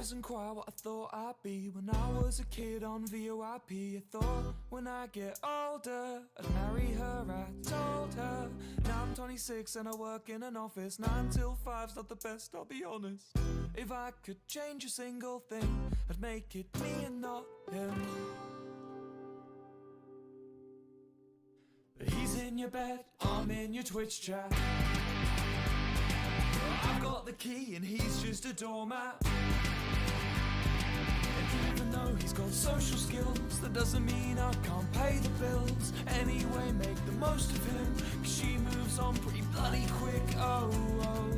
isn't quite what I thought I'd be. When I was a kid on VOIP, I thought when I get older I'd marry her. I told her. Now I'm 26 and I work in an office. 9 till 5's not the best, I'll be honest. If I could change a single thing, I'd make it me and not him. He's in your bed, I'm in your Twitch chat. I've got the key and he's just a doormat. And even though he's got social skills, that doesn't mean I can't pay the bills. Anyway, make the most of him, 'cause she moves on pretty bloody quick. Oh, oh.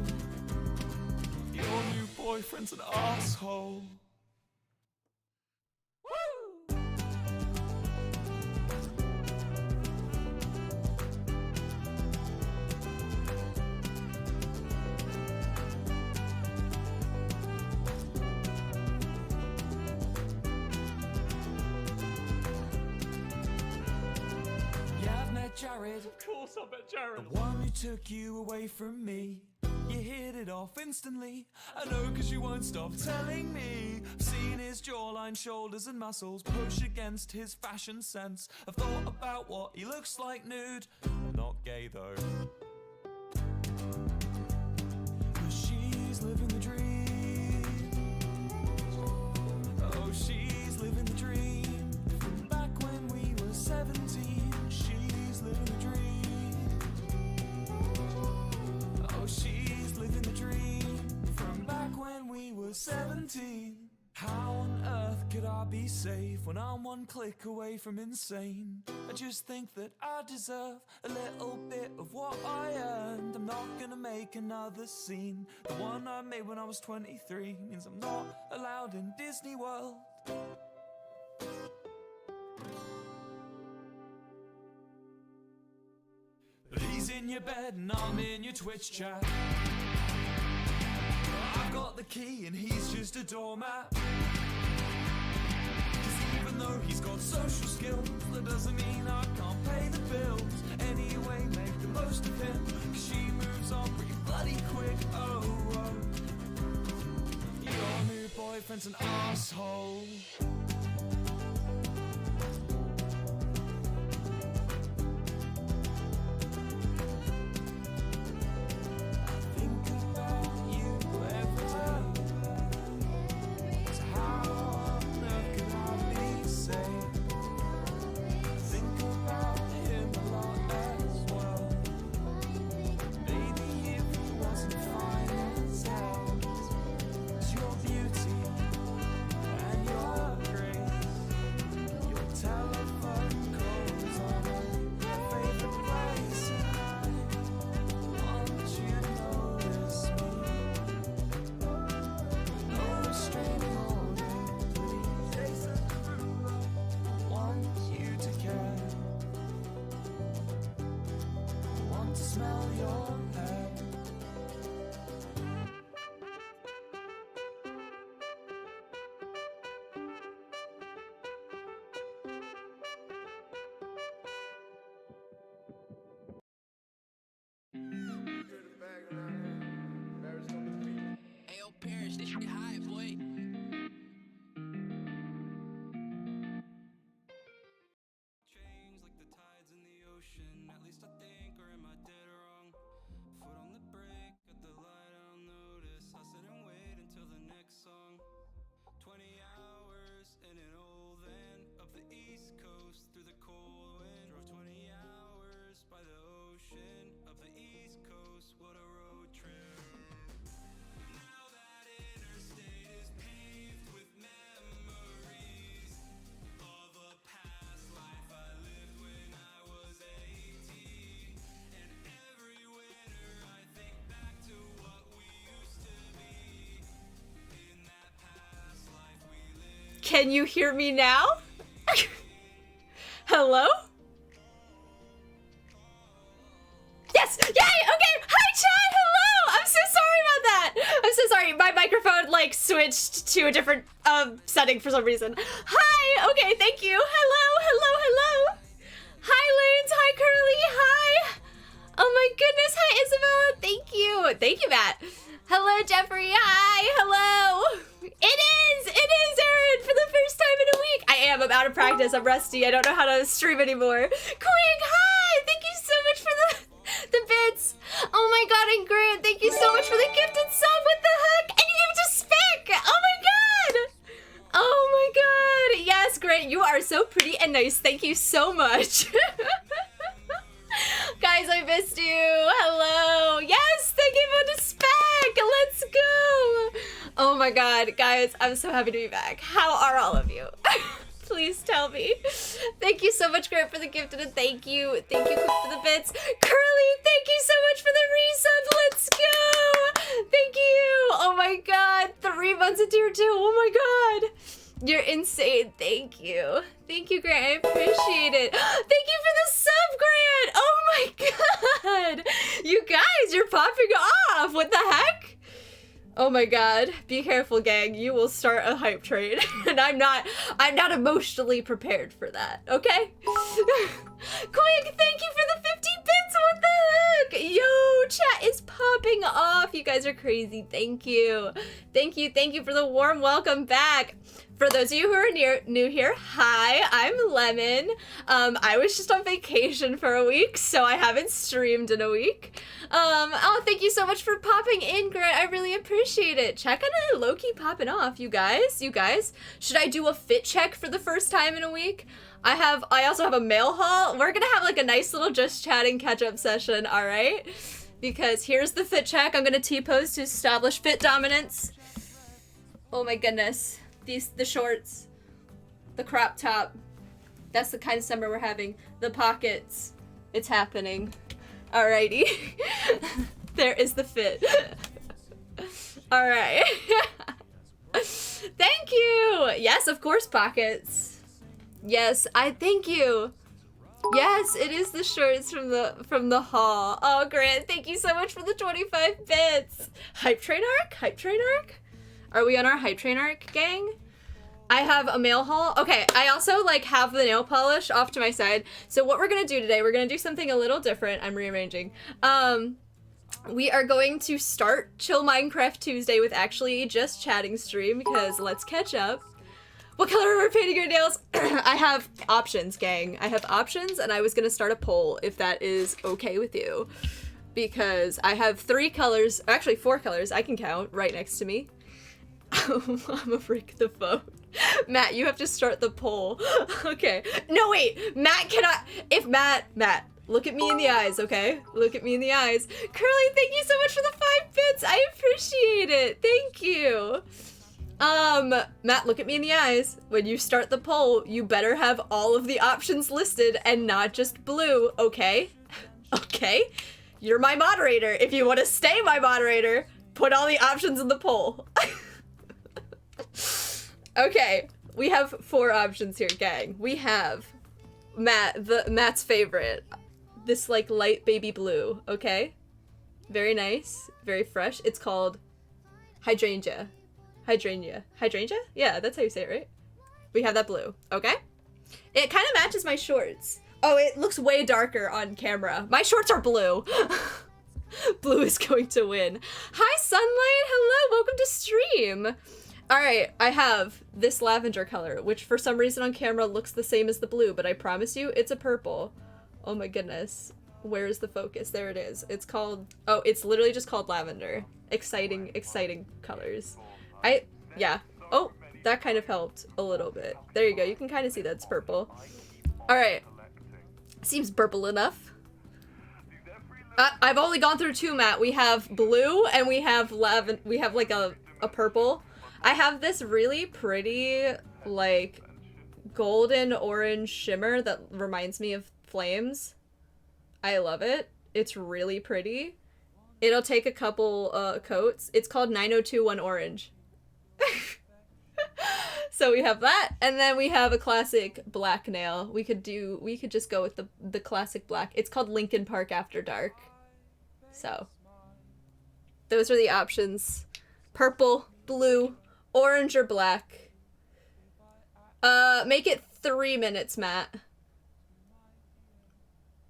Your new boyfriend's an asshole. Jared, Of course I met Jared. the one who took you away from me. You hit it off instantly. I know, 'cause you won't stop telling me. I've seen his jawline, shoulders and muscles push against his fashion sense. I've thought about what he looks like nude. Not gay though. But she's living the dream. Oh, she's living the dream. From back when we were 17, she's living the dream. Oh, she's living the dream. From back when we were 17. How on earth could I be safe when I'm one click away from insane? I just think that I deserve a little bit of what I earned. I'm not gonna make another scene. The one I made when I was 23 means I'm not allowed in Disney World. But he's in your bed and I'm in your Twitch chat. I've got the key and he's just a doormat. 'Cause even though he's got social skills, that doesn't mean I can't pay the bills. Anyway, make the most of him, 'cause she moves on pretty bloody quick. Oh, oh. Your new boyfriend's an asshole. Smell your hair. Ayo, Parrish, this shit high, boy. Change like the tides in the ocean. At least I think, or am I dead wrong? Foot on the brake, at the light, I'll notice. I sit and wait until the next song. 20 hours in an old van up the East Coast through the cold wind. Drove 20 hours by the ocean up the East Coast. What a road trip. Now that interstate is paved with memories of a past life I lived when I was 18. And every winter I think back to what we used to be in that past life we lived. Can you hear me now? Hello? Yes! Yay! Okay! Hi, chat! Hello! I'm so sorry about that! I'm so sorry. My microphone, like, switched to a different, setting for some reason. Hi! Okay, thank you. Hello, hello, hello! Hi, Loons! Hi, Curly! Hi! Oh my goodness! Hi, Isabella! Thank you! Thank you, Matt! Hello, Jeffrey! Hi! Hello! It is, Aaron, for the first time in a week. I'm out of practice. I'm rusty. I don't know how to stream anymore. Queen, hi! Thank you so much for the bits. Oh my god, and Grant, thank you so much for the gifted sub with the hook. And you gave it to Spick. Oh my god. Oh my god. Yes, Grant, you are so pretty and nice. Thank you so much. Guys, I missed you. Hello. Yes, thank you for the spec. Let's go. Oh my god, guys, I'm so happy to be back. How are all of you? Please tell me. Thank you so much, Grant, for the gifted, and thank you. Thank you for the bits. Curly, thank you so much for the resub. Let's go. Thank you. Oh my god, 3 months of tier 2. Oh my god. You're insane. Thank you. Thank you, Grant. I appreciate it. Thank you for the sub, Grant. Oh my god. You guys, you're popping off. What the heck? Oh my god. Be careful, gang. You will start a hype train. And I'm not emotionally prepared for that. Okay? Quick, thank you for the 50 bits. What the heck? Yo, chat is popping off. You guys are crazy. Thank you. Thank you. Thank you for the warm welcome back. For those of you who are new here, hi, I'm Lemon. I was just on vacation for a week, so I haven't streamed in a week. Oh, thank you so much for popping in, Grant. I really appreciate it. Check on it, low-key popping off, you guys. You guys, should I do a fit check for the first time in a week? I also have a mail haul. We're gonna have like a nice little just chatting catch-up session, all right? Because here's the fit check. I'm gonna T-pose to establish fit dominance. Oh my goodness. The shorts, the crop top, that's the kind of summer we're having. The pockets, it's happening. Alrighty, there is the fit. Alright. Thank you. Yes, of course, pockets. Yes, thank you. Yes, it is the shorts from the haul. Oh, Grant, thank you so much for the 25 bits. Hype train arc? Hype train arc? Are we on our hype train arc, gang? I have a mail haul. Okay, I also like have the nail polish off to my side. So what we're gonna do today, we're gonna do something a little different. I'm rearranging. We are going to start Chill Minecraft Tuesday with actually just chatting stream because let's catch up. What color are we painting your nails? I have options, gang. I have options, and I was gonna start a poll if that is okay with you. Because I have 3 colors, actually 4 colors, I can count, right next to me. I'm gonna freak the phone. Matt, you have to start the poll. Okay. No, wait. Matt cannot. If Matt, look at me in the eyes, okay? Look at me in the eyes. Curly, thank you so much for the 5 bits. I appreciate it. Thank you. Matt, look at me in the eyes. When you start the poll, you better have all of the options listed and not just blue, okay? Okay? You're my moderator. If you want to stay my moderator, put all the options in the poll. Okay, we have 4 options here, gang. We have Matt's favorite. This like light baby blue, okay? Very nice, very fresh. It's called Hydrangea. Hydrangea. Hydrangea? Yeah, that's how you say it, right? We have that blue, okay? It kind of matches my shorts. Oh, it looks way darker on camera. My shorts are blue. Blue is going to win. Hi, Sunlight. Hello, welcome to stream. All right, I have this lavender color, which for some reason on camera looks the same as the blue, but I promise you it's a purple. Oh my goodness. Where is the focus? There it is. It's called, oh, it's literally just called lavender. Exciting, exciting colors. Yeah. Oh, that kind of helped a little bit. There you go. You can kind of see that's purple. All right. Seems purple enough. I've only gone through 2, Matt. We have blue and we have we have like a purple. I have this really pretty, like, golden orange shimmer that reminds me of flames. I love it. It's really pretty. It'll take a couple coats. It's called 9021 Orange. So we have that, and then we have a classic black nail. We could just go with the classic black. It's called Linkin Park After Dark. So those are the options. Purple, blue, orange, or black. Make it 3 minutes, Matt.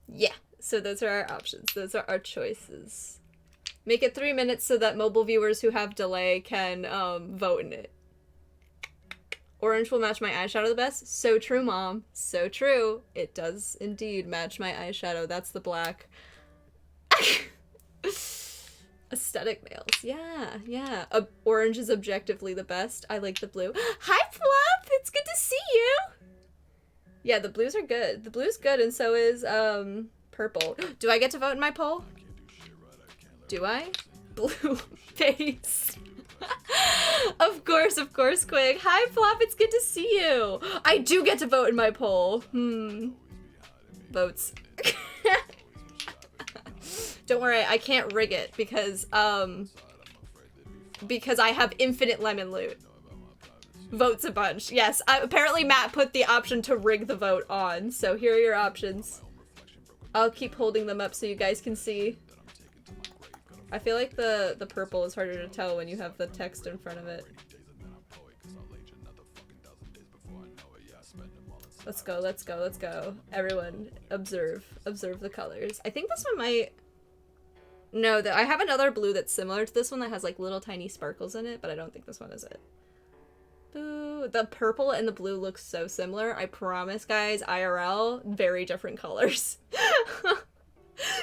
Yeah, so those are our options. Those are our choices. Make it 3 minutes so that mobile viewers who have delay can vote in it. Orange will match my eyeshadow the best. So true, Mom. So true. It does indeed match my eyeshadow. That's the black. Aesthetic nails. Yeah, yeah. Orange is objectively the best. I like the blue. Hi, Fluff! It's good to see you! Yeah, the blues are good. The blue's good, and so is, purple. Do I get to vote in my poll? Do I? Blue face. Of course, Quig. Hi, Flop, it's good to see you. I do get to vote in my poll. Votes. Don't worry, I can't rig it because I have infinite lemon loot. Votes a bunch. Yes, apparently Matt put the option to rig the vote on, so here are your options. I'll keep holding them up so you guys can see. I feel like the purple is harder to tell when you have the text in front of it. Let's go, let's go, let's go. Everyone, observe the colors. I think this one might... No, I have another blue that's similar to this one that has like little tiny sparkles in it, but I don't think this one is it. Boo. The purple and the blue look so similar. I promise, guys, IRL, very different colors.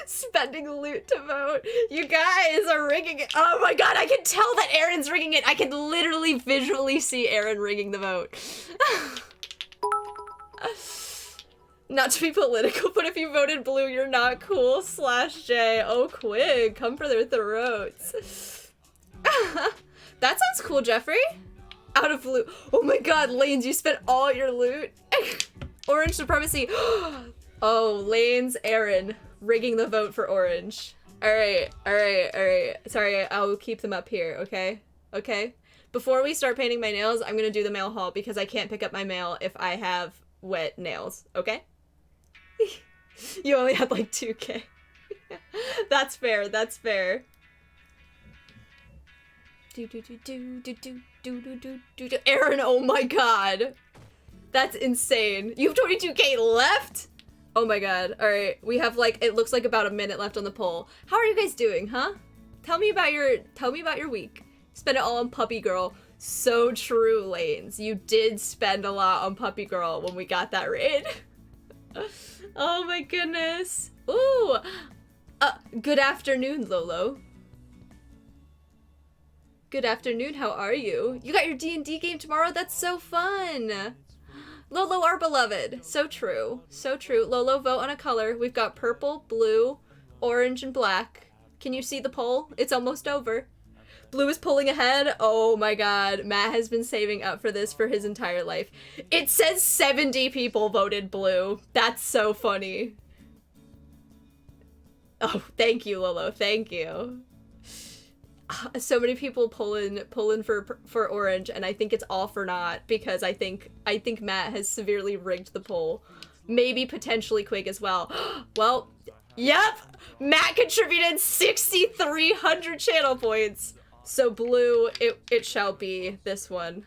Spending loot to vote. You guys are rigging it. Oh my god, I can tell that Aaron's rigging it. I can literally visually see Aaron rigging the vote. Not to be political, but if you voted blue, you're not cool. /J. Oh, Quig, come for their throats. That sounds cool, Jeffrey. Out of loot. Oh my god, Lanes, you spent all your loot. Orange supremacy. Oh, Lanes, Aaron, rigging the vote for orange. Alright. Sorry, I'll keep them up here, okay? Okay? Before we start painting my nails, I'm gonna do the mail haul because I can't pick up my mail if I have wet nails, okay? You only had like 2K. That's fair, that's fair. Aaron, oh my god. That's insane. You have 22K left? Oh my god. Alright, we have like, it looks like about a minute left on the poll. How are you guys doing, huh? Tell me about your week. Spend it all on Puppy Girl. So true, Lanes. You did spend a lot on Puppy Girl when we got that raid. Oh my goodness. Ooh. Good afternoon, Lolo. Good afternoon, how are you? You got your D&D game tomorrow? That's so fun. Lolo, our beloved. So true. So true. Lolo, vote on a color. We've got purple, blue, orange, and black. Can you see the poll? It's almost over. Blue is pulling ahead. Oh my god. Matt has been saving up for this for his entire life. It says 70 people voted blue. That's so funny. Oh, thank you, Lolo. Thank you. So many people pulling for orange, and I think it's all for naught because I think Matt has severely rigged the poll. Maybe potentially Quig as well. Well, yep. Matt contributed 6,300 channel points. So blue, it shall be this one.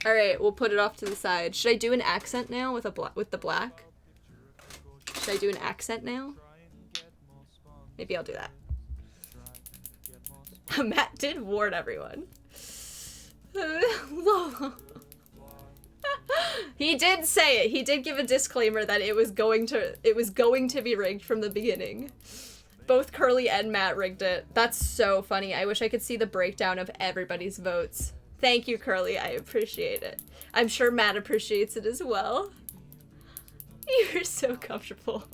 All right, we'll put it off to the side. Should I do an accent now with the black? Should I do an accent now? Maybe I'll do that. Matt did warn everyone. He did say it. He did give a disclaimer that it was going to be rigged from the beginning. Both Curly and Matt rigged it. That's so funny. I wish I could see the breakdown of everybody's votes. Thank you, Curly. I appreciate it. I'm sure Matt appreciates it as well. You're so comfortable.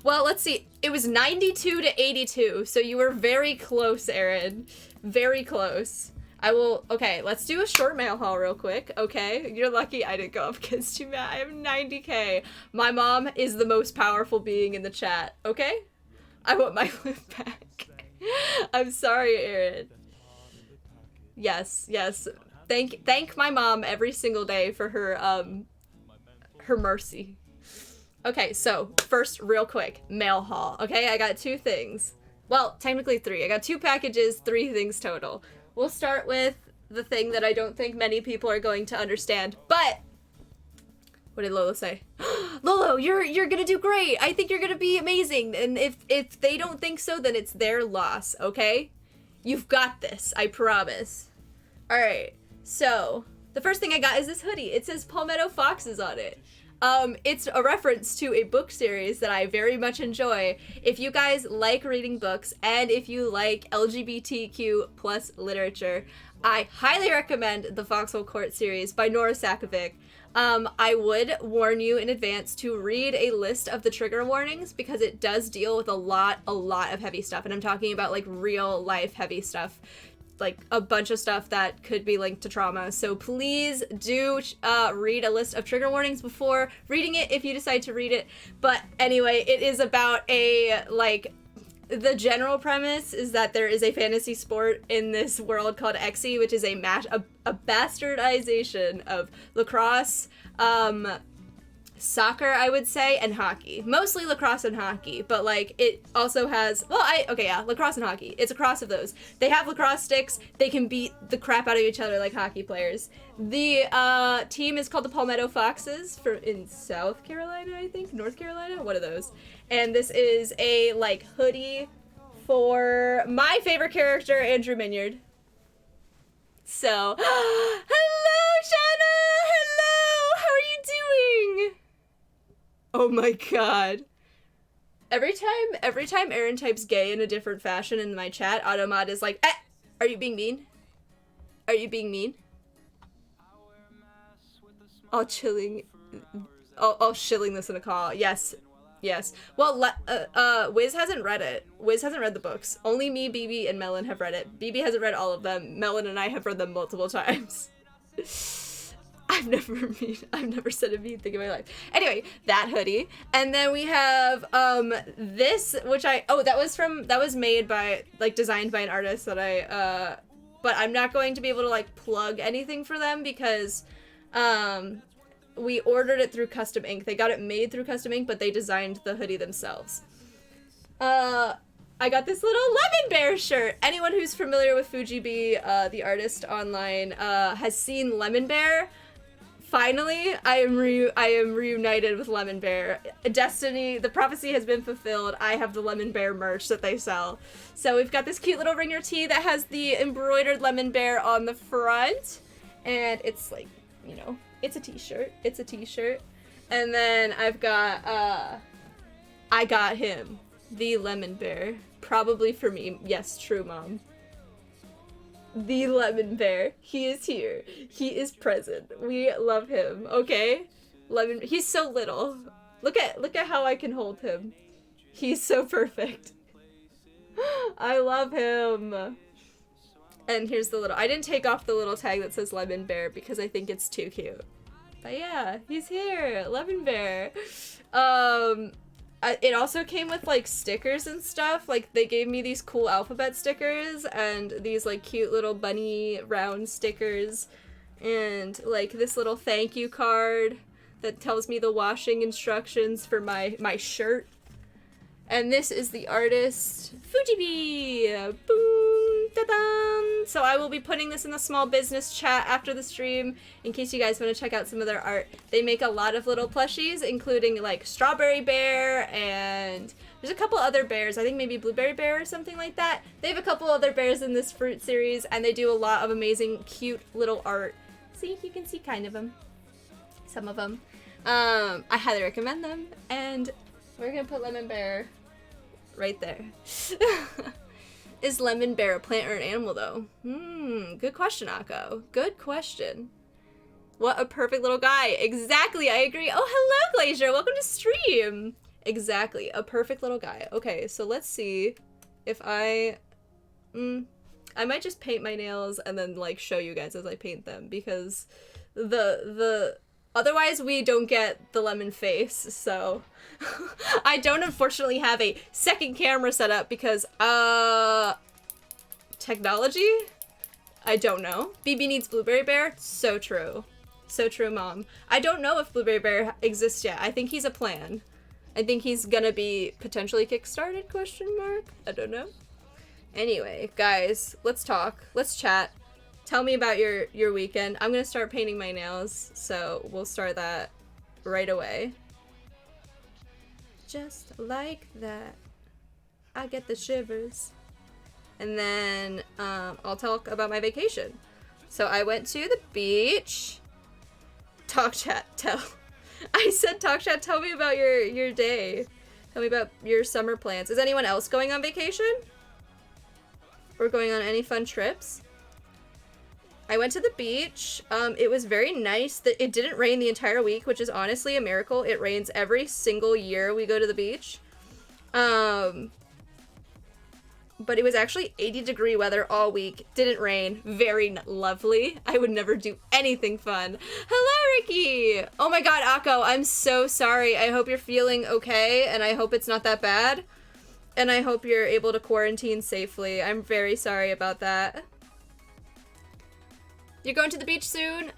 Well, let's see. It was 92 to 82, so you were very close, Aaron. Very close. Okay, let's do a short mail haul real quick, okay? You're lucky I didn't go up against you, Matt. I have 90K. My mom is the most powerful being in the chat, okay? I want my flip back. I'm sorry, Aaron. Yes. Thank my mom every single day for her mercy. Okay, so first, real quick, mail haul. Okay, I got 2 things. Well, technically 3. I got 2 packages, 3 things total. We'll start with the thing that I don't think many people are going to understand, but what did Lolo say? Lolo, you're gonna do great. I think you're gonna be amazing. And if they don't think so, then it's their loss, okay? You've got this, I promise. Alright, so the first thing I got is this hoodie. It says Palmetto Foxes on it. It's a reference to a book series that I very much enjoy. If you guys like reading books and if you like LGBTQ plus literature, I highly recommend the Foxhole Court series by Nora Sakovic. I would warn you in advance to read a list of the trigger warnings because it does deal with a lot of heavy stuff. And I'm talking about like real life heavy stuff, like a bunch of stuff that could be linked to trauma. So please do read a list of trigger warnings before reading it if you decide to read it. But anyway, it is about the general premise is that there is a fantasy sport in this world called Exy, which is a bastardization of lacrosse, soccer, I would say, and hockey. Mostly lacrosse and hockey, but like it also has, lacrosse and hockey. It's a cross of those. They have lacrosse sticks. They can beat the crap out of each other like hockey players. The team is called the Palmetto Foxes in South Carolina, I think, North Carolina, one of those. And this is a like hoodie for my favorite character, Andrew Minyard. So, hello, Shauna! Hello! How are you doing? Oh my god. Every time Aaron types gay in a different fashion in my chat, Automod is like, are you being mean? Are you being mean? All shilling this in a call. Yes. Well, Wiz hasn't read it. Wiz hasn't read the books. Only me, BB, and Melon have read it. BB hasn't read all of them. Melon and I have read them multiple times. I've never said a mean thing in my life. Anyway, that hoodie. And then we have this, which that was made by, like, designed by an artist that but I'm not going to be able to, like, plug anything for them because we ordered it through Custom Ink. They got it made through Custom Ink, but they designed the hoodie themselves. I got this little Lemon Bear shirt. Anyone who's familiar with FujiB, the artist online, has seen Lemon Bear. Finally, I am reunited with Lemon Bear. Destiny, the prophecy has been fulfilled. I have the Lemon Bear merch that they sell. So we've got this cute little ringer tee that has the embroidered Lemon Bear on the front. And it's like, you know, it's a t-shirt. It's a t-shirt. And then I've got, I got him, the Lemon Bear. Probably for me. Yes, true, Mom. The Lemon Bear. He is here. He is present. We love him. Okay? He's so little. Look at how I can hold him. He's so perfect. I love him. And here's the little, I didn't take off the little tag that says Lemon Bear because I think it's too cute. But yeah, he's here. Lemon Bear. It also came with, like, stickers and stuff. Like, they gave me these cool alphabet stickers and these, like, cute little bunny round stickers. And, like, this little thank you card that tells me the washing instructions for my shirt. And this is the artist, FujiB! Boom! Da-dum! So I will be putting this in the small business chat after the stream in case you guys want to check out some of their art. They make a lot of little plushies, including like Strawberry Bear, and there's a couple other bears. I think maybe Blueberry Bear or something like that. They have a couple other bears in this fruit series, and they do a lot of amazing, cute little art. See, you can see kind of them. Some of them. I highly recommend them, and we're gonna put Lemon Bear right there. Is Lemon Bear a plant or an animal, though? Good question, Akko. Good question. What a perfect little guy. Exactly, I agree. Oh, hello, Glacier. Welcome to stream. Exactly, a perfect little guy. Okay, so let's see if I might just paint my nails and then, like, show you guys as I paint them, because otherwise we don't get the lemon face, so I don't unfortunately have a second camera set up because, technology? I don't know. BB needs Blueberry Bear? So true. So true, Mom. I don't know if Blueberry Bear exists yet. I think he's a plan. I think he's gonna be potentially kickstarted, question mark? I don't know. Anyway, guys, let's talk. Let's chat. Tell me about your weekend. I'm gonna start painting my nails, so we'll start that right away. Just like that. I get the shivers. And then I'll talk about my vacation. So I went to the beach. Talk chat, tell. I said talk chat, tell me about your day. Tell me about your summer plans. Is anyone else going on vacation? Or going on any fun trips? I went to the beach. It was very nice. It didn't rain the entire week, which is honestly a miracle. It rains every single year we go to the beach. But it was actually 80-degree weather all week. Didn't rain. Very lovely. I would never do anything fun. Hello, Ricky! Oh my god, Akko, I'm so sorry. I hope you're feeling okay, and I hope it's not that bad. And I hope you're able to quarantine safely. I'm very sorry about that. You're going to the beach soon?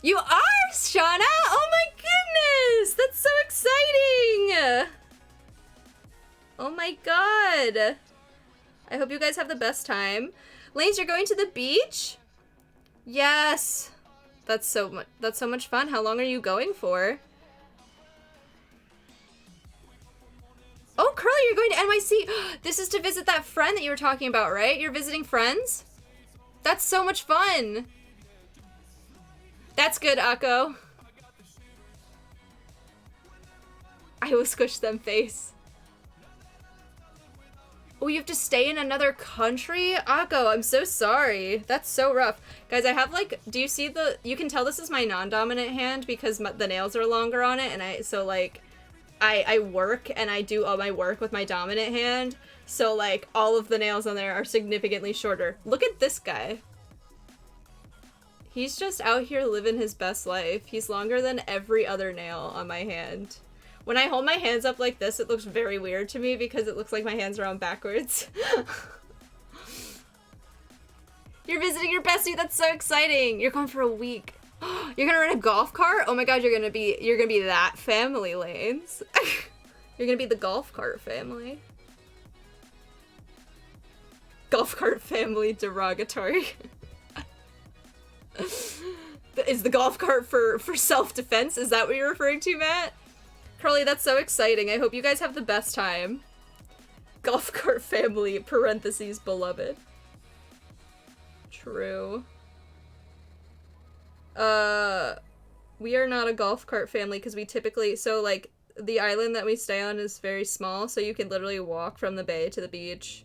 You are, Shauna! Oh my goodness! That's so exciting! Oh my god! I hope you guys have the best time. Lanes, you're going to the beach? Yes! That's so much fun. How long are you going for? Oh, Curly, you're going to NYC! This is to visit that friend that you were talking about, right? You're visiting friends? That's so much fun! That's good, Akko. I will squish them face. Oh, you have to stay in another country? Akko, I'm so sorry. That's so rough. Guys, I have like, do you see the, you can tell this is my non-dominant hand because the nails are longer on it, and I work and I do all my work with my dominant hand, so like all of the nails on there are significantly shorter. Look at this guy. He's just out here living his best life. He's longer than every other nail on my hand. When I hold my hands up like this, it looks very weird to me because it looks like my hands are on backwards. You're visiting your bestie. That's so exciting. You're going for a week. You're gonna rent a golf cart? Oh my god, you're gonna be that family, Lanes. You're gonna be the golf cart family. Golf cart family derogatory. Is the golf cart for self-defense? Is that what you're referring to, Matt? Curly, that's so exciting. I hope you guys have the best time. Golf cart family, parentheses, beloved. True. We are not a golf cart family because we typically, so like the island that we stay on is very small, so you can literally walk from the bay to the beach.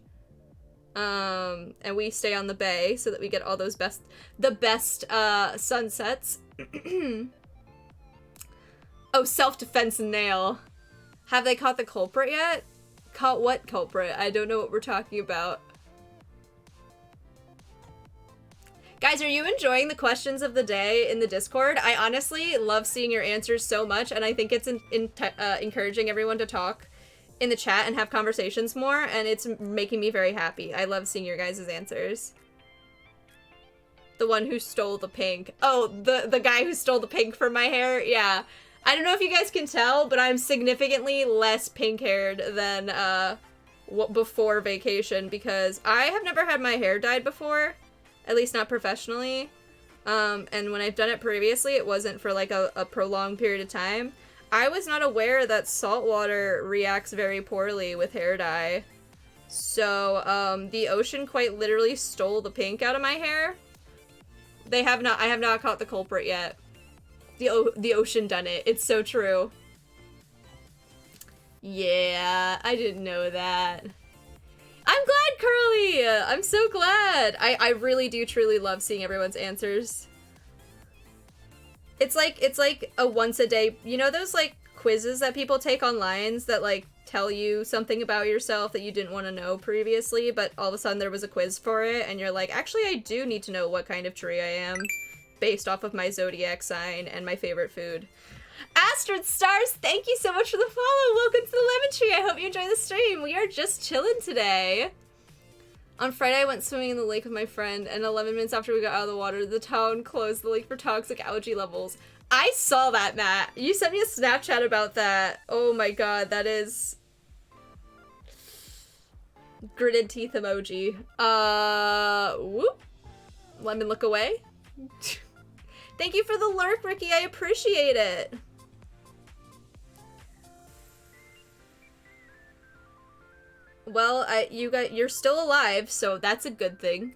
And we stay on the bay so that we get all those the best sunsets. Oh, self-defense nail. Have they caught the culprit yet? Caught what culprit? I don't know what we're talking about. Guys, are you enjoying the questions of the day in the Discord? I honestly love seeing your answers so much, and I think it's encouraging everyone to talk in the chat and have conversations more, and it's making me very happy. I love seeing your guys' answers. The one who stole the pink. Oh, the guy who stole the pink from my hair? Yeah. I don't know if you guys can tell, but I'm significantly less pink-haired than before vacation because I have never had my hair dyed before. At least not professionally. And when I've done it previously, it wasn't for like a prolonged period of time. I was not aware that salt water reacts very poorly with hair dye. So, the ocean quite literally stole the pink out of my hair. I have not caught the culprit yet. The ocean done it. It's so true. Yeah, I didn't know that. I'm glad, Curly! I'm so glad! I really do truly love seeing everyone's answers. It's like a once a day, you know those like quizzes that people take online that like tell you something about yourself that you didn't want to know previously, but all of a sudden there was a quiz for it and you're like, actually I do need to know what kind of tree I am based off of my zodiac sign and my favorite food. Astrid Stars, thank you so much for the follow. Welcome to the Lemon Tree. I hope you enjoy the stream. We are just chilling today. On Friday, I went swimming in the lake with my friend, and 11 minutes after we got out of the water, the town closed the lake for toxic algae levels. I saw that, Matt. You sent me a Snapchat about that. Oh my god, that is... gritted teeth emoji. Whoop. Let me look away. Thank you for the lurk, Ricky. I appreciate it. Well, you're still alive, so that's a good thing.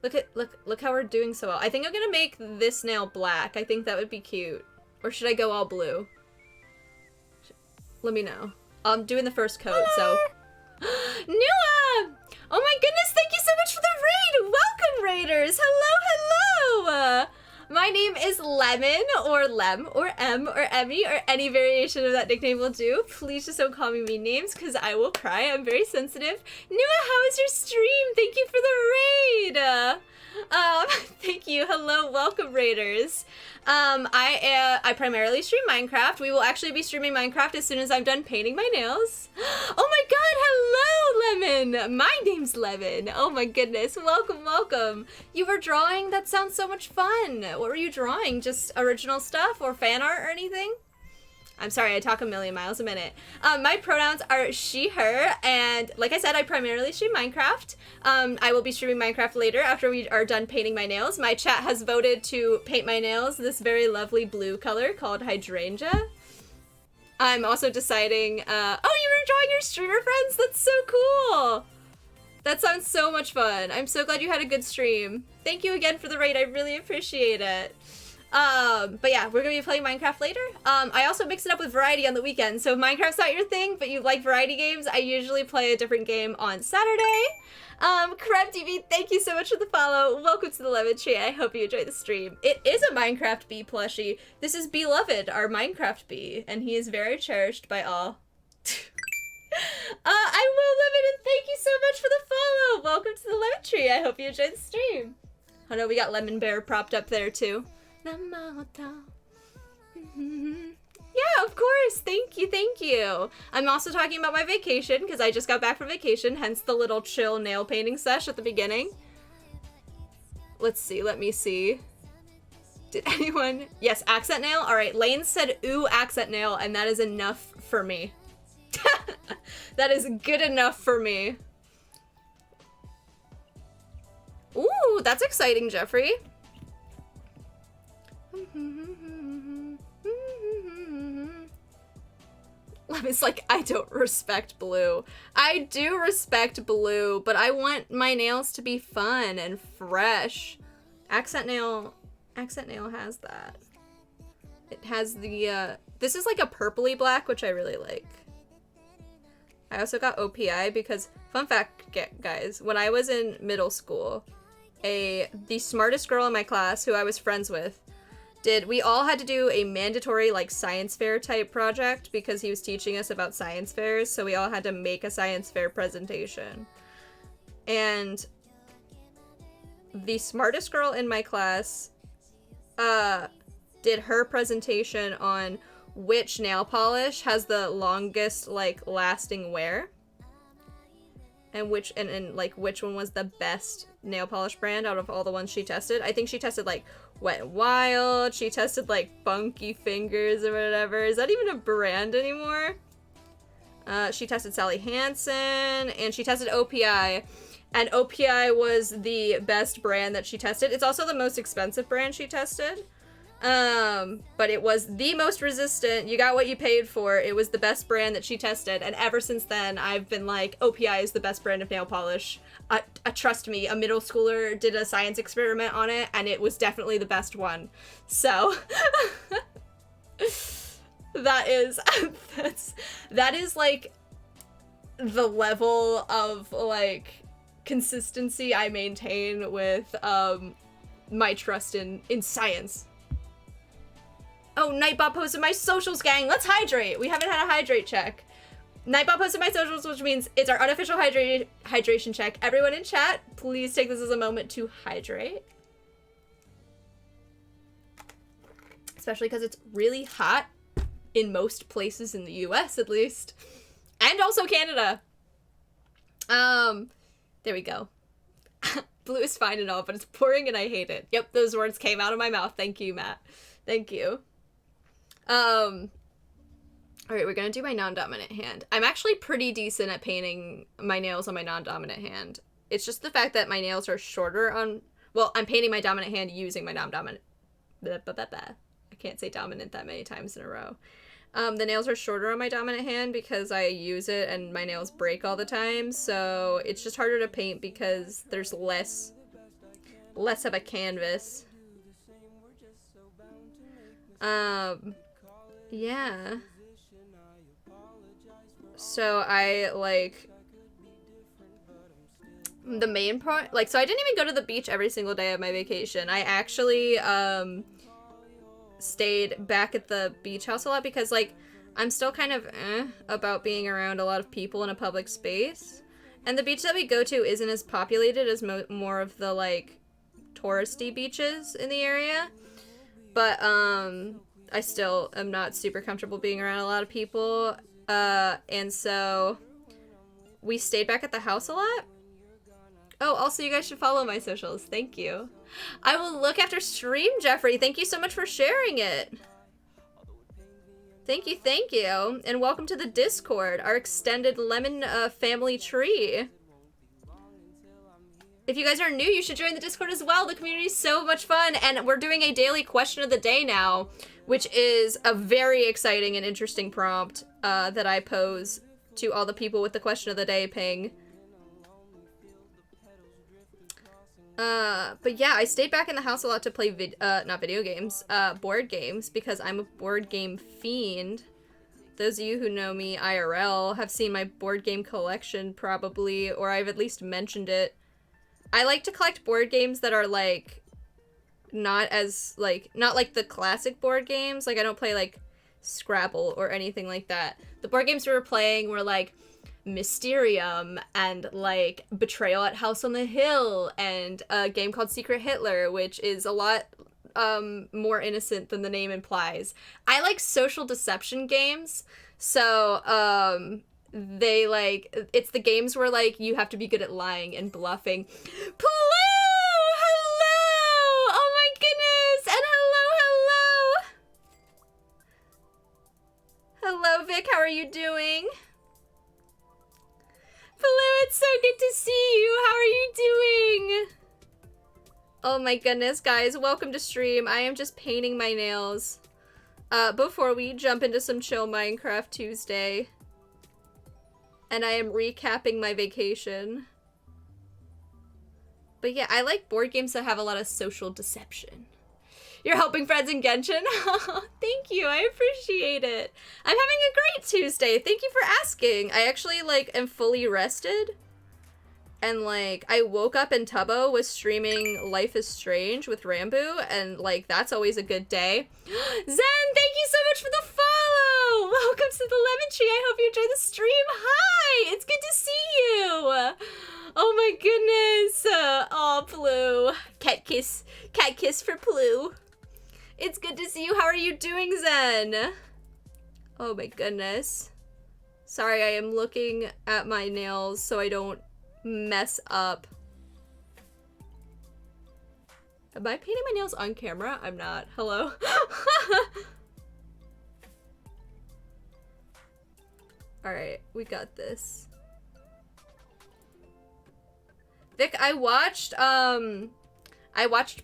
Look how we're doing so well. I think I'm gonna make this nail black. I think that would be cute. Or should I go all blue? Let me know. I'm doing the first coat, so. Nua! Oh my goodness, thank you so much for the raid! Welcome, raiders! Hello! My name is Lemon, or Lem, or M, or Emmy, or any variation of that nickname will do. Please just don't call me mean names, because I will cry. I'm very sensitive. Nua, how is your stream? Thank you for the raid! Thank you. Hello, welcome, raiders. I primarily stream Minecraft. We will actually be streaming Minecraft as soon as I'm done painting my nails. Oh my god, hello, Lemon! My name's Lemon. Oh my goodness, welcome, welcome. You were drawing? That sounds so much fun. What were you drawing? Just original stuff or fan art or anything? I'm sorry, I talk a million miles a minute. My pronouns are she, her, and like I said, I primarily stream Minecraft. I will be streaming Minecraft later after we are done painting my nails. My chat has voted to paint my nails this very lovely blue color called Hydrangea. I'm also deciding, oh, you were drawing your streamer friends? That's so cool! That sounds so much fun. I'm so glad you had a good stream. Thank you again for the raid, I really appreciate it. But yeah, we're gonna be playing Minecraft later. I also mix it up with variety on the weekend, so if Minecraft's not your thing, but you like variety games, I usually play a different game on Saturday. Crab TV, thank you so much for the follow. Welcome to the Lemon Tree. I hope you enjoy the stream. It is a Minecraft bee plushie. This is Beloved, our Minecraft bee, and he is very cherished by all. I will Lemon, and thank you so much for the follow. Welcome to the Lemon Tree. I hope you enjoyed the stream. Oh no, we got Lemon Bear propped up there too. Yeah, of course. Thank you, thank you. I'm also talking about my vacation because I just got back from vacation, hence the little chill nail painting sesh at the beginning. Let's see, let me see. Did anyone? Yes, accent nail. All right, Lane said ooh accent nail, and that is enough for me. That is good enough for me. Ooh, that's exciting, Jeffrey. Lemon's like, I don't respect blue. I do respect blue, but I want my nails to be fun and fresh. Accent nail has that. It has the, this is like a purpley black, which I really like. I also got OPI because, fun fact, guys, when I was in middle school, the smartest girl in my class who I was friends with, we all had to do a mandatory like science fair type project because he was teaching us about science fairs, so we all had to make a science fair presentation. And the smartest girl in my class did her presentation on which nail polish has the longest like lasting wear and which one was the best nail polish brand out of all the ones she tested. I think she tested like Wet n Wild, she tested like Funky Fingers or whatever. Is that even a brand anymore? She tested Sally Hansen, and she tested OPI, and OPI was the best brand that she tested. It's also the most expensive brand she tested, but it was the most resistant. You got what you paid for. It was the best brand that she tested, and ever since then I've been like, OPI is the best brand of nail polish. Trust me, a middle schooler did a science experiment on it, and it was definitely the best one. So that is like the level of like consistency I maintain with my trust in science. Oh, Nightbot posted my socials, gang. Let's hydrate. We haven't had a hydrate check. Nightbot posted my socials, which means it's our unofficial hydration check. Everyone in chat, please take this as a moment to hydrate. Especially because it's really hot in most places in the US, at least. And also Canada. There we go. Blue is fine and all, but it's pouring and I hate it. Yep, those words came out of my mouth. Thank you, Matt. Thank you. Alright, we're gonna do my non-dominant hand. I'm actually pretty decent at painting my nails on my non-dominant hand. It's just the fact that my nails are shorter on... Well, I'm painting my dominant hand using my non-dominant... I can't say dominant that many times in a row. The nails are shorter on my dominant hand because I use it and my nails break all the time, so it's just harder to paint because there's less less of a canvas. Yeah. So I, like, the main part, like, so I didn't even go to the beach every single day of my vacation. I actually, stayed back at the beach house a lot because, like, I'm still kind of about being around a lot of people in a public space. And the beach that we go to isn't as populated as more of the, like, touristy beaches in the area. But, I still am not super comfortable being around a lot of people. And so we stayed back at the house a lot. Oh, also you guys should follow my socials. Thank you. I will look after stream, Jeffrey. Thank you so much for sharing it. Thank you. And welcome to the Discord, our extended lemon family tree. If you guys are new, you should join the Discord as well. The community is so much fun, and we're doing a daily question of the day now, which is a very exciting and interesting prompt that I pose to all the people with the question of the day ping. But yeah, I stayed back in the house a lot to play not video games, board games, because I'm a board game fiend. Those of you who know me IRL have seen my board game collection probably, or I've at least mentioned it. I like to collect board games that are, like, not like the classic board games. Like, I don't play, like, Scrabble or anything like that. The board games we were playing were, like, Mysterium and, like, Betrayal at House on the Hill and a game called Secret Hitler, which is a lot more innocent than the name implies. I like social deception games, so they, like, it's the games where, like, you have to be good at lying and bluffing. Hello! Oh my goodness! And hello! Vic, how are you doing? Hello, it's so good to see you. How are you doing? Oh my goodness, guys. Welcome to stream. I am just painting my nails before we jump into some chill Minecraft Tuesday. And I am recapping my vacation. But yeah, I like board games that have a lot of social deception. You're helping friends in Genshin? Thank you, I appreciate it. I'm having a great Tuesday. Thank you for asking. I actually, like, am fully rested. And, like, I woke up and Tubbo was streaming Life is Strange with Rambo, and, like, that's always a good day. Zen, thank you so much for the follow! Welcome to the Lemon Tree. I hope you enjoy the stream. Hi! It's good to see you! Oh my goodness! Aw, Plue. Cat kiss for Plue. It's good to see you. How are you doing, Zen? Oh my goodness. Sorry, I am looking at my nails so I don't mess up. Am I painting my nails on camera? I'm not. Hello? Alright, we got this. Vic, I watched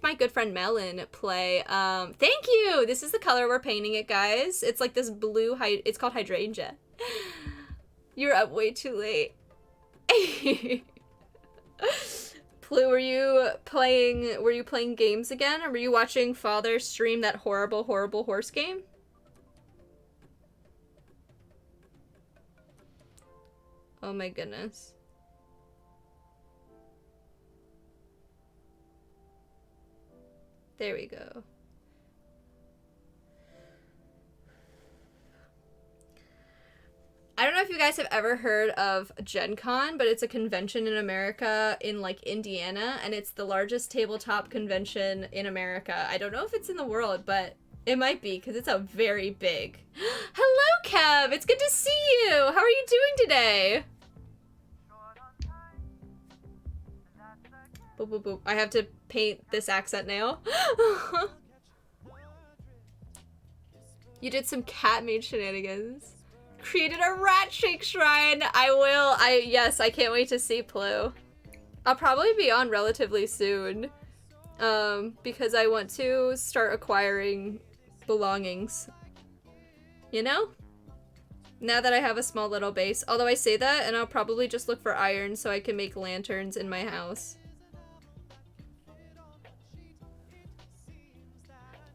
my good friend Melon play, thank you! This is the color we're painting it, guys. It's like this blue, it's called Hydrangea. You're up way too late. Plue, were you playing games again, or were you watching Father stream that horrible horse game? Oh my goodness. There we go. I don't know if you guys have ever heard of Gen Con, but it's a convention in America in, like, Indiana, and it's the largest tabletop convention in America. I don't know if it's in the world, but it might be, because it's a very big. Hello, Kev! It's good to see you! How are you doing today? Boop, boop, boop. I have to paint this accent nail. You did some cat made shenanigans. Created a rat shake shrine. Yes, I can't wait to see Plue. I'll probably be on relatively soon. Because I want to start acquiring belongings. You know? Now that I have a small little base. Although I say that, and I'll probably just look for iron so I can make lanterns in my house.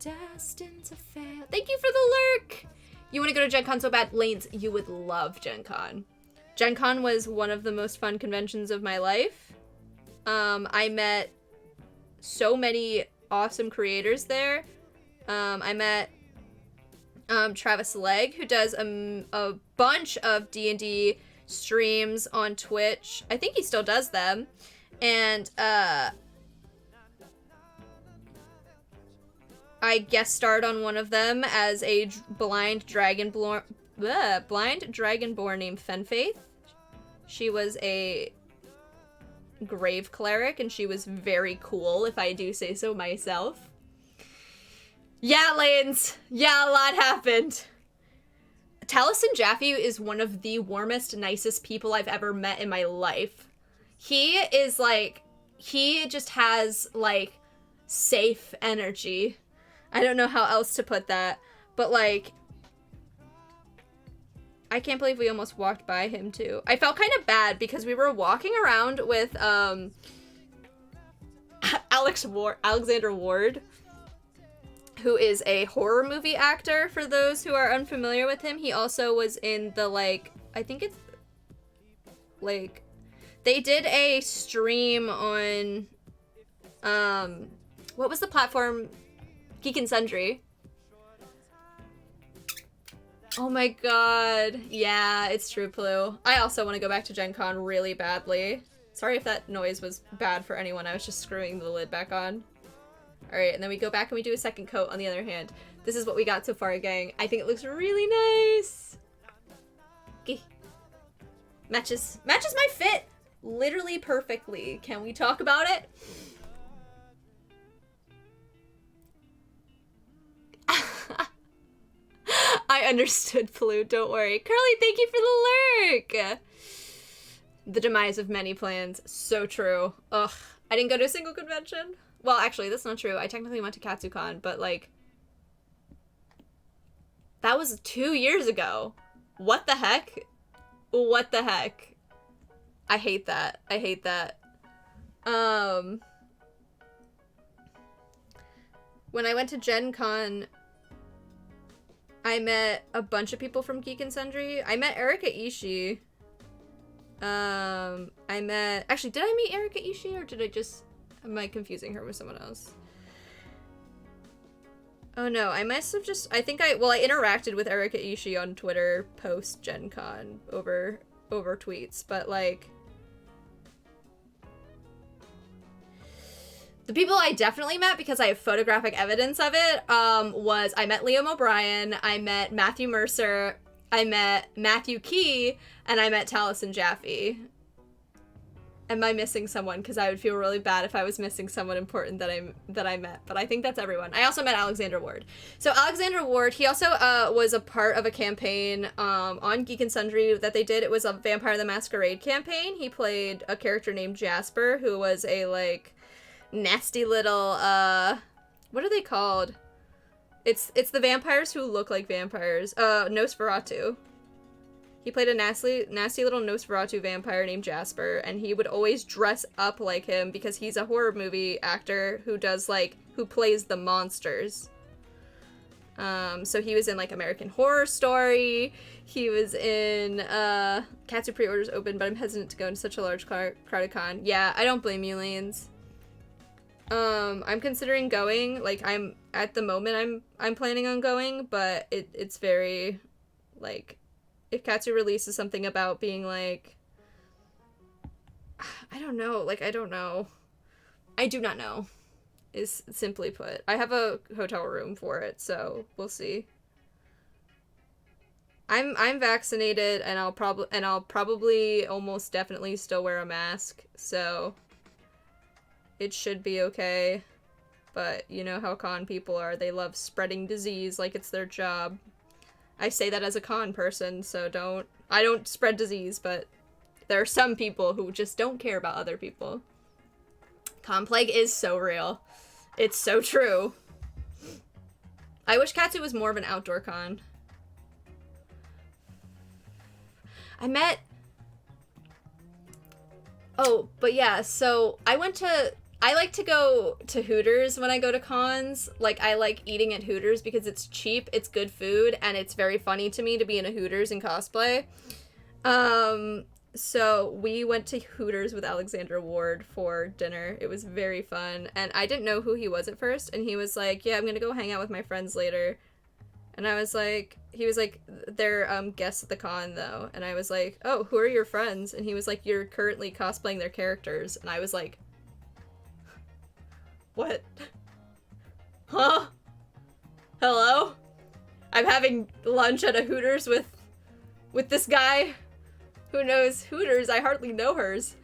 Destined to fail. Thank you for the lurk. You want to go to Gen Con so bad? Lanes, you would love Gen Con. Gen Con was one of the most fun conventions of my life. I met so many awesome creators there. I met Travis Legg, who does a bunch of D&D streams on Twitch. I think he still does them. And I guest starred on one of them as a blind dragonborn named Fenfaith. She was a grave cleric, and she was very cool, if I do say so myself. Yeah, Lanes. Yeah, a lot happened. Taliesin Jaffe is one of the warmest, nicest people I've ever met in my life. He just has, like, safe energy. I don't know how else to put that, but, like, I can't believe we almost walked by him, too. I felt kind of bad because we were walking around with, Alexander Ward, who is a horror movie actor, for those who are unfamiliar with him. He also was in the, like, I think it's, like, they did a stream on, what was the platform? Geek and Sundry. Oh my god. Yeah, it's true, Plu. I also want to go back to Gen Con really badly. Sorry if that noise was bad for anyone. I was just screwing the lid back on. Alright, and then we go back and we do a second coat on the other hand. This is what we got so far, gang. I think it looks really nice. Okay. Matches my fit literally perfectly. Can we talk about it? I understood, Plu. Don't worry. Curly, thank you for the lurk. The demise of many plans. So true. Ugh. I didn't go to a single convention. Well, actually, that's not true. I technically went to KatsuCon, but, like, that was 2 years ago. What the heck? What the heck? I hate that. I hate that. When I went to Gen Con, I met a bunch of people from Geek and Sundry. I met Erika Ishii. Actually, did I meet Erika Ishii, or did I just... Am I confusing her with someone else? Oh no, I must have just... I interacted with Erika Ishii on Twitter post Gen Con over tweets, but, like... The people I definitely met, because I have photographic evidence of it, was I met Liam O'Brien, I met Matthew Mercer, I met Matthew Key, and I met Taliesin Jaffe. Am I missing someone? Because I would feel really bad if I was missing someone important that I met. But I think that's everyone. I also met Alexander Ward. So Alexander Ward, he also was a part of a campaign on Geek and Sundry that they did. It was a Vampire the Masquerade campaign. He played a character named Jasper, who was a, like, nasty little, what are they called? It's the vampires who look like vampires. Nosferatu. He played a nasty little Nosferatu vampire named Jasper, and he would always dress up like him because he's a horror movie actor who plays the monsters. So he was in, like, American Horror Story. He was in, Katsu pre-orders open, but I'm hesitant to go into such a large crowded con. Yeah, I don't blame you, Lanes. I'm considering going. Like, at the moment, I'm planning on going, but it's very, like, if Katsu releases something about being, like, I don't know. Like, I don't know. I do not know, is simply put. I have a hotel room for it, so we'll see. I'm vaccinated, and I'll probably almost definitely still wear a mask, so it should be okay. But you know how con people are. They love spreading disease like it's their job. I say that as a con person, so I don't spread disease, but there are some people who just don't care about other people. Con plague is so real. It's so true. I wish Katsu was more of an outdoor con. Oh, but yeah, so I went to I like to go to Hooters when I go to cons. Like, I like eating at Hooters because it's cheap, it's good food, and it's very funny to me to be in a Hooters and cosplay. So we went to Hooters with Alexander Ward for dinner. It was very fun, and I didn't know who he was at first, and he was like, yeah, I'm gonna go hang out with my friends later. And I was like, he was like, they're guests at the con though. And I was like, oh, who are your friends? And he was like, you're currently cosplaying their characters. And I was like, what? Huh? Hello? I'm having lunch at a Hooters with this guy who knows Hooters. I hardly know hers.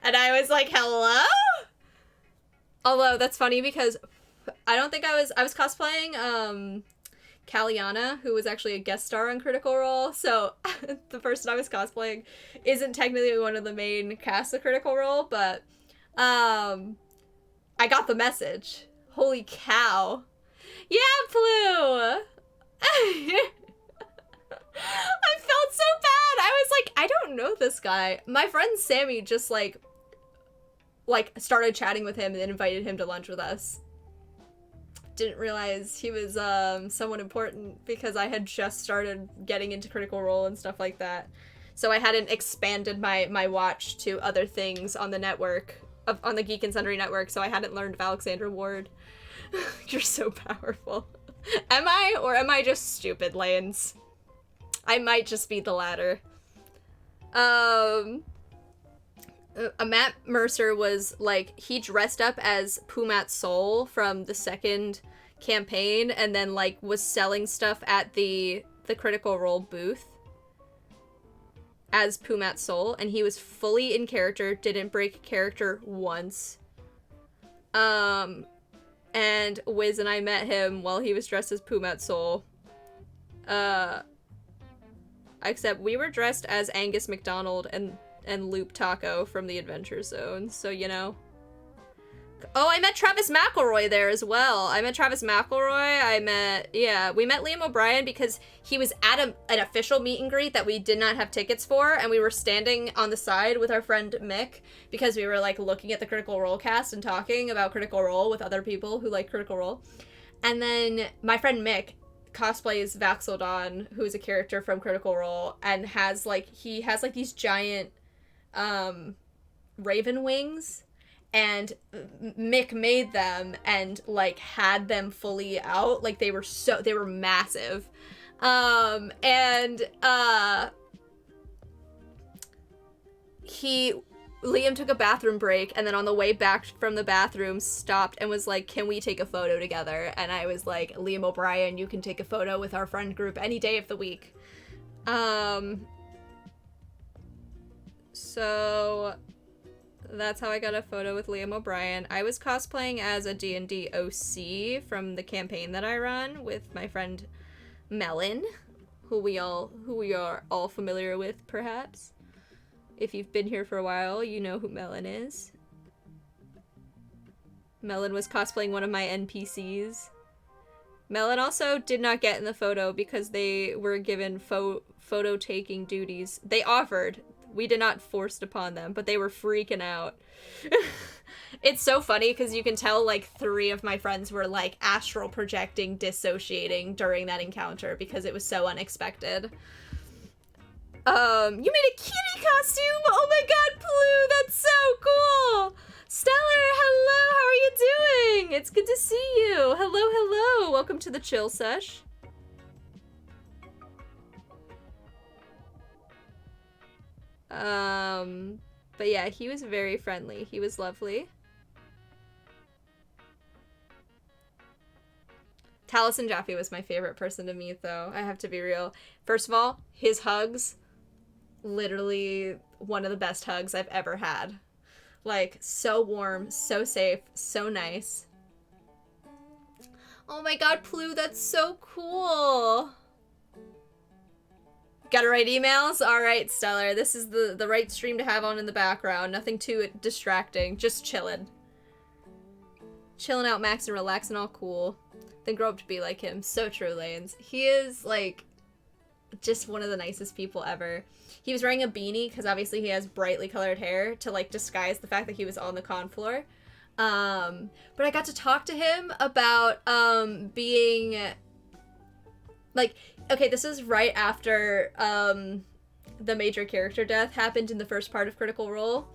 And I was like, hello? Although that's funny because I don't think I was cosplaying Kaliana, who was actually a guest star on Critical Role. So the person I was cosplaying isn't technically one of the main cast of Critical Role, but I got the message. Holy cow. Yeah, Blue! I felt so bad. I was like, I don't know this guy. My friend Sammy just like started chatting with him and then invited him to lunch with us. Didn't realize he was someone important because I had just started getting into Critical Role and stuff like that. So I hadn't expanded my watch to other things on the network, on the Geek and Sundry network, so I hadn't learned of Alexander Ward. You're so powerful. Am I, or am I just stupid, Lanes? I might just be the latter. Matt Mercer was like, he dressed up as Pumat Sol from the second campaign and then like was selling stuff at the Critical Role booth as Pumat Sol, and he was fully in character, didn't break character once. And Wiz and I met him while he was dressed as Pumat Sol. Except we were dressed as Angus MacDonald and Loop Taco from the Adventure Zone, so you know. Oh, I met Travis McElroy there as well. I met Travis McElroy. We met Liam O'Brien because he was at an official meet and greet that we did not have tickets for, and we were standing on the side with our friend Mick because we were like looking at the Critical Role cast and talking about Critical Role with other people who like Critical Role. And then my friend Mick cosplays Vax'ildan, who is a character from Critical Role, and has these giant raven wings, and Mick made them and like had them fully out, like they were massive. Liam took a bathroom break, and then on the way back from the bathroom stopped and was like, can we take a photo together? And I was like, Liam O'Brien, you can take a photo with our friend group any day of the week. So that's how I got a photo with Liam O'Brien. I was cosplaying as a D&D OC from the campaign that I run with my friend Melon, who we are all familiar with, perhaps. If you've been here for a while, you know who Melon is. Melon was cosplaying one of my NPCs. Melon also did not get in the photo because they were given photo taking duties. They offered. We did not force it upon them, but they were freaking out. It's so funny because you can tell like 3 of my friends were like astral projecting, dissociating during that encounter because it was so unexpected. You made a kitty costume! Oh my god, Blue, that's so cool! Stellar, hello, how are you doing? It's good to see you. Hello. Welcome to the chill sesh. But yeah, he was very friendly. He was lovely. Taliesin Jaffe was my favorite person to meet, though. I have to be real. First of all, his hugs, literally one of the best hugs I've ever had. Like, so warm, so safe, so nice. Oh my god, Plu, that's so cool. Gotta write emails? Alright, Stellar. This is the right stream to have on in the background. Nothing too distracting. Just chillin'. Chilling out, Max, and relaxing, all cool. Then grow up to be like him. So true, Lanes. He is, like... just one of the nicest people ever. He was wearing a beanie because obviously he has brightly colored hair to like disguise the fact that he was on the con floor. But I got to talk to him about being like, okay, this is right after the major character death happened in the first part of Critical Role.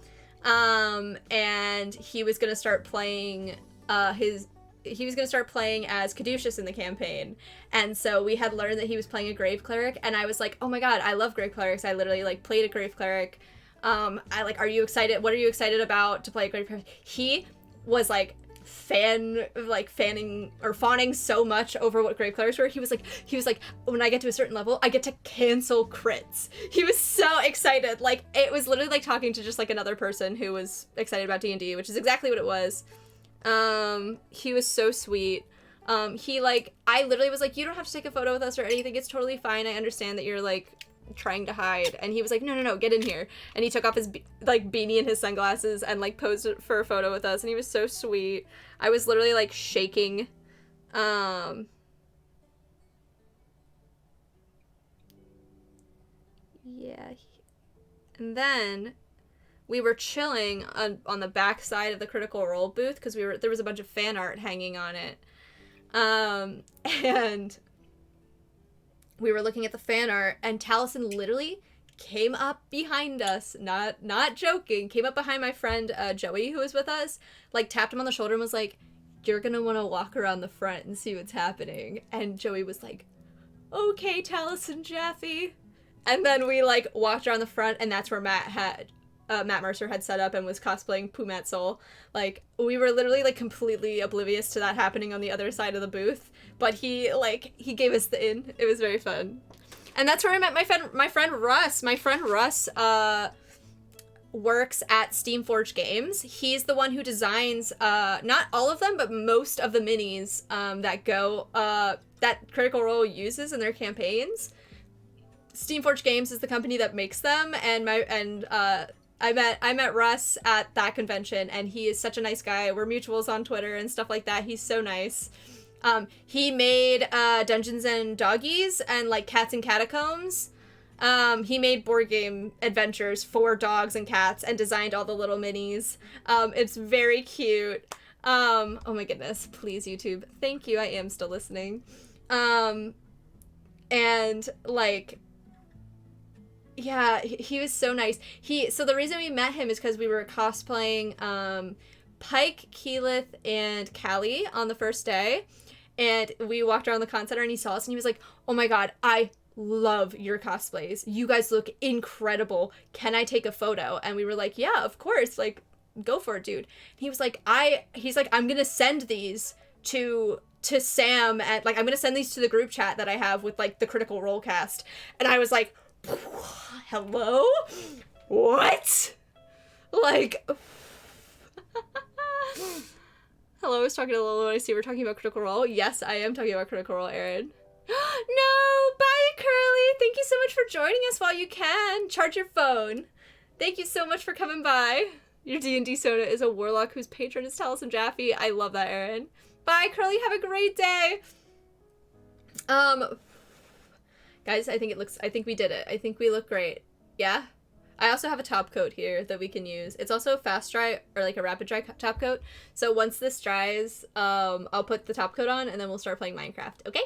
And he was gonna start playing as Caduceus in the campaign. And so we had learned that he was playing a Grave Cleric, and I was like, oh my god, I love Grave Clerics. I literally like played a Grave Cleric. Are you excited? What are you excited about to play a Grave Cleric? He was like fanning or fawning so much over what Grave Clerics were. He was like, when I get to a certain level, I get to cancel crits. He was so excited. Like, it was literally like talking to just like another person who was excited about D&D, which is exactly what it was. He was so sweet. I literally was like, you don't have to take a photo with us or anything. It's totally fine. I understand that you're like trying to hide. And he was like, no, get in here. And he took off his beanie and his sunglasses and like posed for a photo with us. And he was so sweet. I was literally like shaking. Yeah. And then we were chilling on the back side of the Critical Role booth because there was a bunch of fan art hanging on it. And we were looking at the fan art, and Taliesin literally came up behind us, not joking, came up behind my friend Joey, who was with us, like tapped him on the shoulder and was like, you're gonna want to walk around the front and see what's happening. And Joey was like, okay, Taliesin Jaffe. And then we like walked around the front, and that's where Matt Mercer had set up and was cosplaying Pumat Soul. Like, we were literally like completely oblivious to that happening on the other side of the booth, but he gave us the in. It was very fun. And that's where I met my friend Russ. My friend Russ works at Steamforge Games. He's the one who designs not all of them, but most of the minis that Critical Role uses in their campaigns. Steamforge Games is the company that makes them, and I met Russ at that convention, and he is such a nice guy. We're mutuals on Twitter and stuff like that. He's so nice. He made Dungeons and Doggies and like Cats and Catacombs. He made board game adventures for dogs and cats and designed all the little minis. It's very cute. Oh my goodness, please YouTube. Thank you. I am still listening. And like, yeah, he was so nice. So the reason we met him is because we were cosplaying Pike, Keyleth, and Callie on the first day. And we walked around the con center and he saw us and he was like, oh my god, I love your cosplays. You guys look incredible. Can I take a photo? And we were like, yeah, of course. Like, go for it, dude. And he was like, I'm gonna send these to Sam, and like I'm gonna send these to the group chat that I have with like the Critical Role cast. And I was like, hello? What? Like, hello, I was talking to Lolo and I see we're talking about Critical Role. Yes, I am talking about Critical Role, Aaron. No, bye, Curly. Thank you so much for joining us while you can. Charge your phone. Thank you so much for coming by. Your D&D Soda is a warlock whose patron is Taliesin Jaffe. I love that, Aaron. Bye, Curly. Have a great day. Guys, I think we did it. I think we look great. Yeah? I also have a top coat here that we can use. It's also a fast dry, or like a rapid dry top coat. So once this dries, I'll put the top coat on and then we'll start playing Minecraft, okay?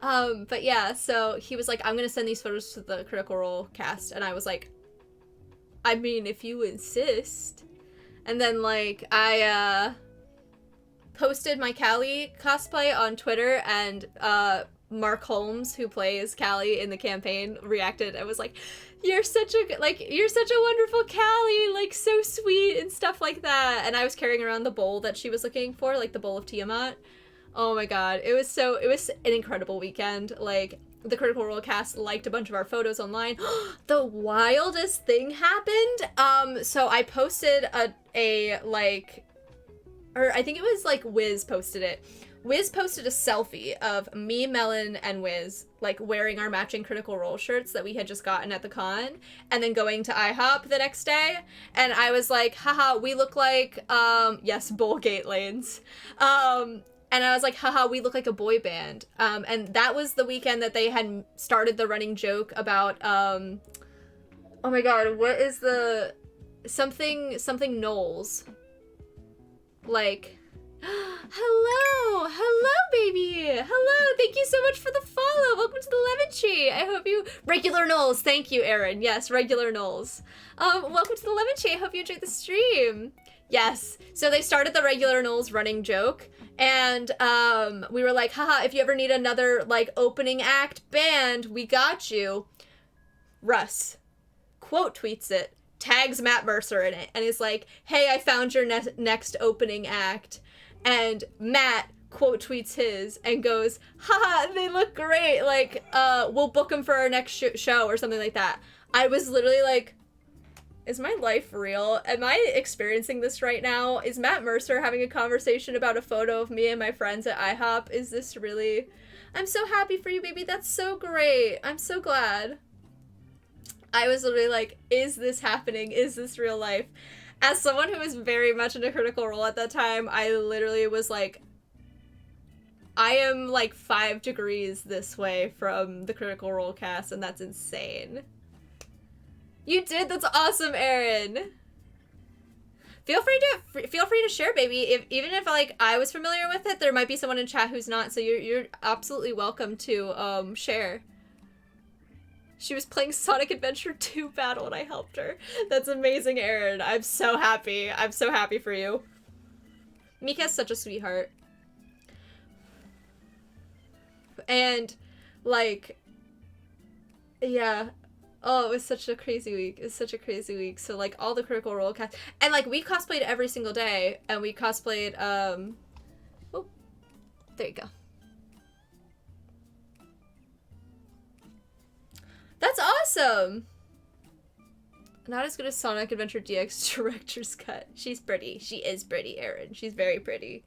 But yeah, so he was like, I'm gonna send these photos to the Critical Role cast. And I was like, I mean, if you insist. And then like, I, posted my Callie cosplay on Twitter, and Mark Holmes, who plays Callie in the campaign, reacted and was like, you're such a wonderful Callie, like so sweet and stuff like that. And I was carrying around the bowl that she was looking for, like the bowl of Tiamat. Oh my god, it was an incredible weekend. Like, the Critical Role cast liked a bunch of our photos online. The wildest thing happened. So I posted or I think it was like Wiz posted it. Wiz posted a selfie of me, Melon, and Wiz, like wearing our matching Critical Role shirts that we had just gotten at the con, and then going to IHOP the next day. And I was like, haha, we look like, yes, Bullgate lanes. And I was like, haha, we look like a boy band. And that was the weekend that they had started the running joke about, oh my god, what is the, something Knowles. Like, hello, baby. Hello, thank you so much for the follow. Welcome to the Lemon Tree. I hope you, regular Knowles, thank you, Aaron. Yes, regular Knowles. Welcome to the Lemon Tree. I hope you enjoyed the stream. Yes, so they started the regular Knowles running joke, and we were like, haha, if you ever need another, like, opening act band, we got you. Russ quote tweets it, tags Matt Mercer in it, and is like, hey, I found your next opening act. And Matt quote tweets his and goes, haha, they look great, like, we'll book them for our next show or something like that. I was literally like, is my life real? Am I experiencing this right now? Is Matt Mercer having a conversation about a photo of me and my friends at IHOP? Is this really? I'm so happy for you, baby. That's so great. I'm so glad. I was literally like, is this happening? Is this real life? As someone who was very much in a Critical Role at that time, I literally was like, I am like 5 degrees this way from the Critical Role cast, and that's insane. You did? That's awesome, Aaron. Feel free to share, baby. Even if like I was familiar with it, there might be someone in chat who's not, so you're absolutely welcome to share. She was playing Sonic Adventure 2 Battle and I helped her. That's amazing, Aaron. I'm so happy. I'm so happy for you. Mika's such a sweetheart. And like, yeah. Oh, it was such a crazy week. It was such a crazy week. So, like, all the Critical Role cast. And, like, we cosplayed every single day. And we cosplayed, oh. There you go. That's awesome! Not as good as Sonic Adventure DX Director's Cut. She's pretty. She is pretty, Aaron. She's very pretty.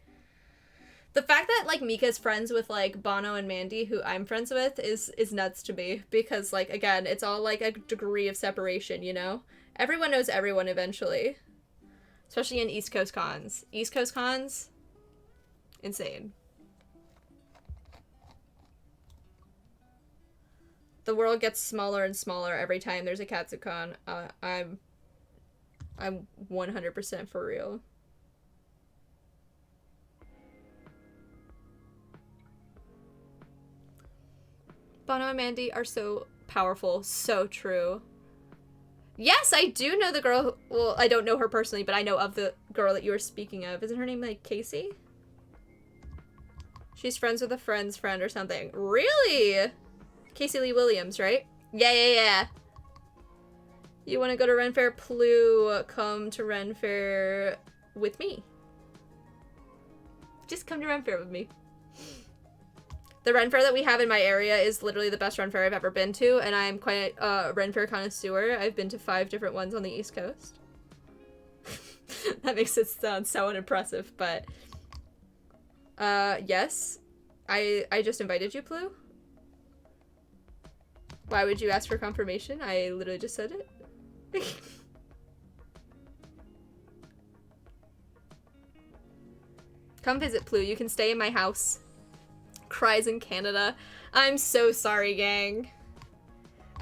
The fact that, like, Mika's friends with, like, Bono and Mandy, who I'm friends with, is nuts to me. Because, like, again, it's all, like, a degree of separation, you know? Everyone knows everyone eventually. Especially in East Coast cons. East Coast cons? Insane. The world gets smaller and smaller every time there's a Katsucon. I'm 100% for real. Bono and Mandy are so powerful. So true. Yes, I do know the girl. Well, I don't know her personally, but I know of the girl that you were speaking of. Isn't her name, like, Casey? She's friends with a friend's friend or something. Really? Casey Lee Williams, right? Yeah. You want to go to Ren Fair? Plu, come to Ren Fair with me. Just come to Ren Fair with me. The Ren Fair that we have in my area is literally the best Ren Fair I've ever been to, and I'm quite a Ren Fair connoisseur. I've been to 5 different ones on the East Coast. That makes it sound so unimpressive, but... yes. I just invited you, Plu. Why would you ask for confirmation? I literally just said it. Come visit, Plu. You can stay in my house. Cries in Canada. I'm so sorry, gang.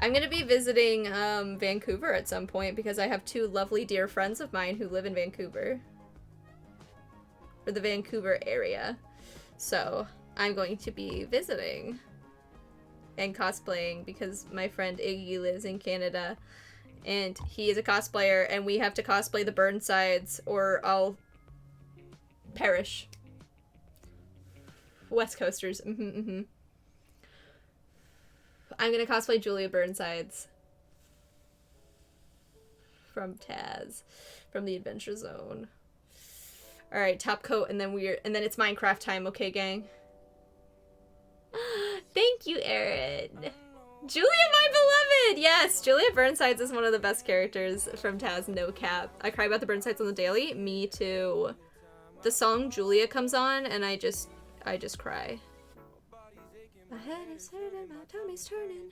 I'm gonna be visiting Vancouver at some point because I have 2 lovely dear friends of mine who live in Vancouver. Or the Vancouver area. So I'm going to be visiting and cosplaying because my friend Iggy lives in Canada and he is a cosplayer and we have to cosplay the Burnsides or I'll perish. West Coasters. I'm gonna cosplay Julia Burnsides from Taz, from the Adventure Zone. All right, top coat, and then it's Minecraft time. Okay, gang. Thank you, Aaron. Julia, my beloved. Yes, Julia Burnsides is one of the best characters from Taz. No cap. I cry about the Burnsides on the daily. Me too. The song Julia comes on, and I just cry. My head is hurting, my tummy's turning.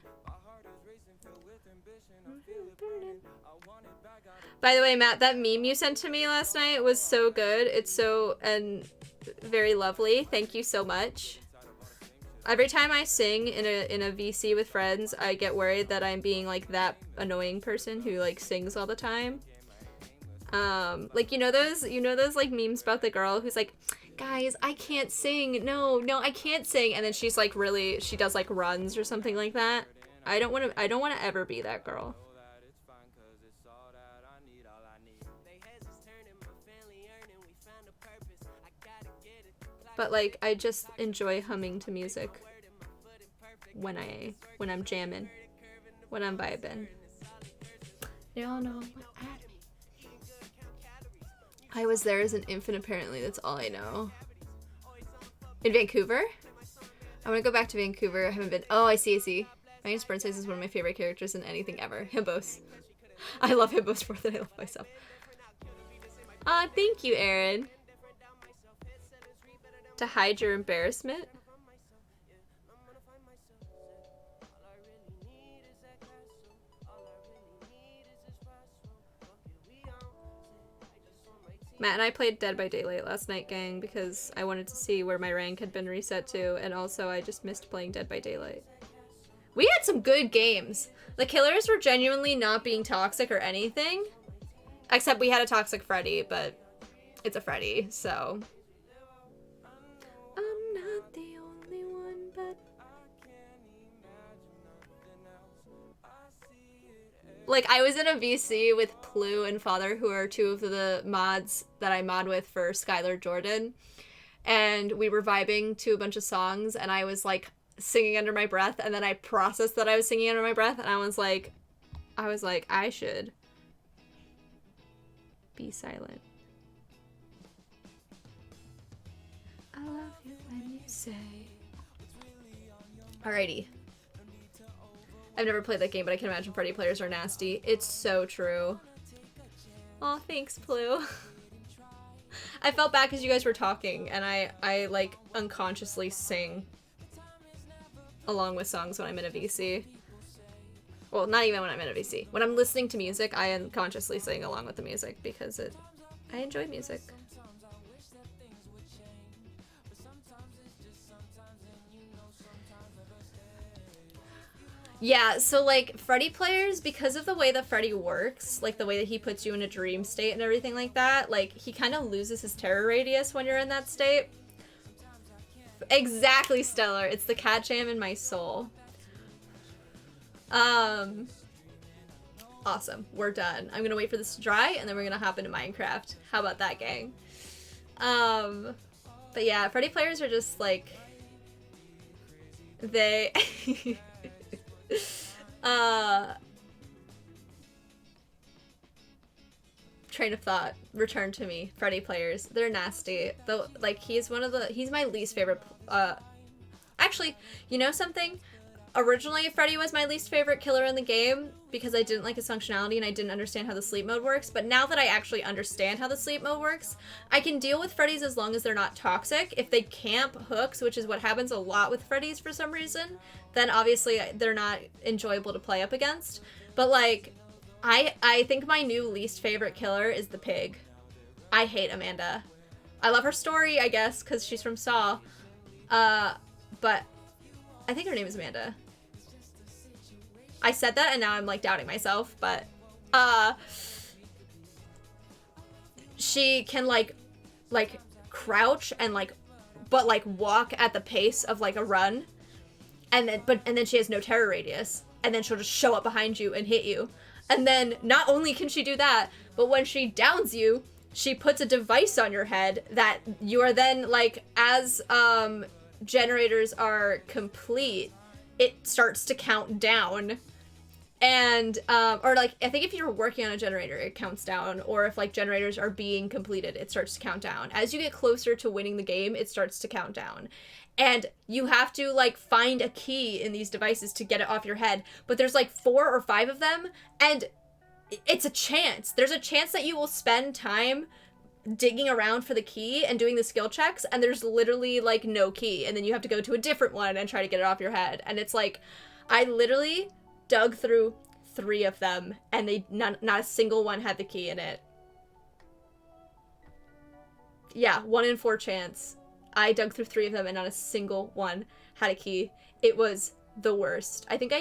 By the way, Matt, that meme you sent to me last night was so good. It's so and very lovely. Thank you so much. Every time I sing in a VC with friends, I get worried that I'm being like that annoying person who like sings all the time. Like you know those like memes about the girl who's like, guys, I can't sing. No, I can't sing. And then she's like she does like runs or something like that. I don't want to ever be that girl. But like I just enjoy humming to music when I'm jamming, when I'm vibing. They all know what at me. I was there as an infant apparently, that's all I know. In Vancouver? I want to go back to Vancouver. I haven't been. Oh, I see. Magnus Burnside is one of my favorite characters in anything ever. Himbos. I love Himbos more than I love myself. Thank you, Aaron. To hide your embarrassment? Matt and I played Dead by Daylight last night, gang, because I wanted to see where my rank had been reset to, and also I just missed playing Dead by Daylight. We had some good games. The killers were genuinely not being toxic or anything, except we had a toxic Freddy, but it's a Freddy, so... I'm not the only one, but... Like, I was in a VC with Plu and Father, who are two of the mods that I mod with for Skylar Jordan, and we were vibing to a bunch of songs, and I was, like, singing under my breath, and then I processed that I was singing under my breath, and I was like, I should be silent. I love you when you say. Alrighty. I've never played that game, but I can imagine Freddy players are nasty. It's so true. Aw, thanks, Plu. I felt bad because you guys were talking, and I like unconsciously sing along with songs when I'm in a VC. Well, not even when I'm in a VC. When I'm listening to music, I unconsciously sing along with the music because I enjoy music. Yeah, so like Freddy players, because of the way that Freddy works, like the way that he puts you in a dream state and everything like that, like he kind of loses his terror radius when you're in that state. Exactly, Stellar. It's the cat jam in my soul. Awesome. We're done. I'm gonna wait for this to dry and then we're gonna hop into Minecraft. How about that, gang? But yeah, Freddy players are just like they train of thought returned to me. Freddy players, they're nasty. Though, like, he's my least favorite. Actually, you know something? Originally, Freddy was my least favorite killer in the game because I didn't like his functionality and I didn't understand how the sleep mode works. But now that I actually understand how the sleep mode works, I can deal with Freddys as long as they're not toxic. If they camp hooks, which is what happens a lot with Freddys for some reason, then obviously they're not enjoyable to play up against. But like, I think my new least favorite killer is the pig. I hate Amanda. I love her story, I guess, because she's from Saw. But I think her name is Amanda. I said that and now I'm like doubting myself, but she can like crouch and but walk at the pace of like a run, and then she has no terror radius, and then she'll just show up behind you and hit you. And then not only can she do that, but when she downs you, she puts a device on your head that you are then like, as generators are complete, it starts to count down. And or like, I think if you're working on a generator, it counts down, or if like generators are being completed, it starts to count down. As you get closer to winning the game, it starts to count down. And you have to like find a key in these devices to get it off your head, but there's like 4 or 5 of them, and it's a chance. There's a chance that you will spend time digging around for the key and doing the skill checks, and there's literally like no key, and then you have to go to a different one and try to get it off your head. And it's like, I literally dug through 3 of them, and they not a single one had the key in it. Yeah, 1 in 4 chance. I dug through 3 of them, and not a single one had a key. It was the worst. I think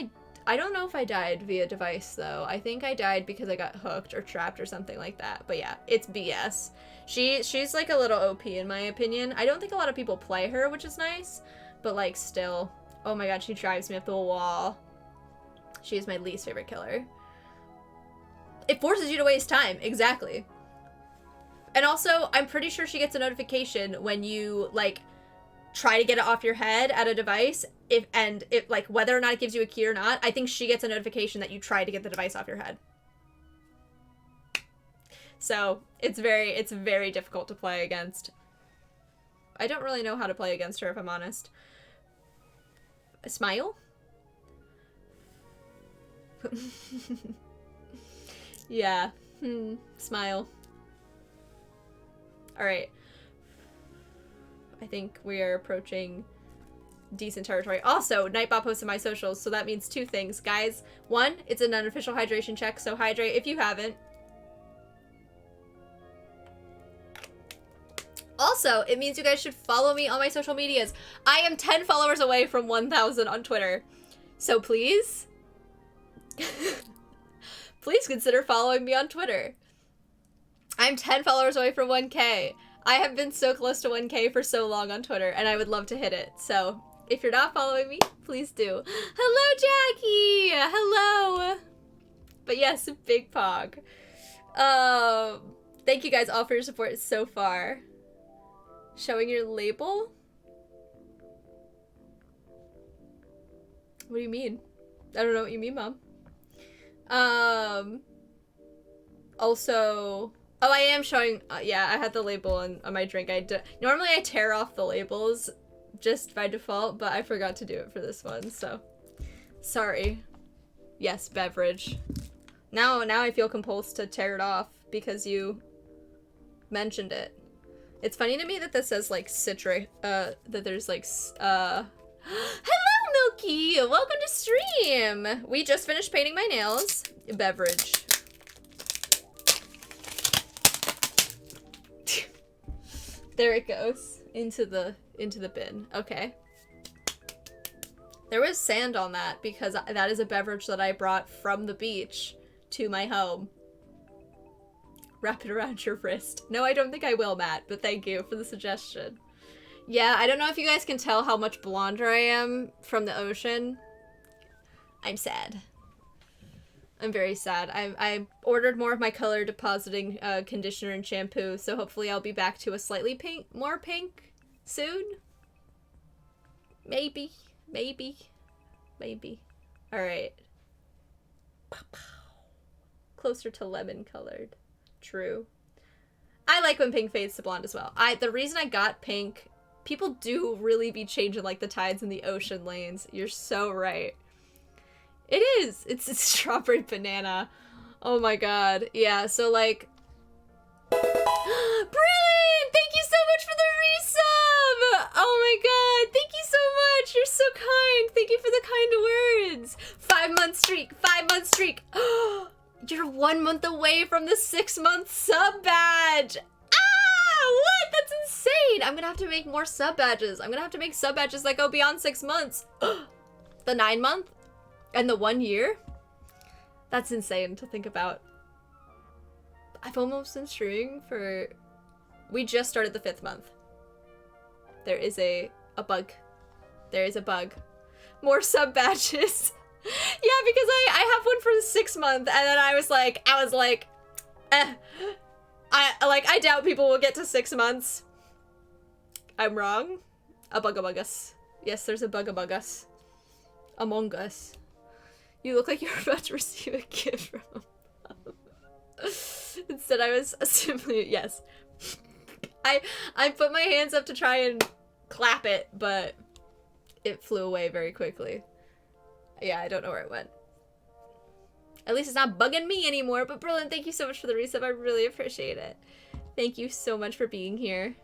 I don't know if I died via device, though. I think I died because I got hooked or trapped or something like that. But yeah, it's BS. She's like a little OP in my opinion. I don't think a lot of people play her, which is nice. But like still. Oh my god, she drives me up the wall. She is my least favorite killer. It forces you to waste time. Exactly. And also, I'm pretty sure she gets a notification when you, like, try to get it off your head at a device, if like, whether or not it gives you a key or not, I think she gets a notification that you tried to get the device off your head. So, it's very difficult to play against. I don't really know how to play against her, if I'm honest. Smile? Yeah. Smile. Alright. I think we are approaching decent territory. Also, Nightbot posted my socials, so that means 2 things. Guys, 1, it's an unofficial hydration check, so hydrate if you haven't. Also, it means you guys should follow me on my social medias. I am 10 followers away from 1,000 on Twitter. So please, please consider following me on Twitter. I'm 10 followers away from 1K. I have been so close to 1K for so long on Twitter, and I would love to hit it. So, if you're not following me, please do. Hello, Jackie! Hello! But yes, Big Pog. Thank you guys all for your support so far. Showing your label? What do you mean? I don't know what you mean, Mom. Also... Oh, I am showing, yeah, I had the label on my drink. Normally I tear off the labels just by default, but I forgot to do it for this one, so. Sorry. Yes, beverage. Now I feel compulsed to tear it off because you mentioned it. It's funny to me that this says, like, citric, that there's, like, Hello, Milky! Welcome to stream! We just finished painting my nails. Beverage. There it goes. Into the bin. Okay. There was sand on that because that is a beverage that I brought from the beach to my home. Wrap it around your wrist. No, I don't think I will, Matt, but thank you for the suggestion. Yeah, I don't know if you guys can tell how much blonder I am from the ocean. I'm sad. I'm very sad. I ordered more of my color depositing conditioner and shampoo, so hopefully I'll be back to a slightly more pink soon. Maybe. Alright. Closer to lemon colored. True. I like when pink fades to blonde as well. The reason I got pink, people do really be changing like the tides in the ocean lanes. You're so right. It is. It's strawberry banana. Oh my god. Yeah, so like... Brilliant! Thank you so much for the resub! Oh my god, thank you so much! You're so kind! Thank you for the kind words! 5-month streak! 5-month streak! You're 1 month away from the 6-month sub badge! Ah! What? That's insane! I'm gonna have to make more sub badges. I'm gonna have to make sub badges that go beyond 6 months. The 9-month? And the 1 year? That's insane to think about. I've almost been streaming for... We just started the 5th month. There is a bug. There is a bug. More sub badges. Yeah, because I have one for the 6th month, and then I was like, I doubt people will get to 6 months. I'm wrong. A bug-a-bug-us. Yes, there's a bug-a-bug-us. Among Us. You look like you're about to receive a gift from Instead, I was simply, yes. I put my hands up to try and clap it, but it flew away very quickly. Yeah, I don't know where it went. At least it's not bugging me anymore, but brilliant, thank you so much for the resub. I really appreciate it. Thank you so much for being here.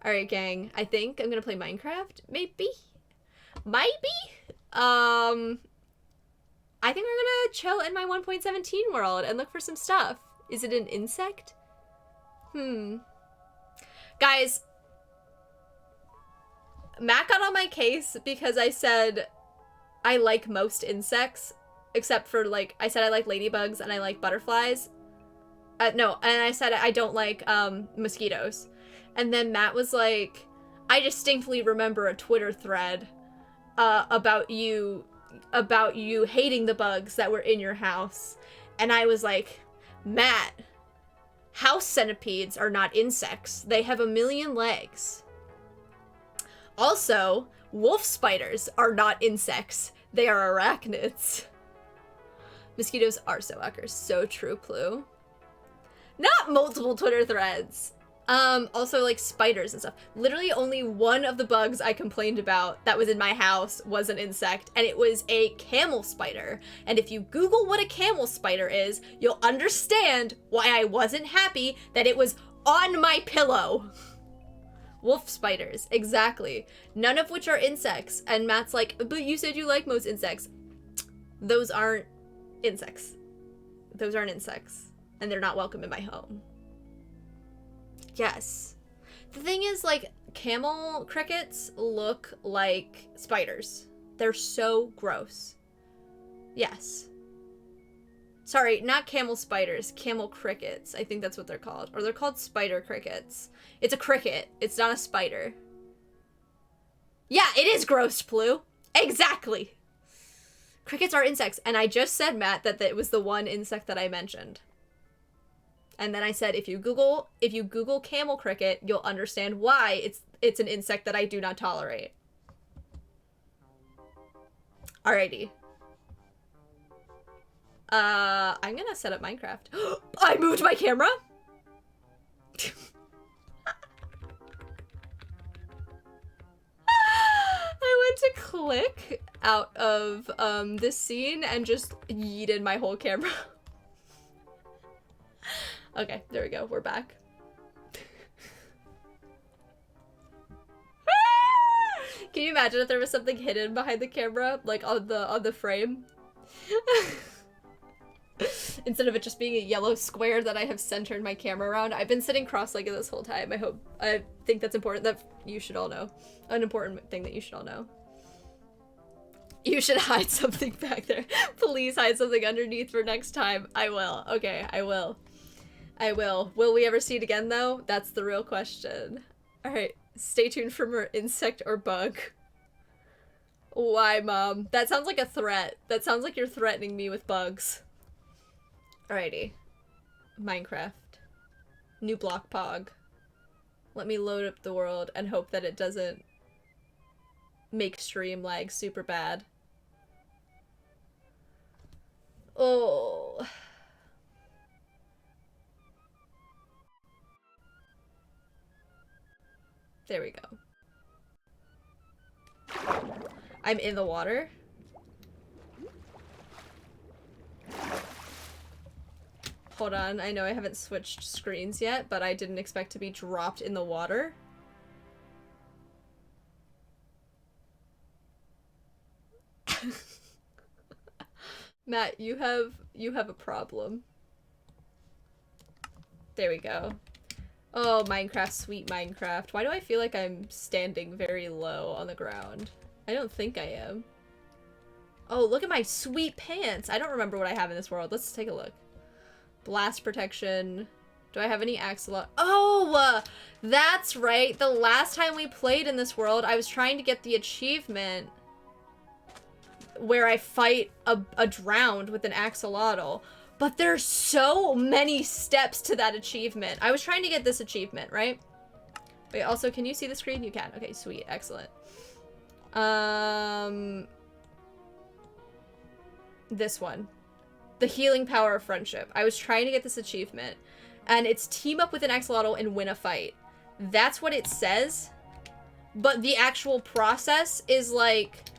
Alright, gang. I think I'm gonna play Minecraft, maybe? Maybe? I I think we're gonna chill in my 1.17 world and look for some stuff. Is it an insect? Guys, Matt got on my case because I said I like most insects, except for, like, I said I like ladybugs and I like butterflies. No, and I said I don't like mosquitoes. And then Matt was like, I distinctly remember a Twitter thread about you hating the bugs that were in your house. And I was like, Matt, house centipedes are not insects. They have 1 million legs. Also, wolf spiders are not insects. They are arachnids. Mosquitoes are so uckers. So true, Plu. Not multiple Twitter threads. Also, like, spiders and stuff. Literally only one of the bugs I complained about that was in my house was an insect, and it was a camel spider. And if you Google what a camel spider is, you'll understand why I wasn't happy that it was on my pillow. Wolf spiders, exactly. None of which are insects. And Matt's like, but you said you like most insects. Those aren't insects. Those aren't insects. And they're not welcome in my home. Yes. The thing is, like, camel crickets look like spiders. They're so gross. Yes. Sorry, not camel spiders, camel crickets. I think that's what they're called. Or they're called spider crickets. It's a cricket. It's not a spider. Yeah, it is gross, Plu. Exactly. Crickets are insects. And I just said, Matt, that it was the one insect that I mentioned. And then I said, if you Google camel cricket, you'll understand why it's an insect that I do not tolerate. Alrighty. I'm gonna set up Minecraft. I moved my camera? I went to click out of this scene and just yeeted my whole camera. Okay, there we go. We're back. Can you imagine if there was something hidden behind the camera, like on the frame? Instead of it just being a yellow square that I have centered my camera around. I've been sitting cross-legged this whole time. I think that's important, that you should all know. An important thing that you should all know. You should hide something back there. Please hide something underneath for next time. I will. Okay, I will. I will. Will we ever see it again, though? That's the real question. Alright, stay tuned for more insect or bug. Why, Mom? That sounds like a threat. That sounds like you're threatening me with bugs. Alrighty. Minecraft. New block pog. Let me load up the world and hope that it doesn't make stream lag super bad. Oh. There we go. I'm in the water. Hold on, I know I haven't switched screens yet, but I didn't expect to be dropped in the water. Matt, you have a problem. There we go. Oh, Minecraft, sweet Minecraft. Why do I feel like I'm standing very low on the ground? I don't think I am. Oh, look at my sweet pants. I don't remember what I have in this world. Let's take a look. Blast protection. Do I have any axolotl? Oh, that's right. The last time we played in this world, I was trying to get the achievement where I fight a drowned with an axolotl. But there's so many steps to that achievement. I was trying to get this achievement, right? Wait, also, can you see the screen? You can. Okay, sweet. Excellent. This one. The healing power of friendship. I was trying to get this achievement. And it's team up with an axolotl and win a fight. That's what it says. But the actual process is like,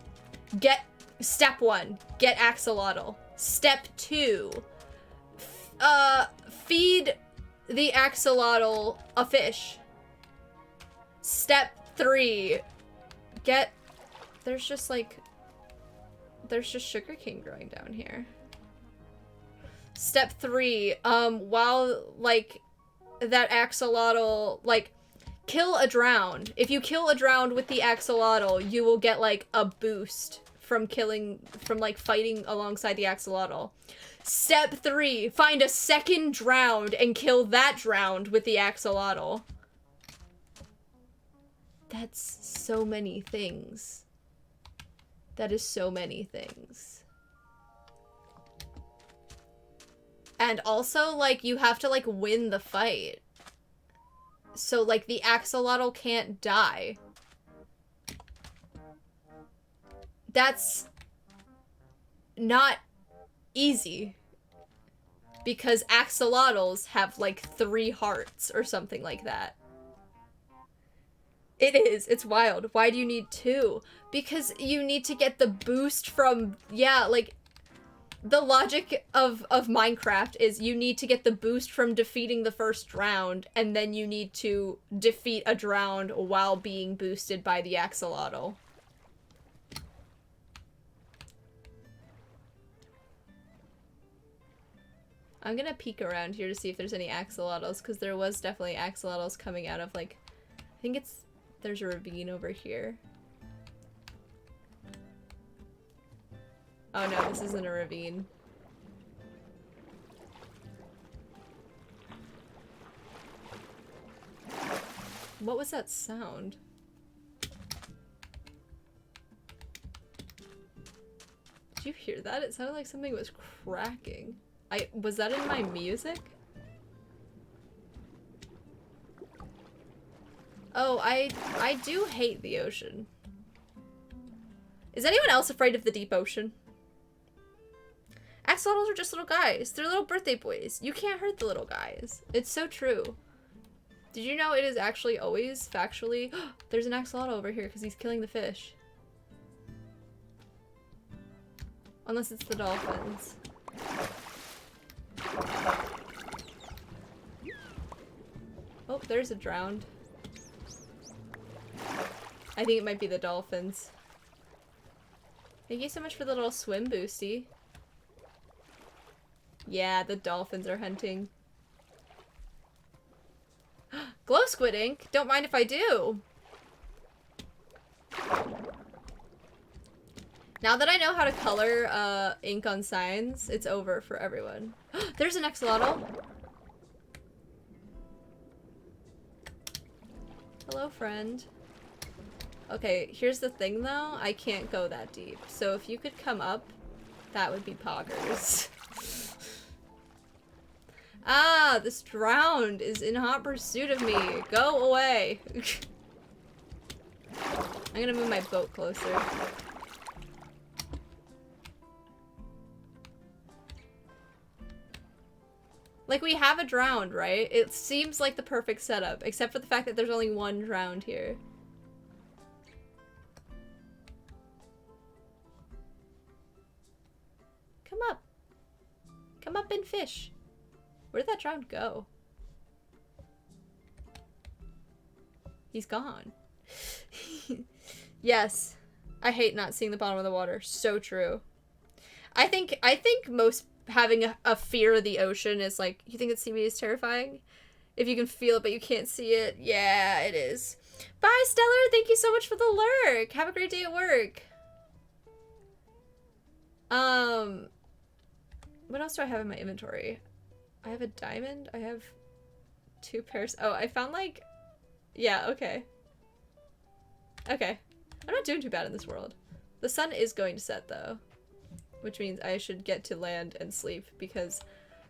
step 1, get axolotl. Step 2, feed the axolotl a fish. Step 3, there's just like there's just sugarcane growing down here. Step 3, while, like, that axolotl, like, kill a drowned. If you kill a drowned with the axolotl, you will get, like, a boost from like, fighting alongside the axolotl. Step 3, find a second drowned and kill that drowned with the axolotl. That's so many things. That is so many things. And also, like, you have to, like, win the fight. So, like, the axolotl can't die. That's not easy. Because axolotls have, like, 3 hearts or something like that. It is. It's wild. Why do you need 2? Because you need to get the boost from, yeah, like, the logic of Minecraft is you need to get the boost from defeating the first drowned, and then you need to defeat a drowned while being boosted by the axolotl. I'm gonna peek around here to see if there's any axolotls, because there was definitely axolotls coming out of, like, I think there's a ravine over here. Oh no, this isn't a ravine. What was that sound? Did you hear that? It sounded like something was cracking. Was that in my music? Oh, I do hate the ocean. Is anyone else afraid of the deep ocean? Axolotls are just little guys. They're little birthday boys. You can't hurt the little guys. It's so true. Did you know it is actually always factually... There's an axolotl over here because he's killing the fish. Unless it's the dolphins. Oh, there's a drowned. I think it might be the dolphins. Thank you so much for the little swim boosty. Yeah, the dolphins are hunting. Glow squid ink? Don't mind if I do. Now that I know how to color ink on signs, it's over for everyone. There's an axolotl. Hello, friend. Okay, here's the thing though. I can't go that deep. So if you could come up, that would be poggers. Ah, this drowned is in hot pursuit of me. Go away. I'm gonna move my boat closer. Like, we have a drowned, right? It seems like the perfect setup, except for the fact that there's only one drowned here. Come up. Come up and fish. Where did that drowned go? He's gone. Yes. I hate not seeing the bottom of the water. So true. I think most having a fear of the ocean is like, you think that seaweed is terrifying? If you can feel it but you can't see it, yeah, it is. Bye, Stellar! Thank you so much for the lurk! Have a great day at work! What else do I have in my inventory? I have a diamond, I have 2 pairs. Oh, I found like, yeah, okay. Okay. I'm not doing too bad in this world. The sun is going to set though, which means I should get to land and sleep because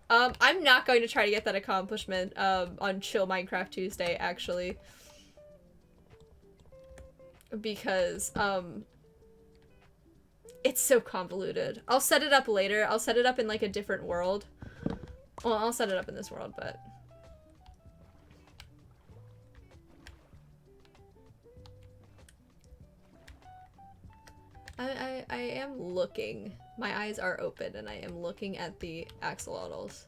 I'm not going to try to get that accomplishment on Chill Minecraft Tuesday, actually. Because it's so convoluted. I'll set it up later. I'll set it up in like a different world. Well, I'll set it up in this world, but... I am looking. My eyes are open and I am looking at the axolotls.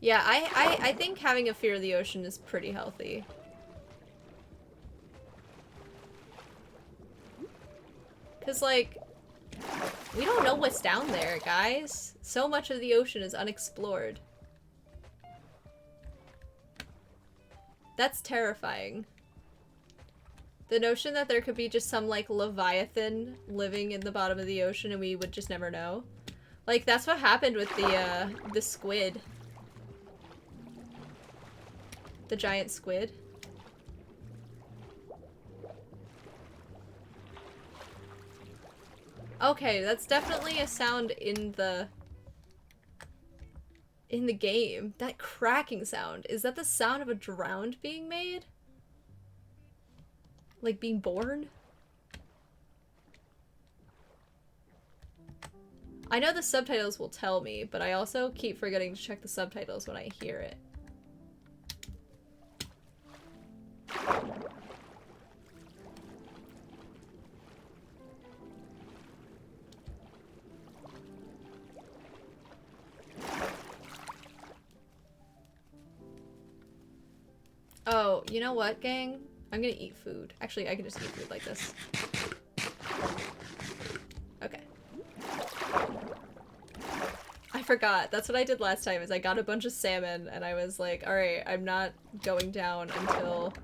Yeah, I think having a fear of the ocean is pretty healthy. Cause like, We don't know what's down there, guys. So much of the ocean is unexplored. That's terrifying. The notion that there could be just some, like, leviathan living in the bottom of the ocean and we would just never know. Like, that's what happened with the squid. The giant squid. Okay, that's definitely a sound in the game. That cracking sound. Is that the sound of a drowned being made? Like being born? I know the subtitles will tell me, but I also keep forgetting to check the subtitles when I hear it. Oh, you know what, gang? I'm gonna eat food. Actually, I can just eat food like this. Okay. I forgot. That's what I did last time, is I got a bunch of salmon, and I was like, alright, I'm not going down until...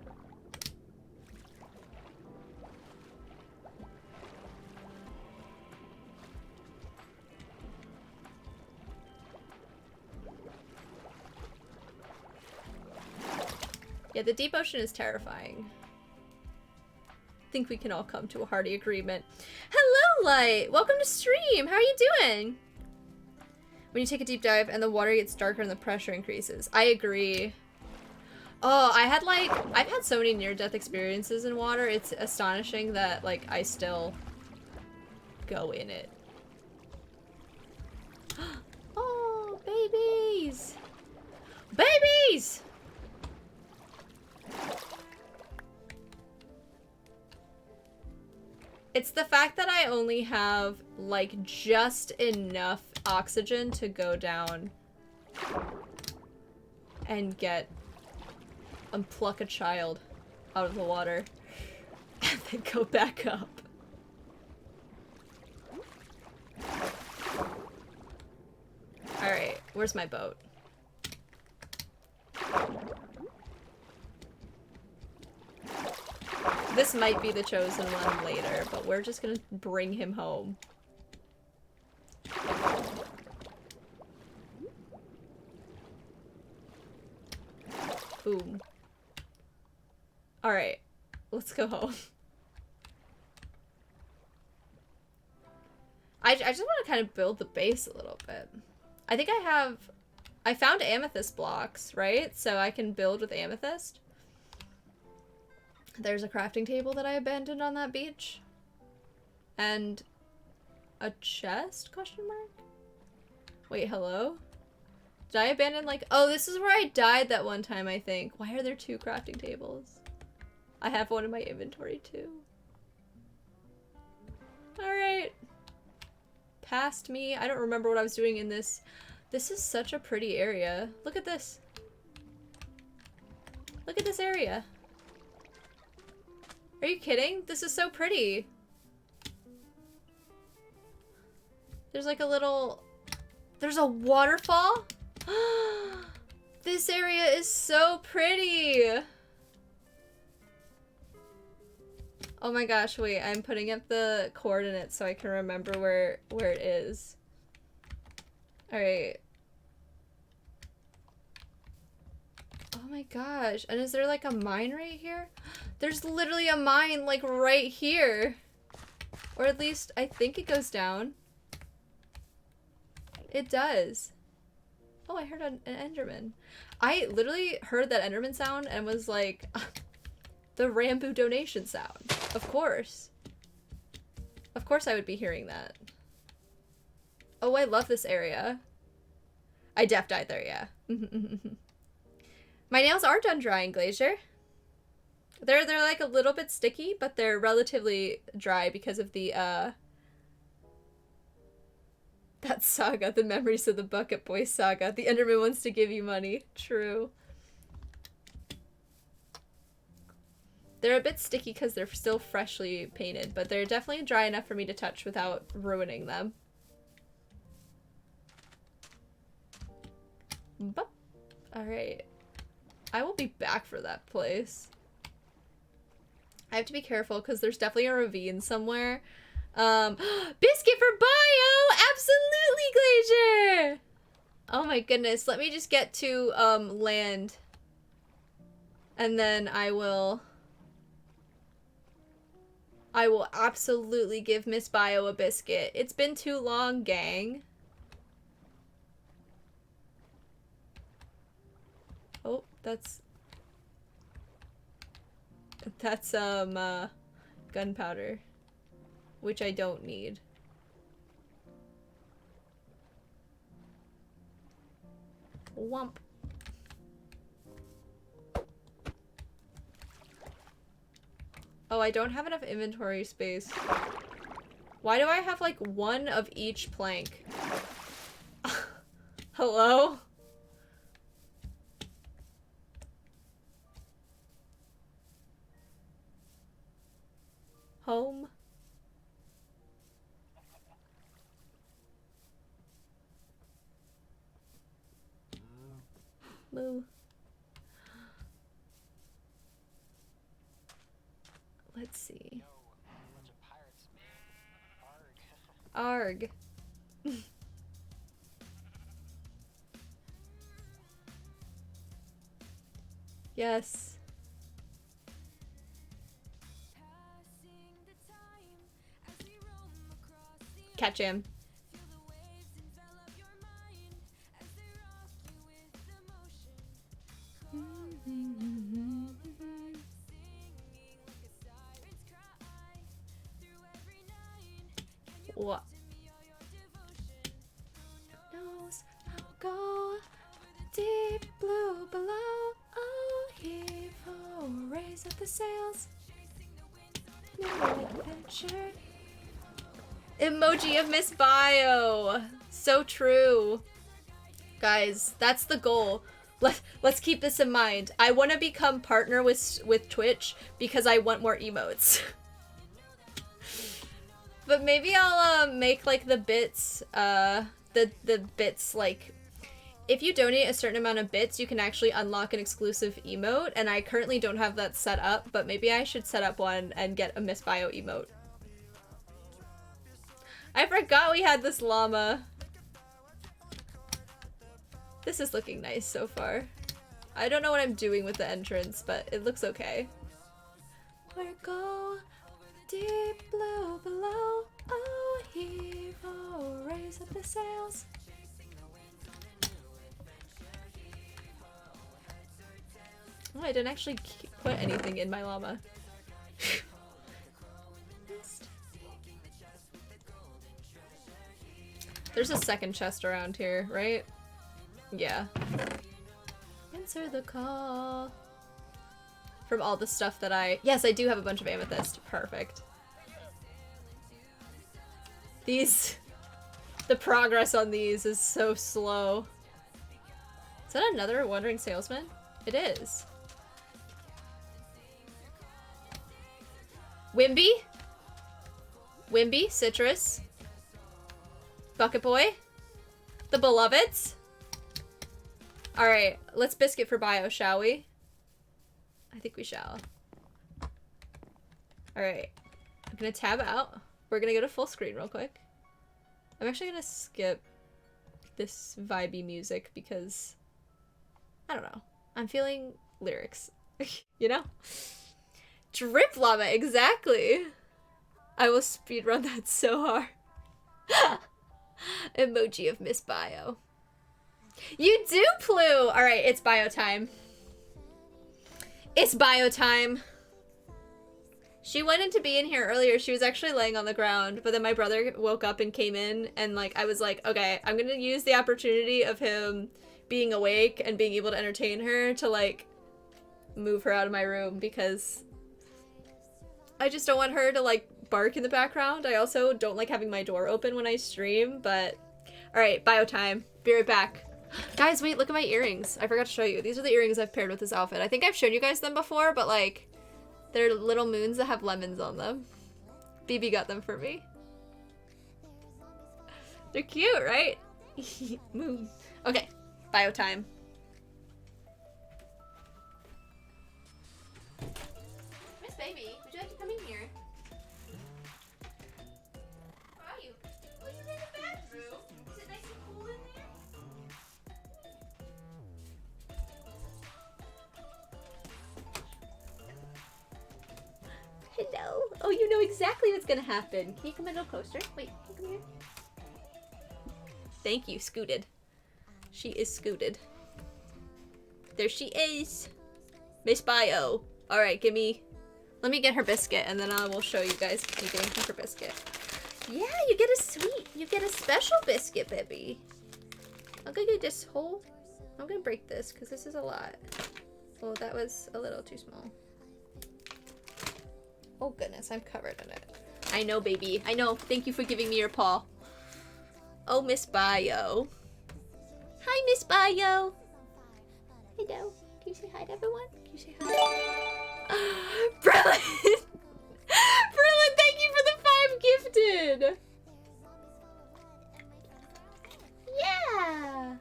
Yeah, the deep ocean is terrifying. I think we can all come to a hearty agreement. Hello, Light! Welcome to stream! How are you doing? When you take a deep dive and the water gets darker and the pressure increases. I agree. Oh, I've had so many near-death experiences in water. It's astonishing that, like, I still go in it. Oh, babies! Babies! It's the fact that I only have, like, just enough oxygen to go down and pluck a child out of the water and then go back up. Alright, where's my boat? This might be the chosen one later, but we're just gonna bring him home. Boom. Alright, let's go home. I just want to kind of build the base a little bit. I think I found amethyst blocks, right? So I can build with amethyst. There's a crafting table that I abandoned on that beach. And a chest, question mark? Wait, hello? Did I abandon, like, oh, this is where I died that one time, I think. Why are there 2 crafting tables? I have one in my inventory too. Alright. Past me. I don't remember what I was doing in this. This is such a pretty area. Look at this. Look at this area. Are you kidding? This is so pretty. There's like a little... There's a waterfall? This area is so pretty. Oh my gosh, wait, I'm putting up the coordinates so I can remember where it is. Alright. Oh my gosh, and is there like a mine right here? There's literally a mine like right here. Or at least I think it goes down. It does. Oh, I heard an Enderman. I literally heard that Enderman sound and was like, the Rambo donation sound. Of course. Of course I would be hearing that. Oh, I love this area. I def died there, yeah. My nails are done drying, Glacier. They're like a little bit sticky, but they're relatively dry because of the, that saga, the memories of the Bucket Boy saga. The Enderman wants to give you money. True. They're a bit sticky because they're still freshly painted, but they're definitely dry enough for me to touch without ruining them. Alright. I will be back for that place. I have to be careful because there's definitely a ravine somewhere. Biscuit for bio! Absolutely, Glacier! Oh my goodness, let me just get to land. And then I will absolutely give Miss Bio a biscuit. It's been too long, gang. Oh, that's gunpowder, which I don't need. Womp. Oh, I don't have enough inventory space. Why do I have like one of each plank? Hello? Home? Moo. Let's see. Arg. Yes. Catch him. What? Knows I'll go deep blue below. Oh, heave ho, raise up the sails. New adventure. Emoji of Miss Bio. So true. Guys, that's the goal. Let's keep this in mind. I want to become partner with Twitch because I want more emotes. But maybe I'll make like the bits the bits like if you donate a certain amount of bits, you can actually unlock an exclusive emote, and I currently don't have that set up, but maybe I should set up one and get a Miss Bio emote. I forgot we had this llama. This is looking nice so far. I don't know what I'm doing with the entrance, but it looks okay. Where go deep blue below, oh heave ho, raise up the sails. Oh, I didn't actually put anything in my llama. There's a second chest around here, right? Yeah. Answer the call. From all the stuff that I... Yes, I do have a bunch of amethyst. Perfect. These... The progress on these is so slow. Is that another Wandering Salesman? It is. Wimby? Wimby, Citrus. Bucket Boy. The Beloveds. Alright, let's biscuit for bio, shall we? I think we shall. Alright. I'm gonna tab out. We're gonna go to full screen real quick. I'm actually gonna skip this vibey music because... I don't know. I'm feeling lyrics. You know? Drip llama, exactly! I will speedrun that so hard. Emoji of Miss Bio. You do, Plu! Alright, it's bio time. It's bio time. She wanted to be in here earlier. She was actually laying on the ground, but then my brother woke up and came in, and like I was like, okay, I'm gonna use the opportunity of him being awake and being able to entertain her to like move her out of my room because I just don't want her to like bark in the background. I also don't like having my door open when I stream, but alright, bio time. Be right back. Guys, wait, look at my earrings. I forgot to show you. These are the earrings I've paired with this outfit. I think I've shown you guys them before, but like They're little moons that have lemons on them. BB got them for me. They're cute, right? Moon. Okay, bio time. Miss Baby, would you like to come in here? Where are you? Oh, you're in the bathroom. Is it nice and cool in there? Hello. Oh, you know exactly what's gonna happen. Can you come a little closer? Wait, can you come here? Thank you, Scooted. She is Scooted. There she is. Miss Bio. Alright, give me... Let me get her biscuit, and then I will show you guys me getting her biscuit. Yeah, you get a sweet... You get a special biscuit, baby. I'm gonna get this whole... I'm gonna break this, because this is a lot. Oh, that was a little too small. Oh goodness, I'm covered in it. I know, baby. I know. Thank you for giving me your paw. Oh, Miss Bio. Hi, Miss Bio. Hello. Can you say hi to everyone? Can you say hi? Brilliant! Brilliant, thank you for the 5 gifted! Yeah!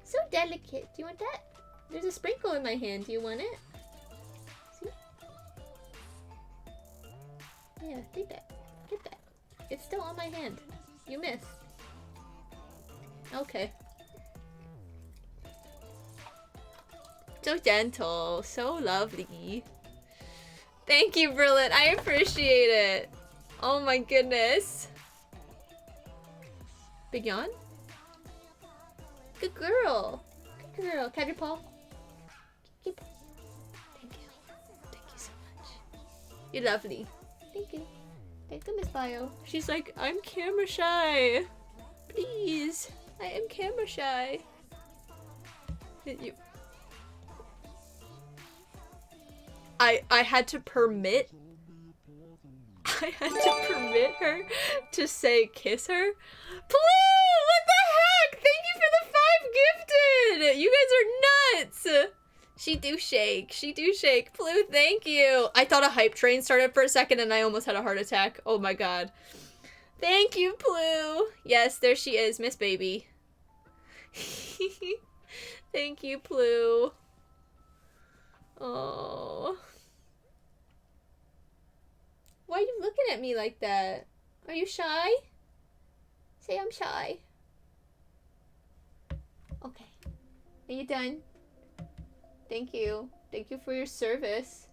So delicate. Do you want that? There's a sprinkle in my hand. Do you want it? See? Yeah, take that. Get that. It's still on my hand. You missed. Okay. So gentle. So lovely. Thank you, Brilliant. I appreciate it. Oh my goodness. Big yawn? Good girl. Good girl. Can I have your paw? Thank you. Thank you so much. You're lovely. Thank you. Thank you, Miss Bio. She's like, I'm camera shy. Please. I am camera shy. You... I had to permit... I had to permit her to say kiss her. Blue! What the heck? Thank you for the 5 gifted! You guys are nuts! She do shake. She do shake. Blue, thank you. I thought a hype train started for a second and I almost had a heart attack. Oh my god. Thank you, Blue. Yes, there she is, Miss Baby. Thank you, Blue. Oh. Why are you looking at me like that? Are you shy? Say I'm shy. Okay. Are you done? Thank you. Thank you for your service.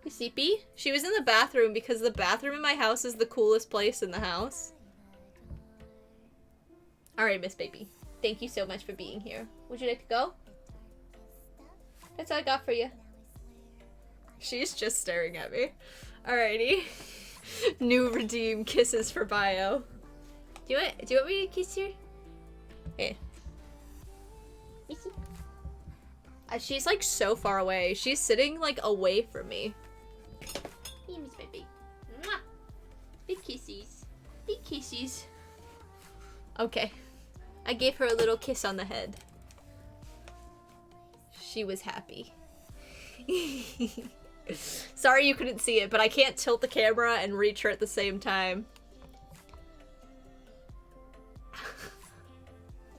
You sleepy? She was in the bathroom because the bathroom in my house is the coolest place in the house. Alright, Miss Baby. Thank you so much for being here. Would you like to go? That's all I got for you. She's just staring at me. Alrighty. New redeem kisses for Bio. Do you want me to kiss you? Here. She's like so far away. She's sitting like away from me. Hey, Miss Baby. Mwah. Big kisses. Big kisses. Okay. I gave her a little kiss on the head. She was happy. Sorry you couldn't see it, but I can't tilt the camera and reach her at the same time.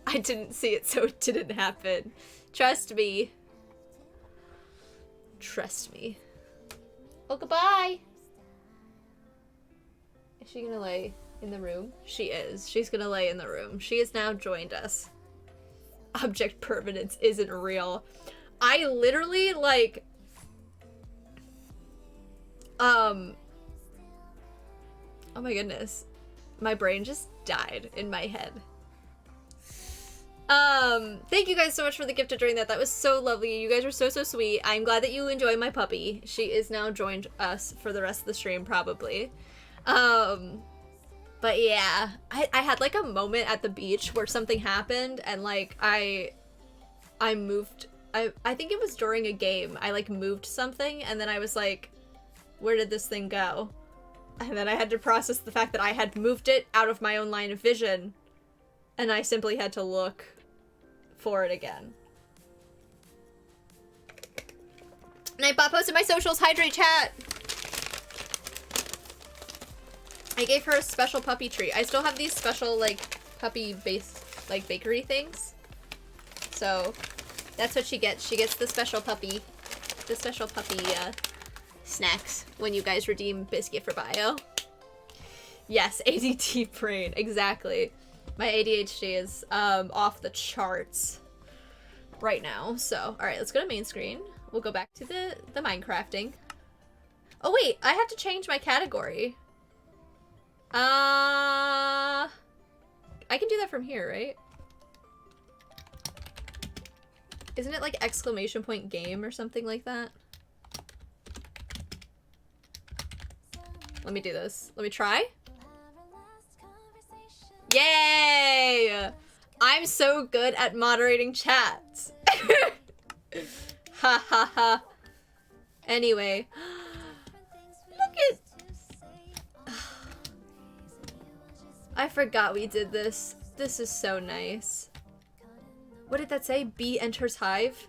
I didn't see it, so it didn't happen. Trust me. Trust me. Oh, goodbye! Is she gonna lay in the room? She is. She's gonna lay in the room. She has now joined us. Object permanence isn't real. I literally, like... Oh my goodness. My brain just died in my head. Thank you guys so much for the gift of during that. That was so lovely. You guys were so, so sweet. I'm glad that you enjoy my puppy. She is now joined us for the rest of the stream, probably. But yeah, I had like a moment at the beach where something happened and like I moved, I think it was during a game. I like moved something and then I was like, where did this thing go? And then I had to process the fact that I had moved it out of my own line of vision and I simply had to look for it again. Nightbot posted my socials. Hydrate chat. I gave her a special puppy treat. I still have these special like puppy base like bakery things. So that's what she gets. She gets the special puppy snacks when you guys redeem Biscuit for Bio. Yes, ADD brain, exactly. My ADHD is off the charts right now. So, all right, let's go to main screen. We'll go back to the Minecrafting. Oh wait, I have to change my category. I can do that from here, right? Isn't it like exclamation point game or something like that? Let me do this. Let me try. Yay! I'm so good at moderating chats. Ha ha ha. Anyway. Look at... I forgot we did this. This is so nice. What did that say? Bee enters hive?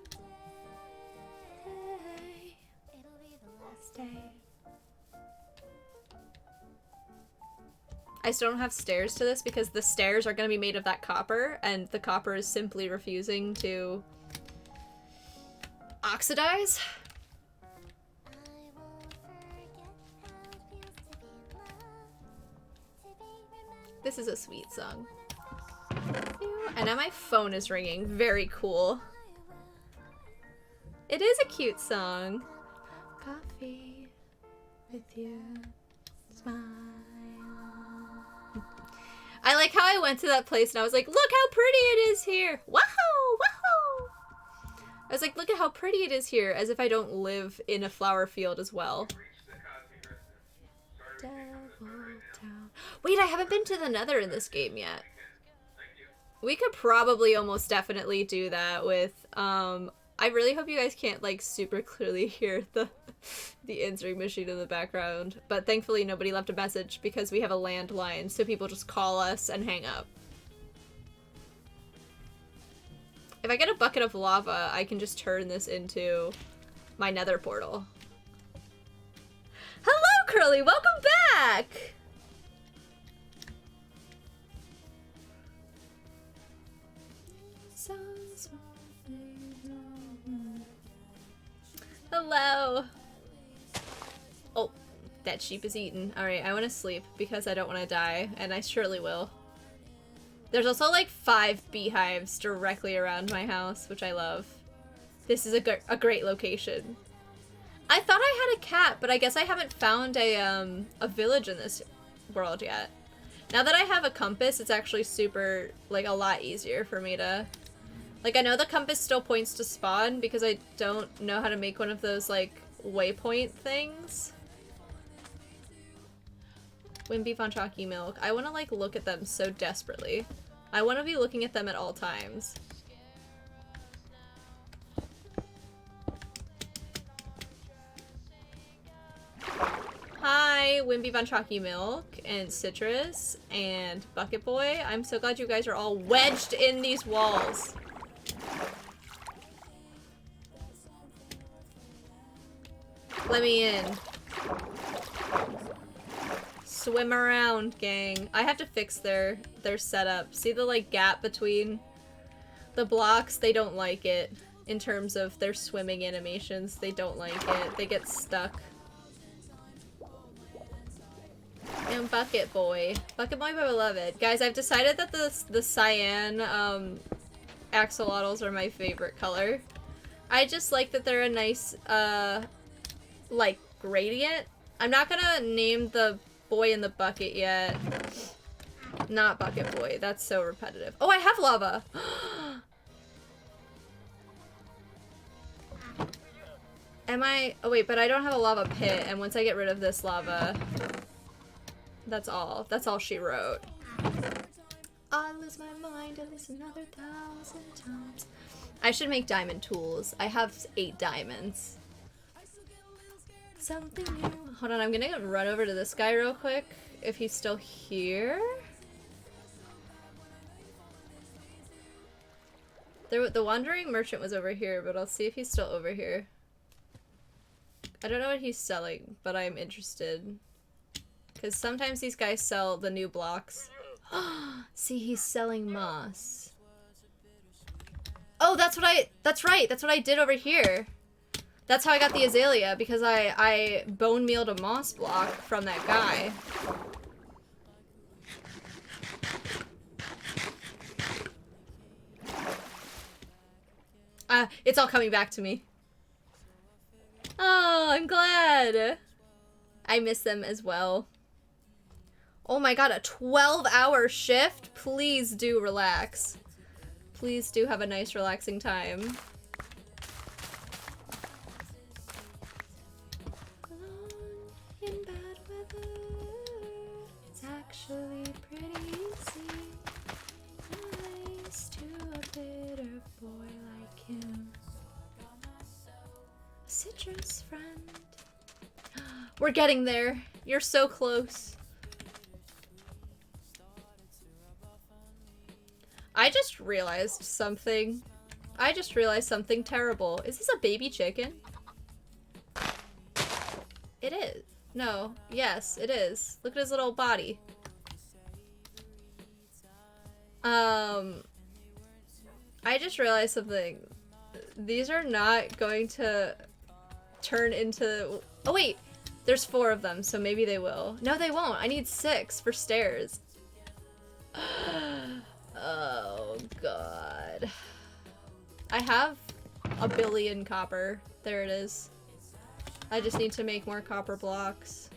I still don't have stairs to this because the stairs are going to be made of that copper, and the copper is simply refusing to oxidize. This is a sweet song. And now my phone is ringing. Very cool. It is a cute song. Coffee with you. Smile. I like how I went to that place and I was like, look how pretty it is here. Wow, wow. I was like, look at how pretty it is here, as if I don't live in a flower field as well. Wait, I haven't been to the Nether in this game yet. We could probably almost definitely do that with, I really hope you guys can't, like, super clearly hear the answering machine in the background. But thankfully nobody left a message because we have a landline, so people just call us and hang up. If I get a bucket of lava, I can just turn this into my Nether portal. Hello, Curly! Welcome back! Hello! Oh, that sheep is eaten. Alright, I want to sleep because I don't want to die, and I surely will. There's also like 5 beehives directly around my house, which I love. This is a great location. I thought I had a cat, but I guess I haven't found a village in this world yet. Now that I have a compass, it's actually super, like, a lot easier for me to... Like, I know the compass still points to spawn because I don't know how to make one of those, like, waypoint things. Wimpy Von Chalky Milk. I want to, like, look at them so desperately. I want to be looking at them at all times. Hi, Wimpy Von Chalky Milk and Citrus and Bucket Boy. I'm so glad you guys are all wedged in these walls. Let me in. Swim around, gang. I have to fix their setup. See the, like, gap between the blocks? They don't like it. In terms of their swimming animations, they don't like it. They get stuck. And Bucket Boy. Bucket Boy, my beloved. Guys, I've decided that the cyan axolotls are my favorite color. I just like that they're a nice, like, gradient. I'm not gonna name the boy in the bucket yet. Not Bucket Boy. That's so repetitive. Oh, I have lava! Am I... Oh, wait, but I don't have a lava pit, and once I get rid of this lava... That's all. That's all she wrote. I lose my mind at least another 1,000 times. I should make diamond tools. I have 8 diamonds. Something new. Hold on, I'm gonna run over to this guy real quick. If he's still here. The wandering merchant was over here, but I'll see if he's still over here. I don't know what he's selling, but I'm interested. Because sometimes these guys sell the new blocks. See, he's selling moss. Oh, that's right. That's what I did over here. That's how I got the azalea, because I bone mealed a moss block from that guy. It's all coming back to me. Oh, I'm glad. I miss them as well. Oh my god, a 12-hour shift? Please do relax. Please do have a nice relaxing time. In bad weather, it's actually pretty easy. Nice to a bitter boy like him. A citrus friend. We're getting there. You're so close. I just realized something. I just realized something terrible. Is this a baby chicken? It is. No. Yes, it is. Look at his little body. I just realized something. These are not going to turn into... Oh, wait. There's 4 of them, so maybe they will. No, they won't. I need 6 for stairs. Oh, God. I have a billion copper. There it is. I just need to make more copper blocks.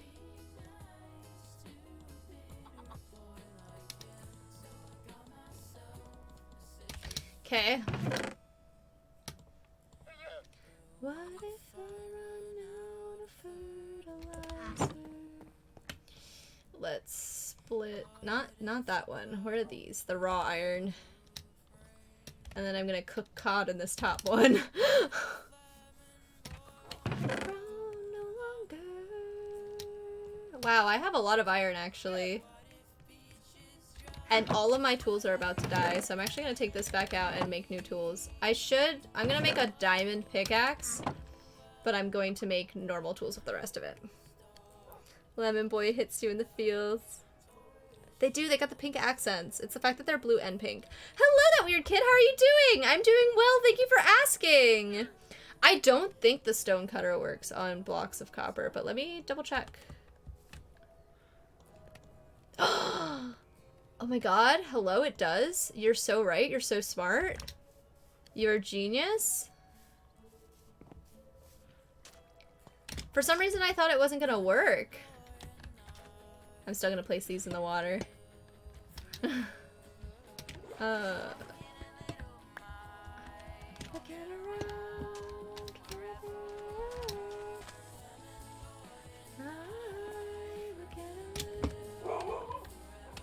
Okay. What if I run out of fertilizer? Let's split. Not that one. What are these? The raw iron. And then I'm gonna cook cod in this top one. Wow, I have a lot of iron actually. And all of my tools are about to die, so I'm actually gonna take this back out and make new tools. I'm gonna make a diamond pickaxe, but I'm going to make normal tools with the rest of it. Lemon boy hits you in the feels. They do, they got the pink accents. It's the fact that they're blue and pink. Hello, that weird kid, how are you doing? I'm doing well, thank you for asking. I don't think the stone cutter works on blocks of copper, but let me double check. Oh my god, hello, it does. You're so right, you're so smart. You're a genius. For some reason I thought it wasn't gonna work. I'm still gonna place these in the water.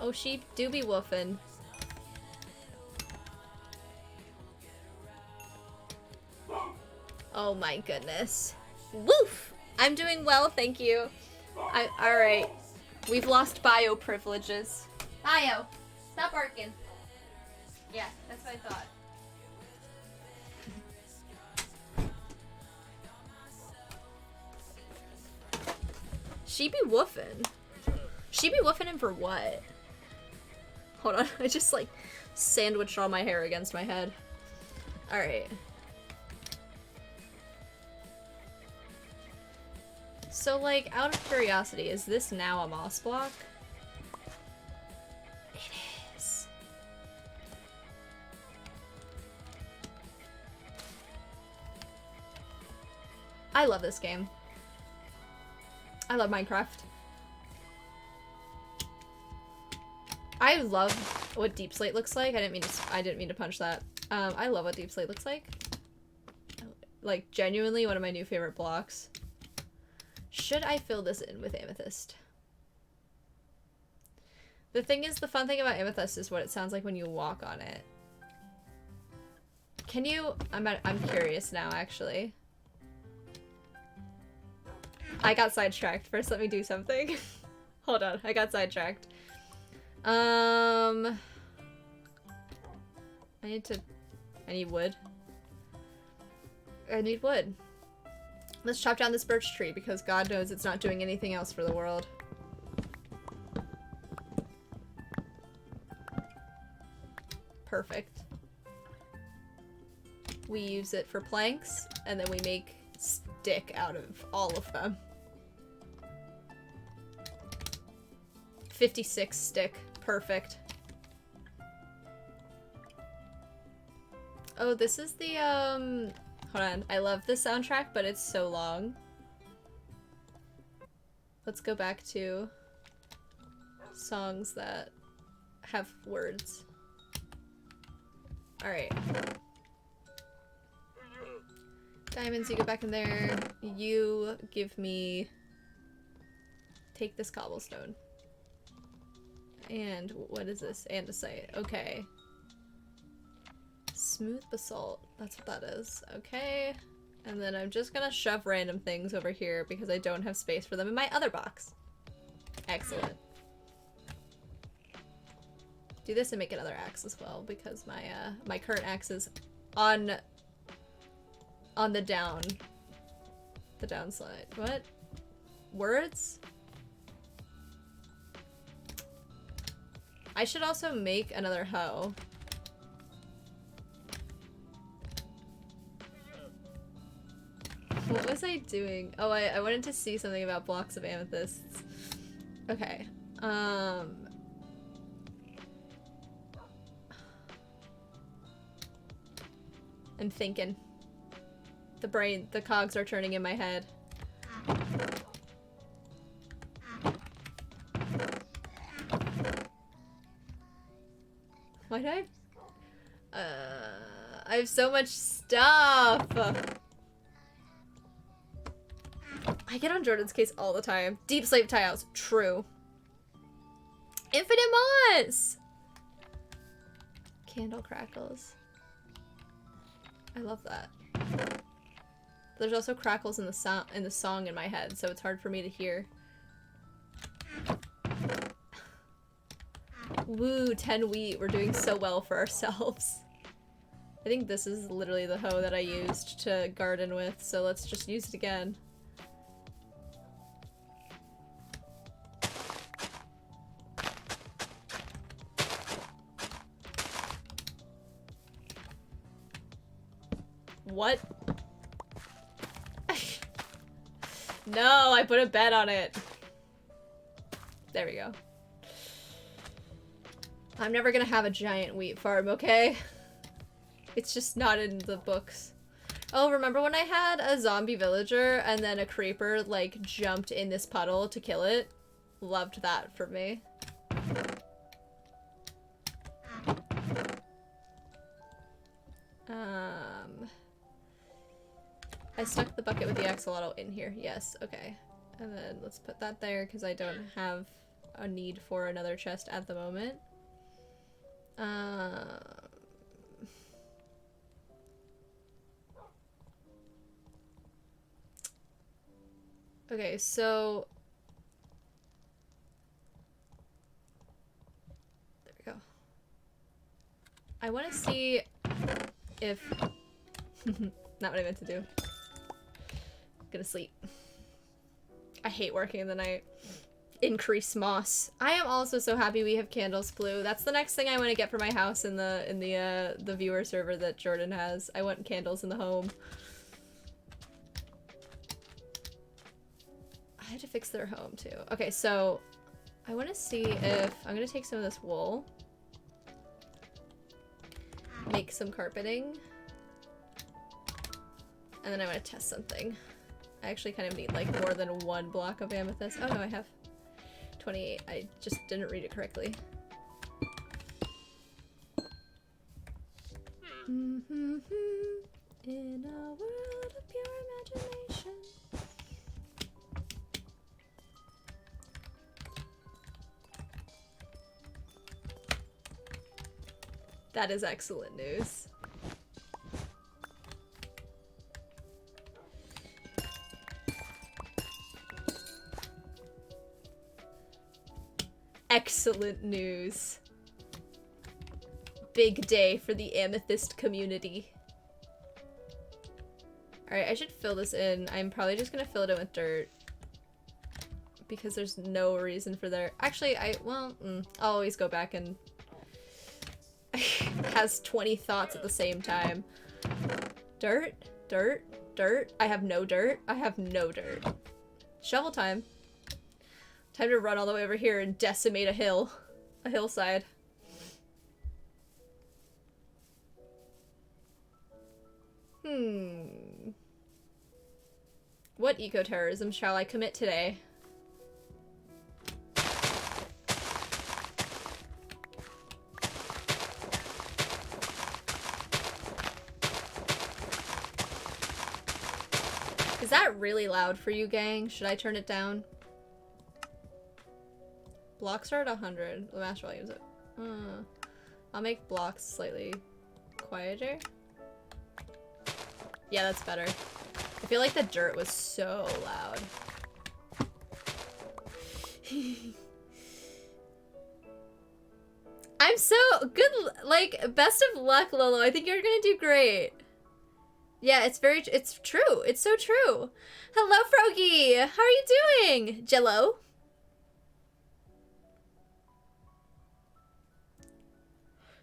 Oh, sheep do be woofing. Oh my goodness. Woof! I'm doing well, thank you. Alright. We've lost bio privileges. Bio, stop barking. Yeah, that's what I thought. She be woofing. She be woofing him for what? Hold on, I just like sandwiched all my hair against my head. Alright. So like, out of curiosity, is this now a moss block? It is. I love this game. I love Minecraft. I love what Deep Slate looks like. I didn't mean to punch that. I love what Deep Slate looks like. Like, genuinely one of my new favorite blocks. Should I fill this in with amethyst? The thing is, the fun thing about amethyst is what it sounds like when you walk on it. Can you? I'm curious now, actually. I got sidetracked. First, let me do something. Hold on, I got sidetracked. I need wood. I need wood. Let's chop down this birch tree because God knows it's not doing anything else for the world. Perfect. We use it for planks, and then we make stick out of all of them. 56 stick. Perfect. Oh, this is the, hold on. I love the soundtrack, but it's so long. Let's go back to songs that have words. Alright. Diamonds, you go back in there. You give me... Take this cobblestone. And what is this? Andesite. Okay. Smooth basalt. That's what that is. Okay. And then I'm just gonna shove random things over here because I don't have space for them in my other box. Excellent. Do this and make another axe as well because my my current axe is on the downside. What? Words? I should also make another hoe. What was I doing? Oh, I wanted to see something about blocks of amethysts. Okay. I'm thinking. The cogs are turning in my head. Why did I have so much stuff! I get on Jordan's case all the time. Deep sleep tiles. True. Infinite moss! Candle crackles. I love that. There's also crackles in the song in my head, so it's hard for me to hear. Woo, 10 wheat. We're doing so well for ourselves. I think this is literally the hoe that I used to garden with, so let's just use it again. What? No, I put a bet on it. There we go. I'm never gonna have a giant wheat farm, okay? It's just not in the books. Oh, remember when I had a zombie villager and then a creeper, like, jumped in this puddle to kill it? Loved that for me. I stuck the bucket with the axolotl in here. Yes, okay. And then let's put that there because I don't have a need for another chest at the moment. Okay, so there we go. I want to see if not what I meant to do. Gonna sleep. I hate working in the night. Increase moss. I am also so happy we have candles blue. That's the next thing I want to get for my house in the viewer server that Jordan has. I want candles in the home. I had to fix their home too. Okay, so I want to see if I'm gonna take some of this wool, make some carpeting, and then I want to test something. I actually kind of need like more than one block of amethyst. Oh no, I have 28. I just didn't read it correctly. In a world of pure imagination. That is excellent news. Excellent news. Big day for the amethyst community. Alright, I should fill this in. I'm probably just gonna fill it in with dirt. Because there's no reason for there. Actually, I'll always go back and has 20 thoughts at the same time. Dirt, dirt, dirt. I have no dirt. I have no dirt. Shovel time. Time to run all the way over here and decimate a hill. A hillside. What eco-terrorism shall I commit today? Is that really loud for you, gang? Should I turn it down? Blocks are at 100. The max volume is at... I'll make blocks slightly quieter. Yeah, that's better. I feel like the dirt was so loud. I'm so good. Like, best of luck, Lolo. I think you're gonna do great. Yeah, it's true. It's so true. Hello, Froggy. How are you doing? Jello?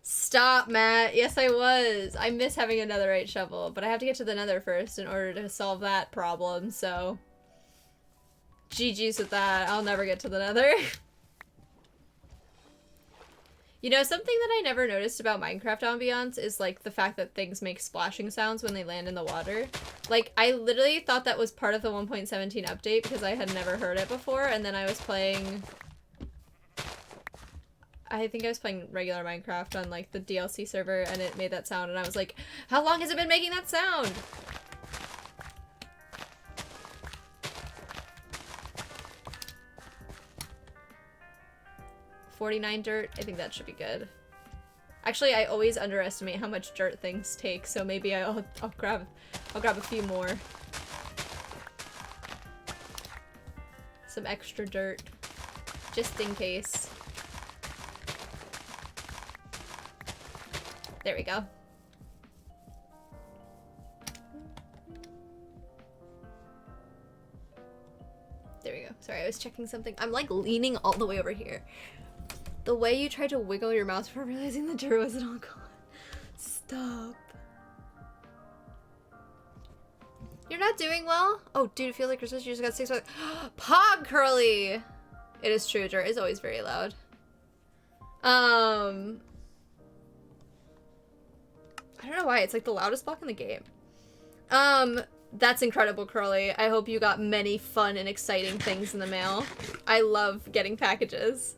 Stop, Matt. Yes, I was. I miss having a netherite shovel, but I have to get to the nether first in order to solve that problem, so... GG's with that. I'll never get to the nether. You know, something that I never noticed about Minecraft ambiance is, like, the fact that things make splashing sounds when they land in the water. Like, I literally thought that was part of the 1.17 update because I had never heard it before, and then I was playing... I think I was playing regular Minecraft on, like, the DLC server, and it made that sound, and I was like, how long has it been making that sound? $49 dirt. I think that should be good. Actually, I always underestimate how much dirt things take, so maybe I'll grab a few more. Some extra dirt, just in case. There we go. There we go. Sorry, I was checking something. I'm like leaning all the way over here. The way you tried to wiggle your mouse before realizing the dirt wasn't all gone. Stop. You're not doing well? Oh, dude, I feel like Christmas. You just got 6 months. Pog Curly! It is true. Dirt is always very loud. I don't know why. It's like the loudest block in the game. That's incredible, Curly. I hope you got many fun and exciting things in the mail. I love getting packages.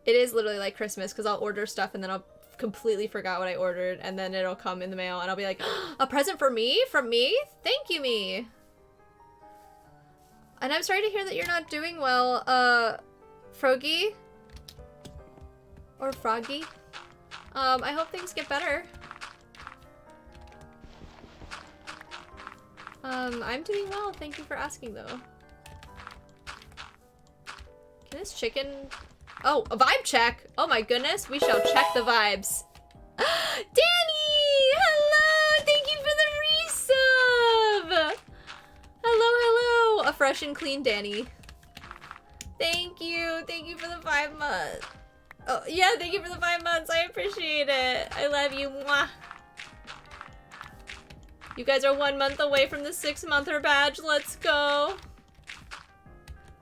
It is literally like Christmas because I'll order stuff and then I'll completely forgot what I ordered and then it'll come in the mail and I'll be like, a present for me? From me? Thank you, me. And I'm sorry to hear that you're not doing well, Froggy? Or Froggy? I hope things get better. I'm doing well. Thank you for asking, though. Can this chicken... Oh, a vibe check! Oh my goodness, we shall check the vibes. Danny! Hello! Thank you for the resub! Hello, hello! A fresh and clean Danny. Thank you! Thank you for the 5 months. Oh, yeah, thank you for the 5 months. I appreciate it. I love you. Mwah. You guys are 1 month away from the 6-monther badge. Let's go.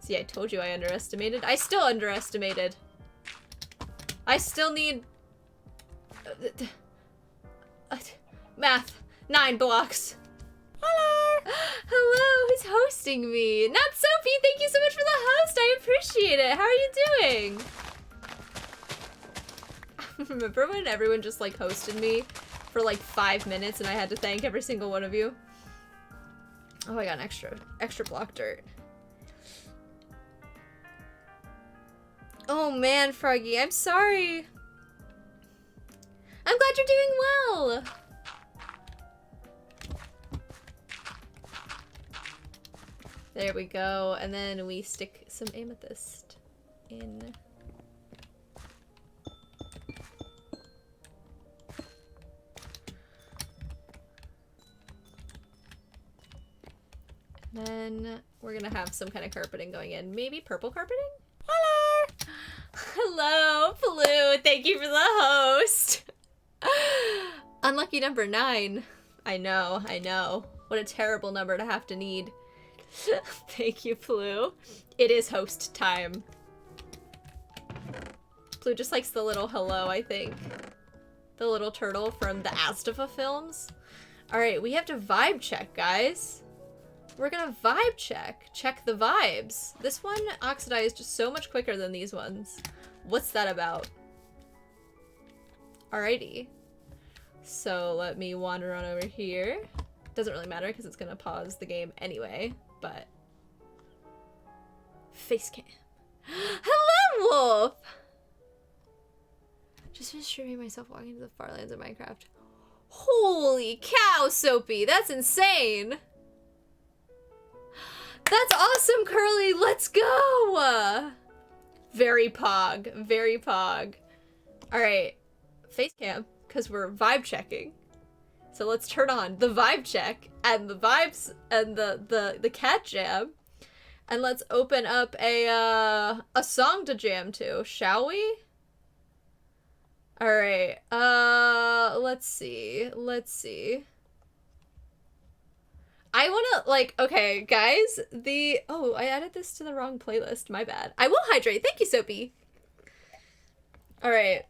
See, I told you I underestimated. I still underestimated. I still need... math. 9 blocks. Hello! Hello, who's hosting me? Not Sophie, thank you so much for the host. I appreciate it. How are you doing? Remember when everyone just like hosted me for like 5 minutes and I had to thank every single one of you? Oh, I got an extra block dirt. Oh man, Froggy, I'm sorry. I'm glad you're doing well. There we go, and then we stick some amethyst in. Then we're gonna have some kind of carpeting going in. Maybe purple carpeting? Hello! Hello, Blue. Thank you for the host. Unlucky number 9. I know. What a terrible number to have to need. Thank you, Blue. It is host time. Blue just likes the little hello, I think. The little turtle from the Astafa films. Alright, we have to vibe check, guys. We're gonna vibe check. Check the vibes. This one oxidized so much quicker than these ones. What's that about? Alrighty. So let me wander on over here. Doesn't really matter because it's gonna pause the game anyway, but... Facecam. Hello, Wolf! Just finished streaming myself walking to the far lands of Minecraft. Holy cow, Soapy! That's insane! That's awesome, Curly! Let's go! Very pog. Very pog. Alright. Facecam, because we're vibe checking. So let's turn on the vibe check and the vibes and the cat jam. And let's open up a song to jam to, shall we? Alright. Let's see. I wanna, like, okay, guys, oh, I added this to the wrong playlist, my bad. I will hydrate, thank you, Soapy. Alright.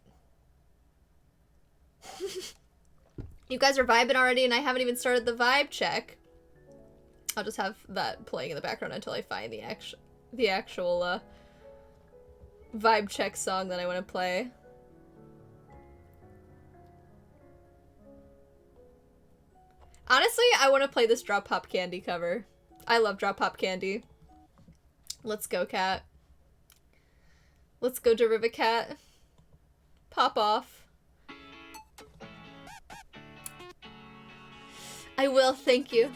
You guys are vibing already and I haven't even started the vibe check. I'll just have that playing in the background until I find the actual vibe check song that I want to play. Honestly, I want to play this Drop Pop Candy cover. I love Drop Pop Candy. Let's go, cat. Let's go, Derivacat. Pop off. I will, thank you.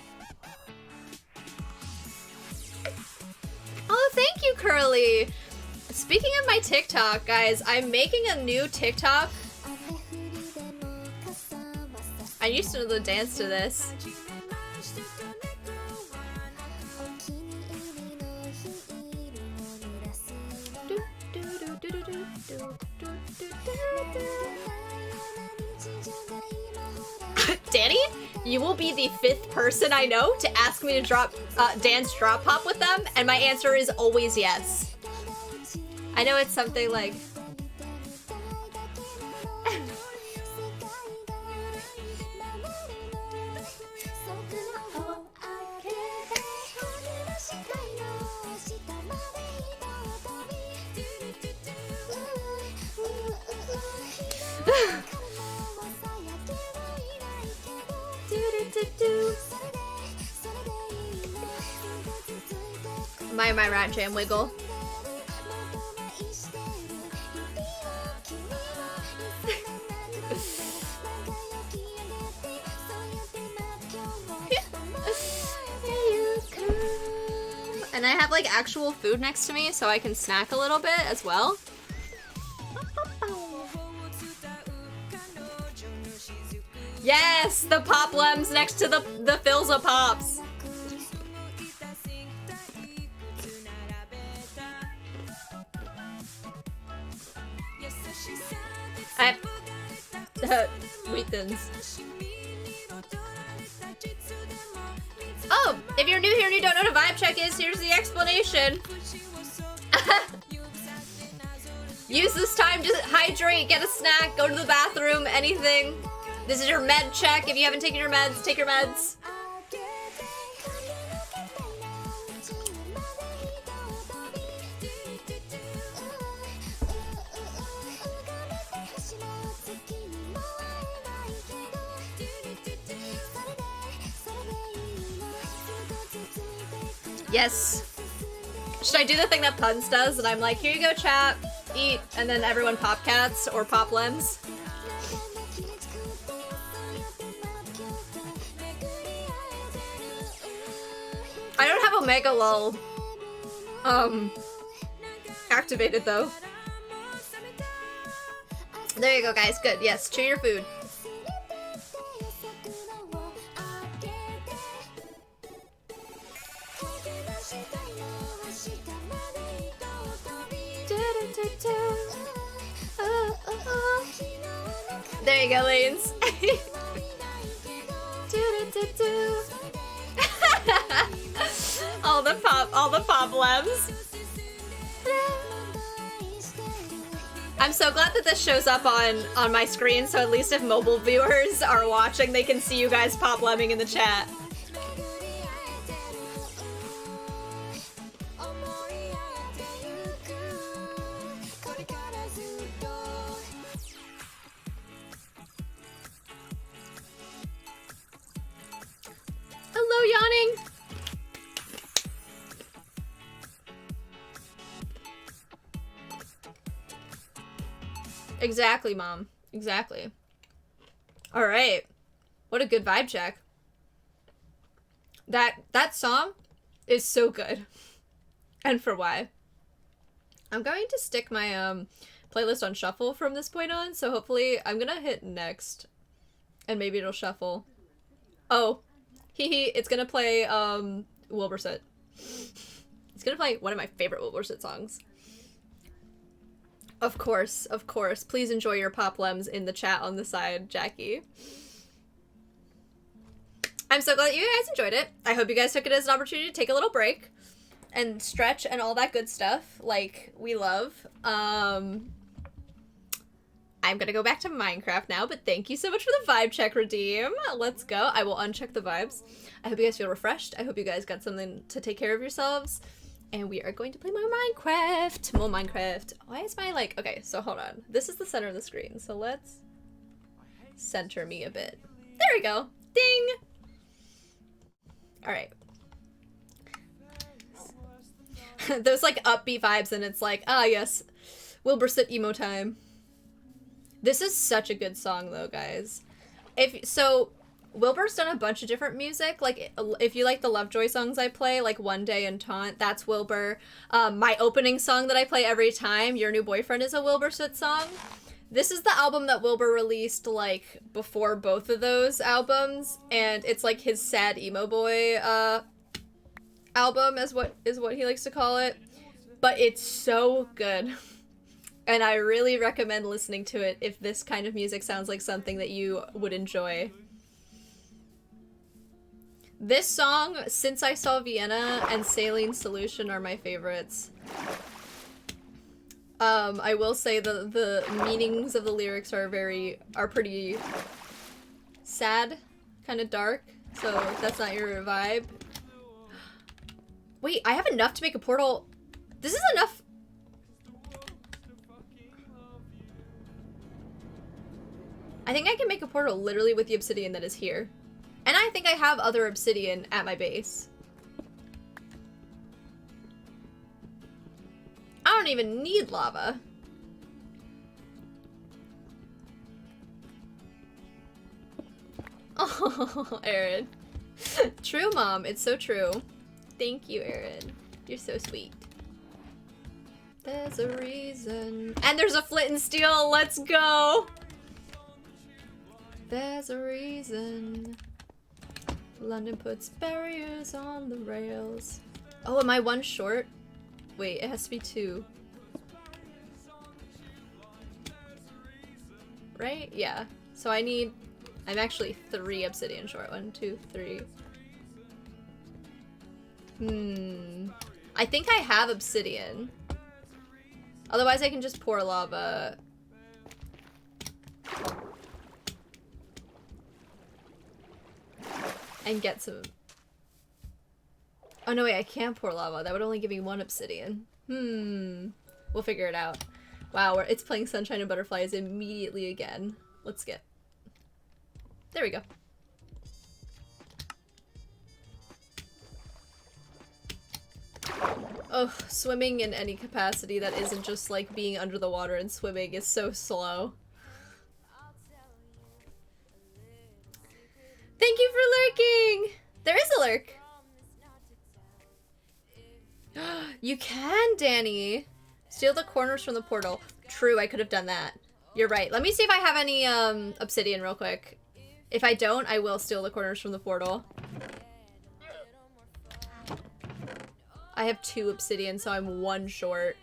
Oh, thank you, Curly! Speaking of my TikTok, guys, I'm making a new TikTok. I used to know the dance to this. Danny, you will be the 5th person I know to ask me to dance drop pop with them, and my answer is always yes. I know it's something like... My rat jam wiggle. And I have like actual food next to me so I can snack a little bit as well. Yes, the Pop Lems next to the Filza Pops. Wheat Thins. Oh, if you're new here and you don't know what a vibe check is, here's the explanation. Use this time to hydrate, get a snack, go to the bathroom, anything. This is your med check. If you haven't taken your meds, take your meds. Yes. Should I do the thing that Puns does? And I'm like, here you go, chat. Eat. And then everyone pop cats or pop lems. I don't have Omega Lol activated though. There you go, guys. Good. Yes, chew your food. There you go, Lanes. all the pop lems. I'm so glad that this shows up on my screen, so at least if mobile viewers are watching, they can see you guys pop lemming in the chat. Hello, yawning. Exactly, Mom. Exactly. All right. What a good vibe check. That song is so good. And for why. I'm going to stick my playlist on shuffle from this point on, so hopefully I'm gonna hit next and maybe it'll shuffle. Oh, it's gonna play Wilbursit. It's gonna play one of my favorite Wilbursit songs. Of course, of course. Please enjoy your pop lems in the chat on the side, Jackie. I'm so glad you guys enjoyed it. I hope you guys took it as an opportunity to take a little break and stretch and all that good stuff like we love. I'm gonna go back to Minecraft now, but thank you so much for the vibe check, Redeem. Let's go. I will uncheck the vibes. I hope you guys feel refreshed. I hope you guys got something to take care of yourselves. And we are going to play more Minecraft. More Minecraft. Why is my, like... Okay, so hold on. This is the center of the screen. So let's center me a bit. There we go. Ding! Alright. Those, like, upbeat vibes, and it's like, ah, yes. Wilbursit emo time. This is such a good song, though, guys. Wilbur's done a bunch of different music. Like, if you like the Lovejoy songs I play, like One Day and Taunt, that's Wilbur. My opening song that I play every time, Your New Boyfriend, is a Wilbursit song. This is the album that Wilbur released, like, before both of those albums, and it's, like, his sad emo boy, album, is what he likes to call it. But it's so good. And I really recommend listening to it if this kind of music sounds like something that you would enjoy. This song, Since I Saw Vienna, and Saline Solution are my favorites. I will say the meanings of the lyrics are pretty sad, kind of dark, so if that's not your vibe. Wait, I have enough to make a portal. This is enough. I think I can make a portal literally with the obsidian that is here. And I think I have other obsidian at my base. I don't even need lava. Oh, Aaron. True, Mom. It's so true. Thank you, Aaron. You're so sweet. There's a reason. And there's a flint and steel. Let's go. There's a reason. London puts barriers on the rails. Oh, am I one short? Wait, it has to be 2. Right? Yeah. So I'm actually 3 obsidian short. 1, 2, 3. I think I have obsidian. Otherwise I can just pour lava. And get some... Oh no, wait, I can't pour lava. That would only give me 1 obsidian. We'll figure it out. Wow, it's playing Sunshine and Butterflies immediately again. Let's skip. There we go. Oh, swimming in any capacity that isn't just like being under the water and swimming is so slow. Thank you for lurking! There is a lurk! You can, Danny! Steal the corners from the portal. True, I could have done that. You're right. Let me see if I have any obsidian real quick. If I don't, I will steal the corners from the portal. I have 2 obsidian, so I'm 1 short.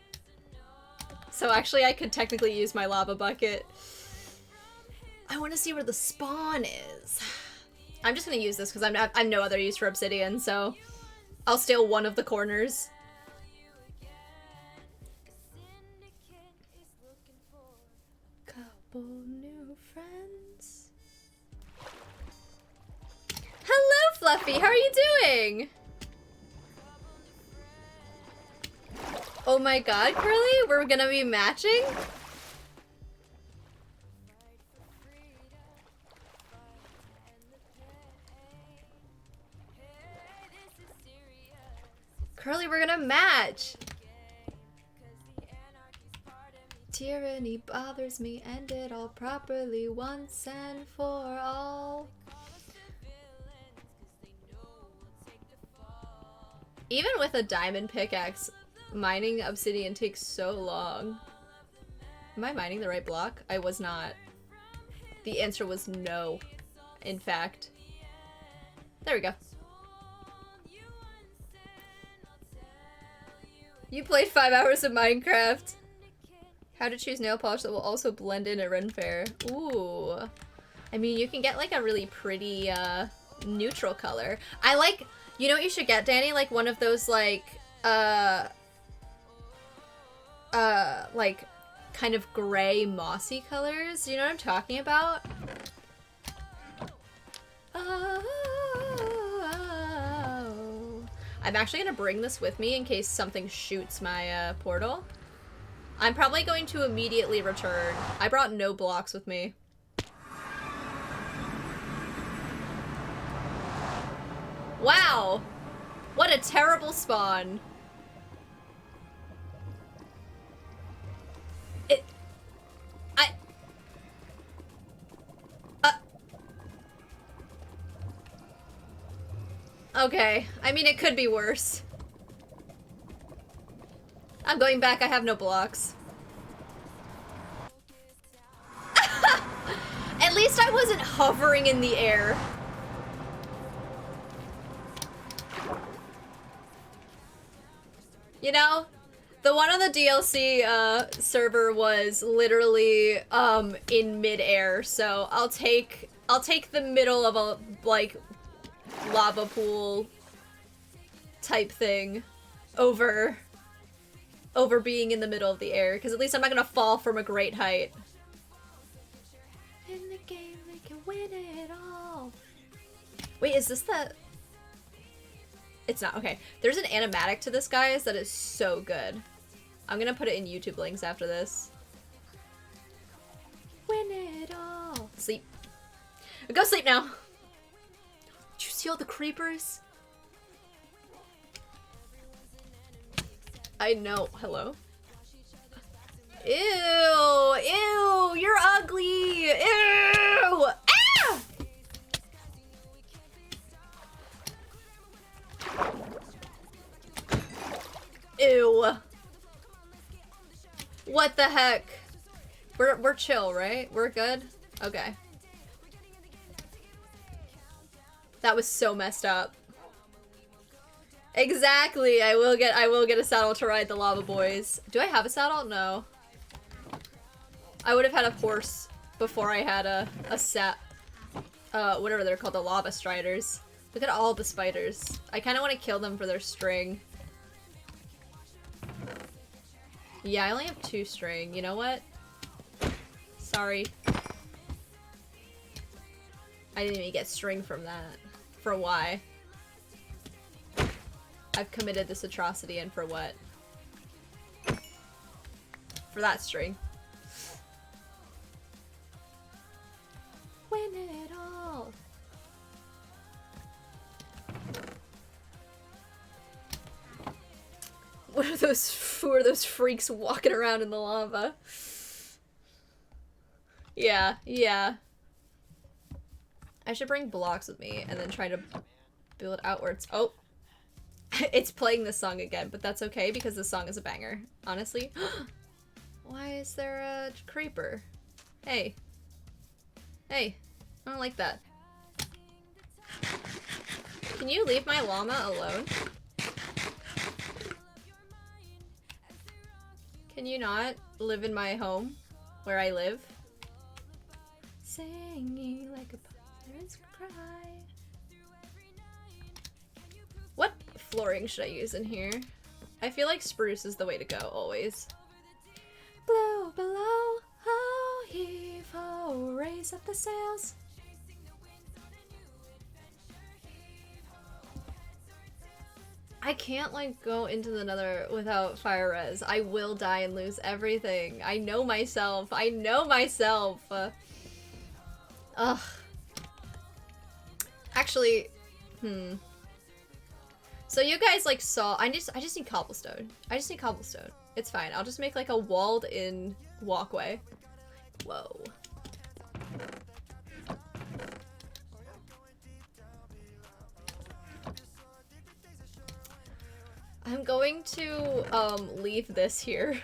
So actually I could technically use my lava bucket. I want to see where the spawn is. I'm just gonna use this because I'm no other use for obsidian, so I'll steal one of the corners. Couple new friends. Hello, Fluffy. How are you doing? Oh my god, Curly, we're gonna be matching? Curly, we're gonna match! Tyranny bothers me, end it all properly once and for all. Even with a diamond pickaxe, mining obsidian takes so long. Am I mining the right block? I was not. The answer was no, in fact. There we go. You played 5 hours of Minecraft. How to choose nail polish that will also blend in at Ren Fair. Ooh. I mean, you can get like a really pretty neutral color. I like, you know what you should get, Danny? Like one of those like kind of gray mossy colors. You know what I'm talking about? Oh. I'm actually gonna bring this with me in case something shoots my portal. I'm probably going to immediately return. I brought no blocks with me. Wow! What a terrible spawn. Okay, I mean, it could be worse. I'm going back, I have no blocks. At least I wasn't hovering in the air. You know, the one on the DLC server was literally in mid-air, so I'll take the middle of a like lava pool type thing over being in the middle of the air, because at least I'm not gonna fall from a great height. In the game, we can win it all. Wait, is this the? It's not. Okay, there's an animatic to this, guys, that is so good. I'm gonna put it in YouTube links after this. Win it all. Sleep. Go sleep now. Did you see all the creepers? I know. Hello? Ew! Ew! You're ugly! Ew! Ah! Ew. What the heck? We're chill, right? We're good? Okay. That was so messed up. Exactly. I will get a saddle to ride the lava boys. Do I have a saddle? No. I would have had a horse before I had a whatever they're called, the lava striders. Look at all the spiders. I kind of want to kill them for their string. Yeah, I only have 2 string. You know what? Sorry. I didn't even get string from that. For why? I've committed this atrocity, and for what? For that string. Win it all. Who are those freaks walking around in the lava? Yeah, yeah. I should bring blocks with me and then try to build outwards. Oh! It's playing this song again, but that's okay because this song is a banger. Honestly. Why is there a creeper? Hey. Hey. I don't like that. Can you leave my llama alone? Can you not live in my home where I live? Singing like a pirate's cry. What flooring should I use in here? I feel like spruce is the way to go, always. Blow below, ho, heave, ho, raise up the sails. I can't, like, go into the nether without fire res. I will die and lose everything. I know myself. I know myself. Ugh. Actually, So you guys, like, saw- I just need cobblestone. I just need cobblestone. It's fine. I'll just make, like, a walled-in walkway. Whoa. I'm going to, leave this here.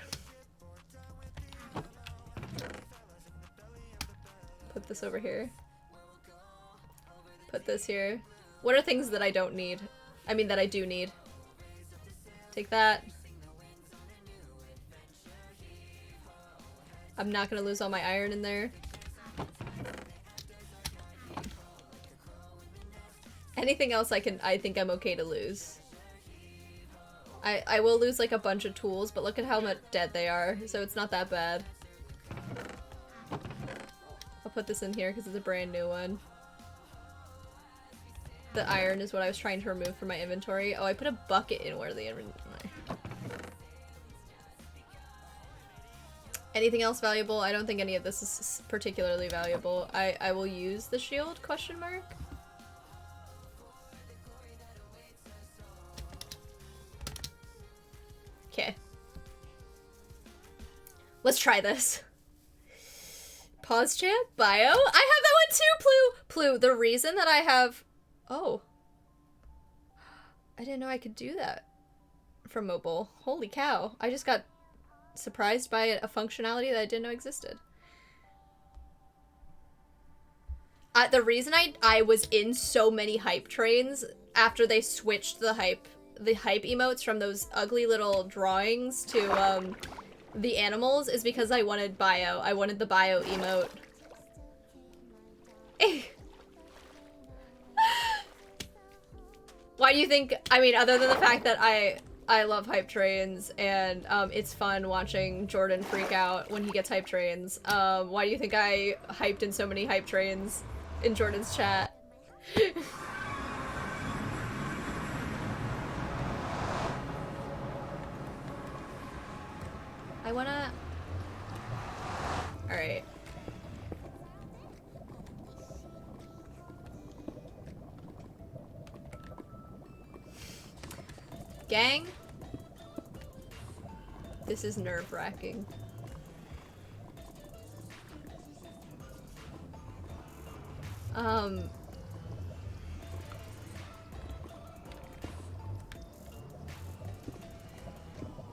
Put this over here. Put this here. What are things that I don't need? I mean, that I do need. Take that. I'm not gonna lose all my iron in there. Anything else I think I'm okay to lose. I will lose like a bunch of tools, but look at how much dead they are, so it's not that bad. I'll put this in here because it's a brand new one. The iron is what I was trying to remove from my inventory. Oh, I put a bucket in where the inventory. Anything else valuable? I don't think any of this is particularly valuable. I will use the shield, question mark? Okay. Let's try this. Pause chat? Bio? I have that one too, Plu! The reason that I have... Oh. I didn't know I could do that from mobile. Holy cow. I just got surprised by a functionality that I didn't know existed. The reason I was in so many hype trains after they switched the hype emotes from those ugly little drawings to the animals is because I wanted bio. I wanted the bio emote. Why do you think, I mean, other than the fact that I love hype trains and it's fun watching Jordan freak out when he gets hype trains, why do you think I hyped in so many hype trains in Jordan's chat? I wanna... Alright. Gang? This is nerve-wracking.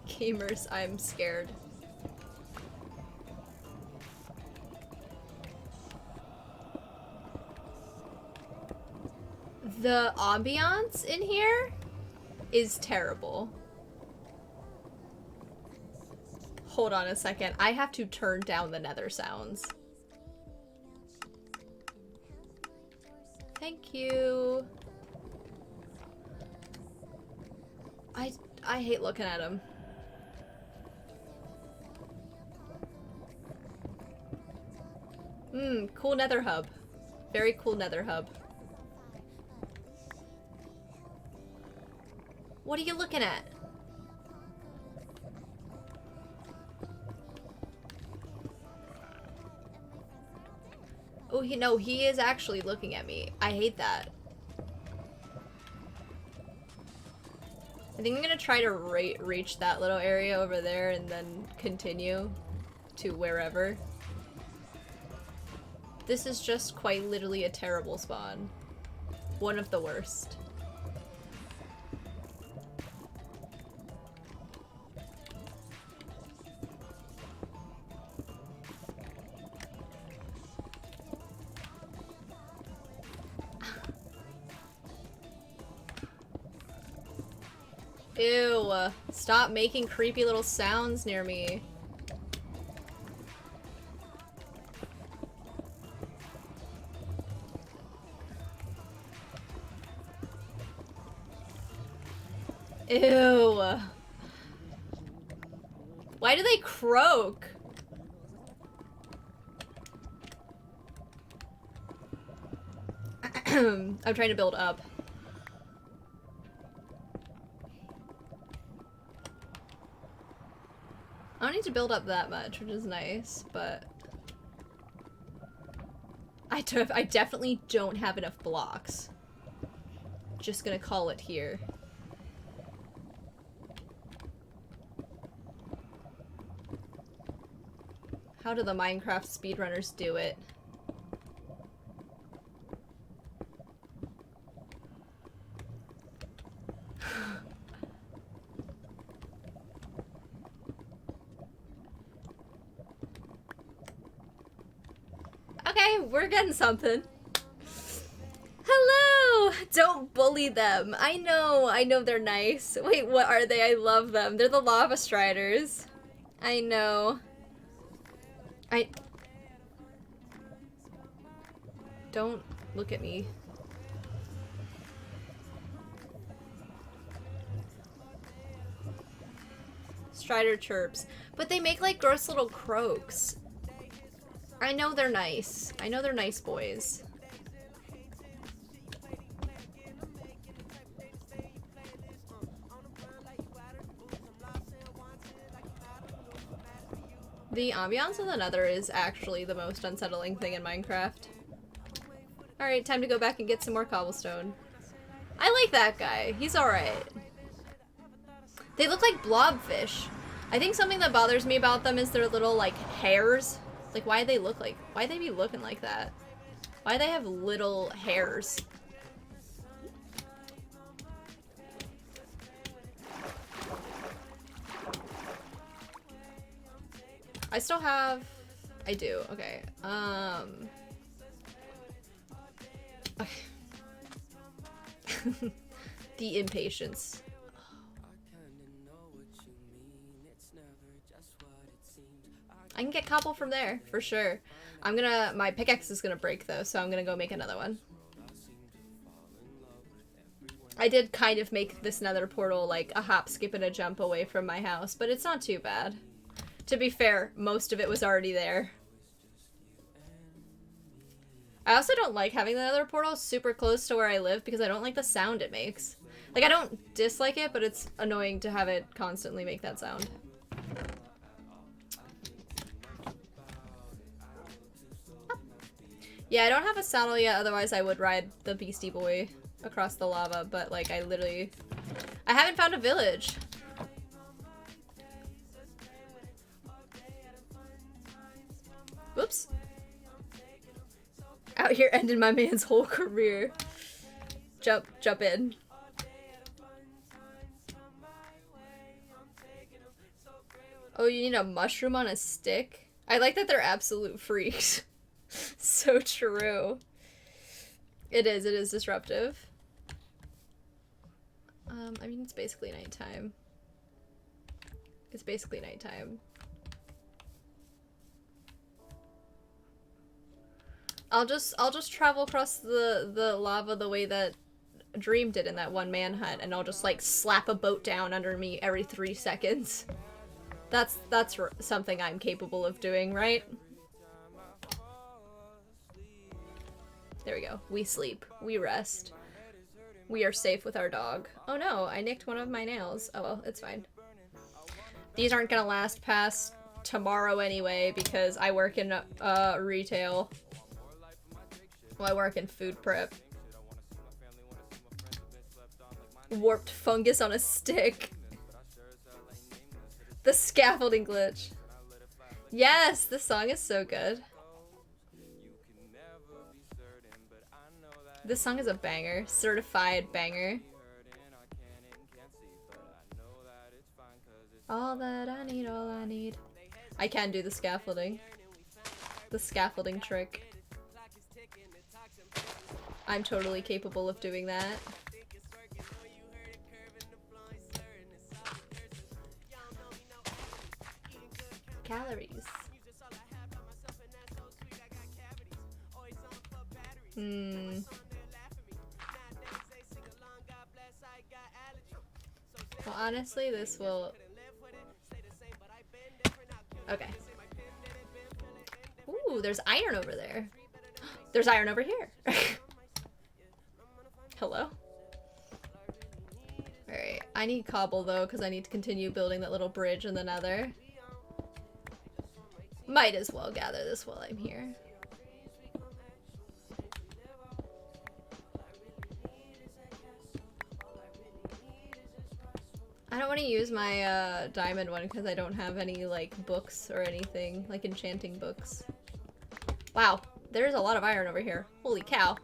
Gamers, I'm scared. The ambiance in here is terrible. Hold on a second. I have to turn down the nether sounds. Thank you. I hate looking at him. Cool nether hub. Very cool nether hub. What are you looking at? Oh, no, he is actually looking at me. I hate that. I think I'm gonna try to reach that little area over there and then continue to wherever. This is just quite literally a terrible spawn. One of the worst. Ew, stop making creepy little sounds near me. Ew. Why do they croak? I'm trying to build up. I don't need to build up that much, which is nice, but I definitely don't have enough blocks. Just gonna call it here. How do the Minecraft speedrunners do it? Okay, we're getting something. Hello! Don't bully them. I know they're nice. Wait, what are they? I love them. They're the Lava Striders. I know. Don't look at me. Strider chirps. But they make like gross little croaks. I know they're nice. I know they're nice boys. The ambiance of the Nether is actually the most unsettling thing in Minecraft. Alright, time to go back and get some more cobblestone. I like that guy. He's alright. They look like blobfish. I think something that bothers me about them is their little, like, hairs. Like, why they look like... Why they be looking like that? Why they have little hairs? I still have... I do. Okay. Okay. The impatience. I can get cobble from there, for sure. My pickaxe is gonna break though, so I'm gonna go make another one. I did kind of make this nether portal like a hop, skip, and a jump away from my house, but it's not too bad. To be fair, most of it was already there. I also don't like having the nether portal super close to where I live because I don't like the sound it makes. Like, I don't dislike it, but it's annoying to have it constantly make that sound. Yeah, I don't have a saddle yet, otherwise I would ride the Beastie Boy across the lava, but like I haven't found a village. Whoops. Out here ending my man's whole career. Jump in. Oh, you need a mushroom on a stick? I like that they're absolute freaks. So true. It is disruptive. I mean, it's basically nighttime. It's basically nighttime. I'll just travel across the lava the way that Dream did in that one manhunt, and I'll just like slap a boat down under me every 3 seconds. That's something I'm capable of doing, right? There we go. We sleep. We rest. We are safe with our dog. Oh no, I nicked one of my nails. Oh well, it's fine. These aren't gonna last past tomorrow anyway because I work in retail. Well, I work in food prep. Warped fungus on a stick. The scaffolding glitch. Yes, this song is so good. This song is a banger. Certified banger. All that I need, all I need. I can do the scaffolding. The scaffolding trick. I'm totally capable of doing that. Calories. Well, honestly, this will... Okay. Ooh, there's iron over there. There's iron over here. Hello? Alright, I need cobble though, because I need to continue building that little bridge in the nether. Might as well gather this while I'm here. I don't want to use my diamond one because I don't have any like books or anything, like enchanting books. Wow, there's a lot of iron over here. Holy cow.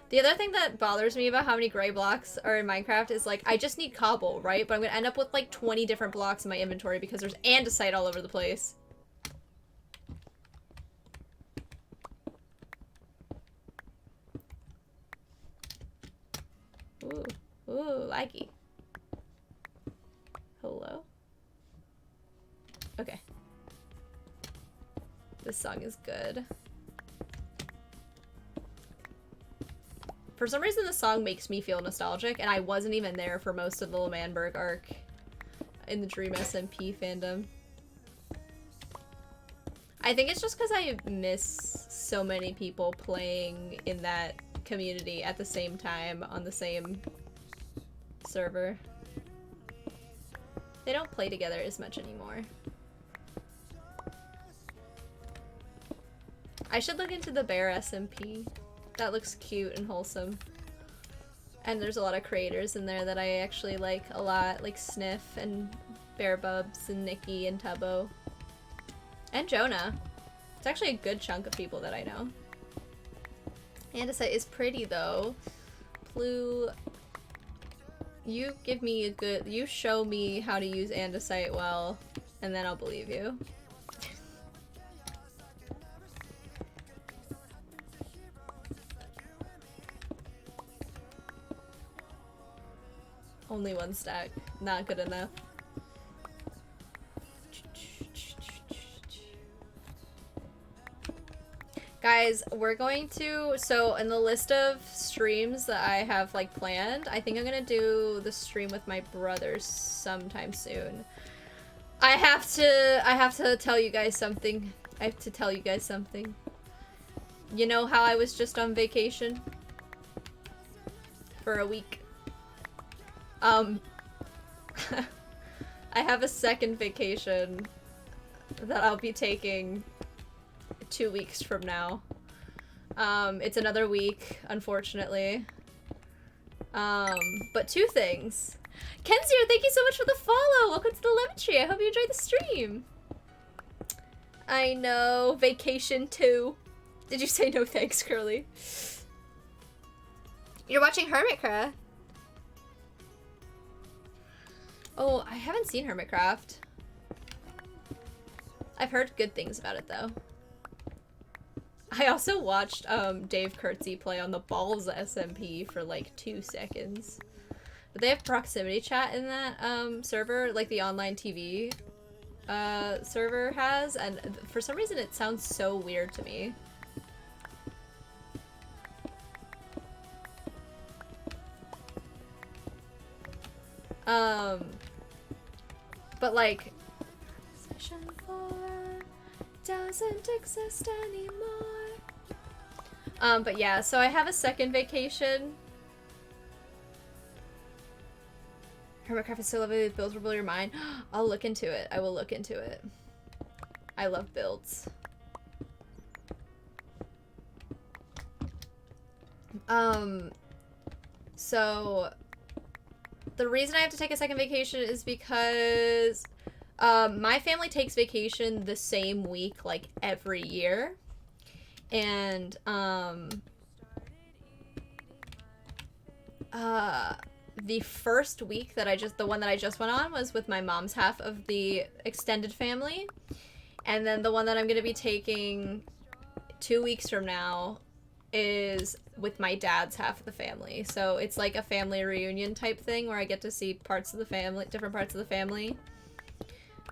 The other thing that bothers me about how many gray blocks are in Minecraft is like, I just need cobble, right? But I'm gonna end up with like 20 different blocks in my inventory because there's andesite all over the place. Ooh, ooh, laggy. Hello? Okay. This song is good. For some reason, the song makes me feel nostalgic, and I wasn't even there for most of the L'Manberg arc in the Dream SMP fandom. I think it's just because I miss so many people playing in that community at the same time on the same server. They don't play together as much anymore. I should look into the bear SMP. That looks cute and wholesome. And there's a lot of creators in there that I actually like a lot, like Sniff and Bear Bubs and Nikki and Tubbo. And Jonah. It's actually a good chunk of people that I know. Andesite is pretty though. Plu, you give me a good, you show me how to use andesite well, and then I'll believe you. Only one stack. Not good enough. Guys, we're going to, so in the list of streams that I have like planned, I think I'm gonna do the stream with my brothers sometime soon. I have to tell you guys something. I have to tell you guys something. You know how I was just on vacation? For a week. I have a second vacation that I'll be taking 2 weeks from now. It's another week, unfortunately. But two things. Kenzier, thank you so much for the follow! Welcome to the Lemon Tree. I hope you enjoyed the stream. I know, vacation 2. Did you say no thanks, Curly? You're watching Hermitcraft. Oh, I haven't seen Hermitcraft. I've heard good things about it, though. I also watched Dave Kurtzy play on the Balls SMP for like 2 seconds. But they have proximity chat in that server, like the online TV server has, and for some reason it sounds so weird to me. But like, Session 4 doesn't exist anymore. But yeah, so I have a second vacation. Hermitcraft is so lovely, the builds will blow your mind. I'll look into it. I will look into it. I love builds. So the reason I have to take a second vacation is because my family takes vacation the same week like every year. And the first week that the one that I just went on was with my mom's half of the extended family. And then the one that I'm going to be taking 2 weeks from now is with my dad's half of the family. So it's like a family reunion type thing where I get to see parts of the family, different parts of the family.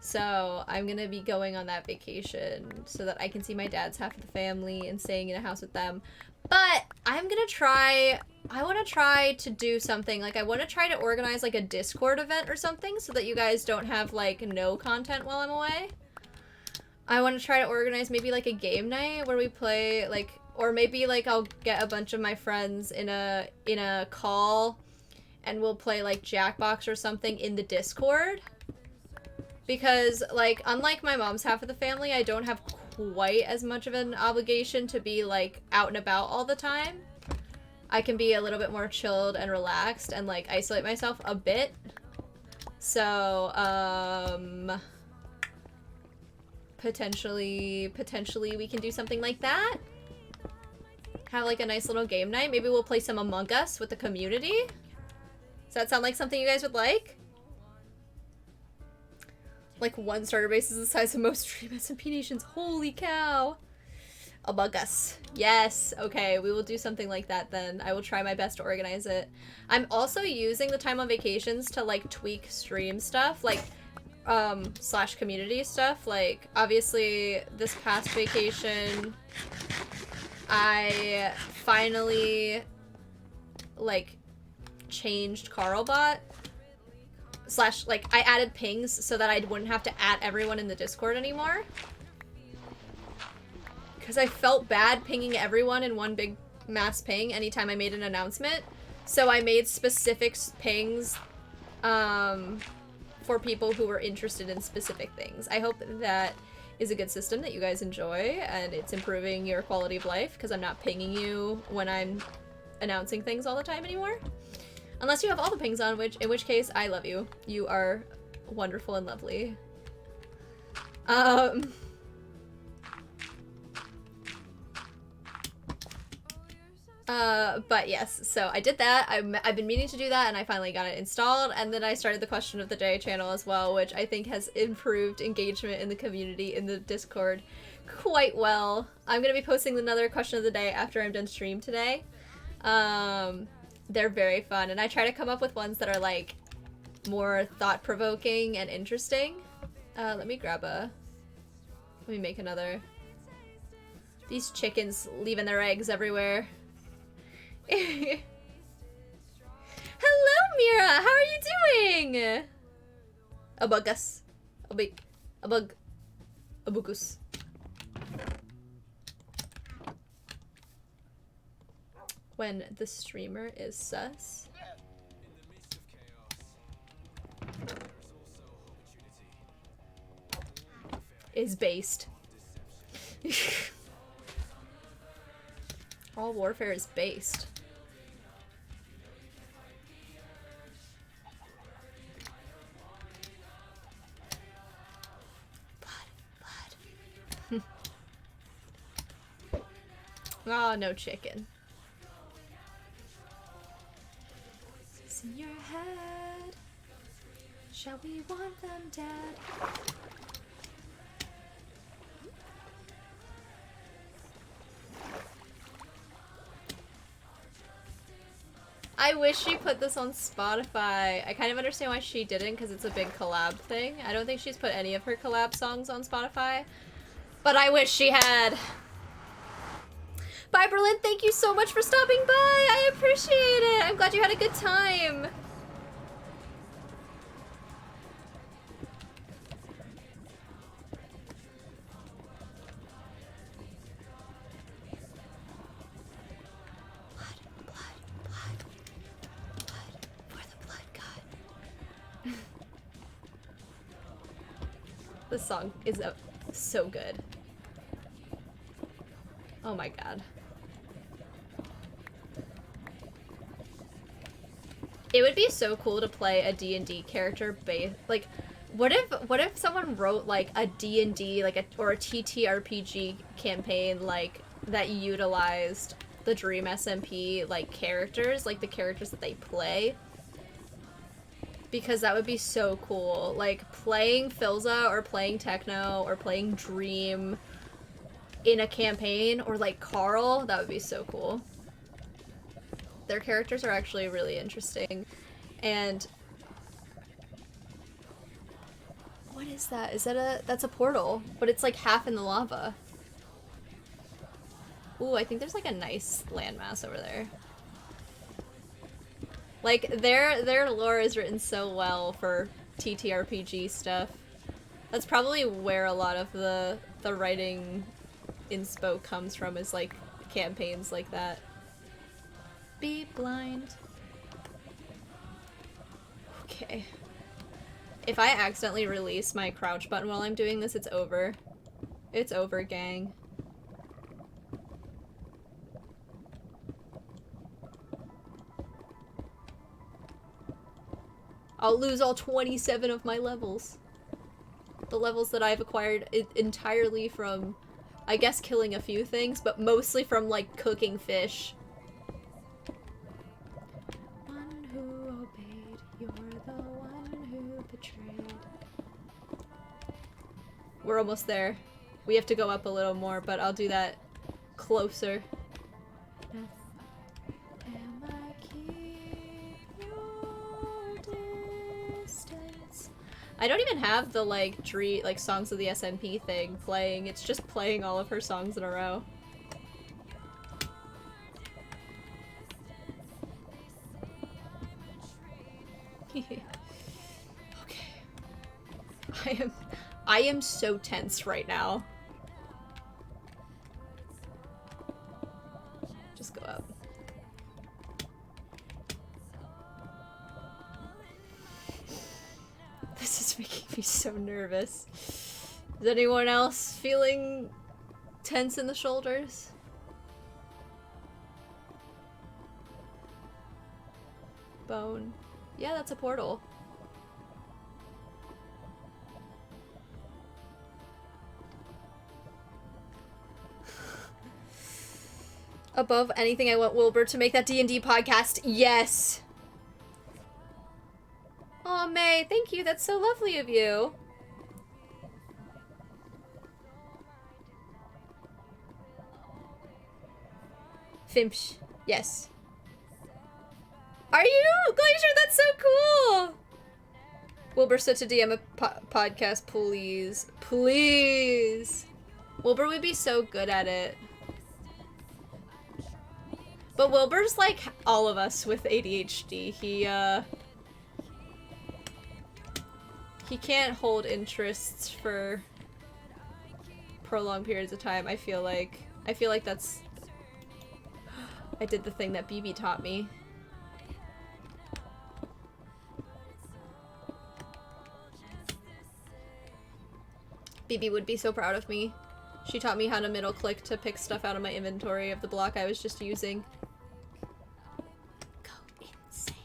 So I'm gonna be going on that vacation so that I can see my dad's half of the family and staying in a house with them. But I'm gonna try, I wanna try to do something, like I wanna try to organize like a Discord event or something so that you guys don't have like no content while I'm away. I wanna try to organize maybe like a game night where we play like, or maybe like I'll get a bunch of my friends in a call and we'll play like Jackbox or something in the Discord. Because, like, unlike my mom's half of the family, I don't have quite as much of an obligation to be, like, out and about all the time. I can be a little bit more chilled and relaxed and, like, isolate myself a bit. So, potentially we can do something like that. Have, like, a nice little game night. Maybe we'll play some Among Us with the community. Does that sound like something you guys would like? Like, one starter base is the size of most Dream SMP nations. Holy cow. Among Us. Yes. Okay, we will do something like that then. I will try my best to organize it. I'm also using the time on vacations to, like, tweak stream stuff. Like, slash community stuff. Like, obviously, this past vacation, I finally, like, changed Carlbot. Slash, like, I added pings so that I wouldn't have to add everyone in the Discord anymore. Because I felt bad pinging everyone in one big mass ping anytime I made an announcement. So I made specific pings for people who were interested in specific things. I hope that is a good system that you guys enjoy and it's improving your quality of life because I'm not pinging you when I'm announcing things all the time anymore. Unless you have all the pings on, in which case, I love you. You are wonderful and lovely. But yes, so I did that. I've been meaning to do that, and I finally got it installed, and then I started the Question of the Day channel as well, which I think has improved engagement in the community in the Discord quite well. I'm gonna be posting another Question of the Day after I'm done stream today. They're very fun, and I try to come up with ones that are, like, more thought-provoking and interesting. Let me make another. These chickens leaving their eggs everywhere. Hello, Mira! How are you doing? Abugus. Abugus. When the streamer is sus. Is based. All warfare is based. Blood. Oh, no chicken. In your head, shall we want them dead? I wish she put this on Spotify. I kind of understand why she didn't, because it's a big collab thing. I don't think she's put any of her collab songs on Spotify, but I wish she had. Bye, Berlin. Thank you so much for stopping by. I appreciate it. I'm glad you had a good time. Blood for the blood god. This song is so good. Oh my god. It would be so cool to play a D&D character based, like, what if someone wrote like a D&D or a TTRPG campaign like that utilized the Dream SMP like characters, like the characters that they play? Because that would be so cool. Like playing Philza or playing Techno or playing Dream in a campaign, or like Carl, that would be so cool. Their characters are actually really interesting. And What is that? Is that that's a portal, but it's like half in the lava. Ooh, I think there's like a nice landmass over there. Like, their lore is written so well for TTRPG stuff. That's probably where a lot of the writing inspo comes from, is like campaigns like that. Be blind. Okay. If I accidentally release my crouch button while I'm doing this, it's over. It's over, gang. I'll lose all 27 of my levels. The levels that I've acquired entirely from, I guess, killing a few things, but mostly from, like, cooking fish. One who obeyed, you're the one who betrayed. We're almost there. We have to go up a little more, but I'll do that closer. I don't even have the, like, Songs of the SMP thing playing. It's just playing all of her songs in a row. Okay. I am so tense right now. Just go up. This is making me so nervous. Is anyone else feeling tense in the shoulders? Bone. Yeah, that's a portal. Above anything, I want Wilbur to make that D&D podcast. Yes! Aw, May, thank you. That's so lovely of you. Fimsh. Yes. Are you? Glacier, that's so cool! Wilbur, such a DM a podcast, please. Please! Wilbur would be so good at it. But Wilbur's like all of us with ADHD. He can't hold interests for prolonged periods of time, I feel like. I feel like that's... I did the thing that BB taught me. BB would be so proud of me. She taught me how to middle click to pick stuff out of my inventory of the block I was just using. Go insane.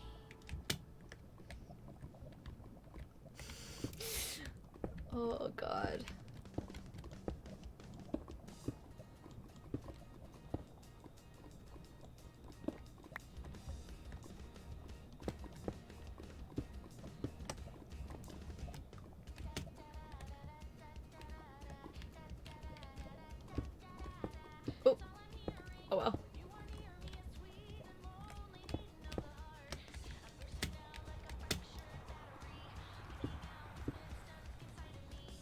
Oh god. Oh. Oh well.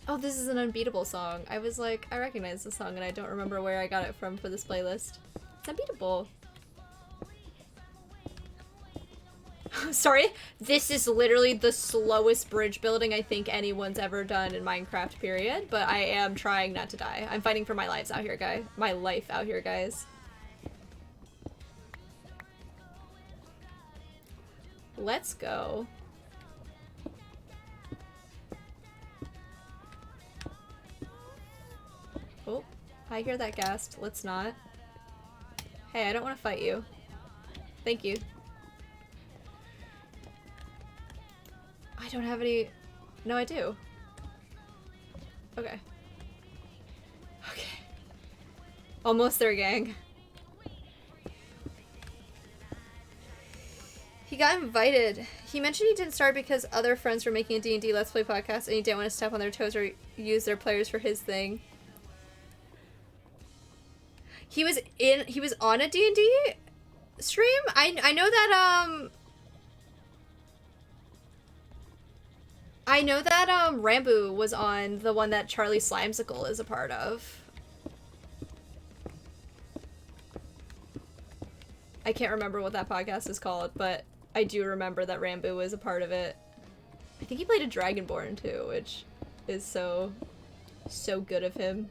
Oh, this is an Unbeatable song. I was like, I recognize the song and I don't remember where I got it from for this playlist. It's Unbeatable. Sorry, this is literally the slowest bridge building I think anyone's ever done in Minecraft, period, but I am trying not to die. I'm fighting for my lives out here, guys. My life out here, guys. Let's go. Oh, I hear that ghast. Let's not. Hey, I don't want to fight you. Thank you. I don't have any... No, I do. Okay. Okay. Almost there, gang. He got invited. He mentioned he didn't start because other friends were making a D&D Let's Play podcast and he didn't want to step on their toes or use their players for his thing. He was on a D&D stream? I know that, I know that Rambo was on the one that Charlie Slimesicle is a part of. I can't remember what that podcast is called, but I do remember that Rambo was a part of it. I think he played a Dragonborn too, which is so good of him.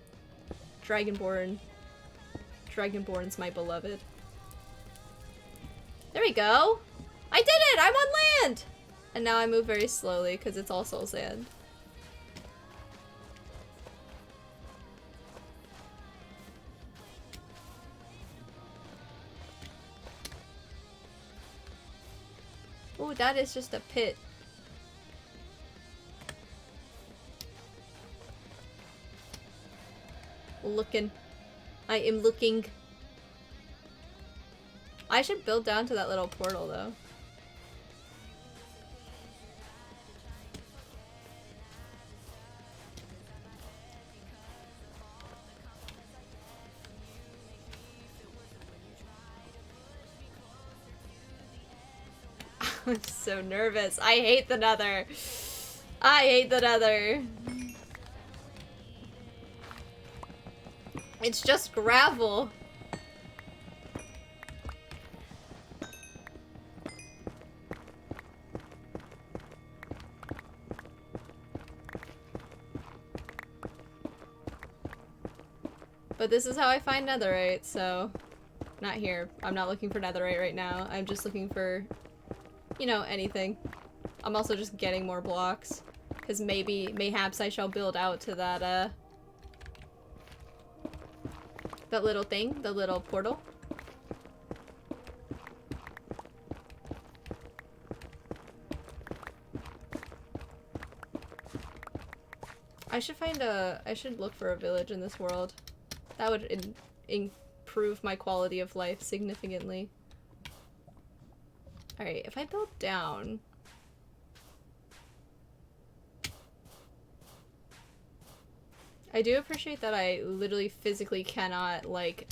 Dragonborn's my beloved. There we go! I did it! I'm on land! And now I move very slowly because it's all soul sand. Oh, that is just a pit. Looking. I am looking. I should build down to that little portal though. I'm so nervous. I hate the Nether. I hate the Nether. It's just gravel. But this is how I find netherite, so... Not here. I'm not looking for netherite right now. I'm just looking for, you know, anything. I'm also just getting more blocks. Because mayhaps I shall build out to that, that little thing, the little portal. I should look for a village in this world. That would improve my quality of life significantly. Alright, if I build down... I do appreciate that I literally physically cannot, like,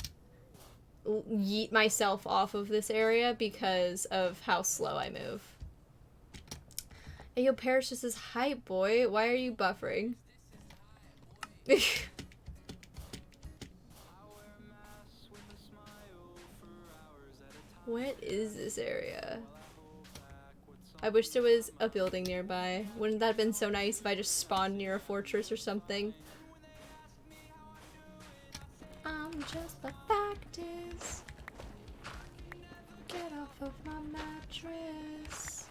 yeet myself off of this area because of how slow I move. Hey, yo, Parrish, this is hype, boy. Why are you buffering? What is this area? I wish there was a building nearby. Wouldn't that have been so nice if I just spawned near a fortress or something? Just the fact is, get off of my mattress.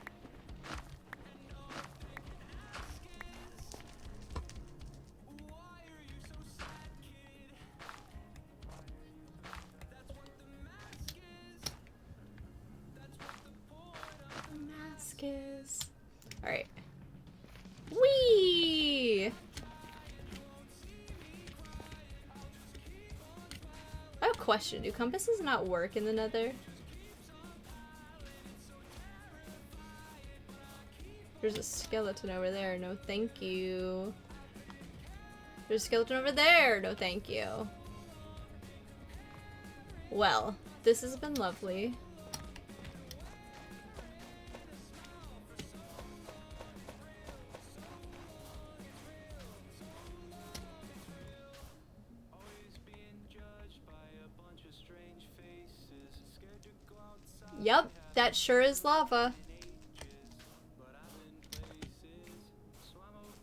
The mask is. Alright. Whee! I have a question. Do compasses not work in the Nether? There's a skeleton over there. No thank you. There's a skeleton over there. No thank you. Well, this has been lovely. Yup, that sure is lava.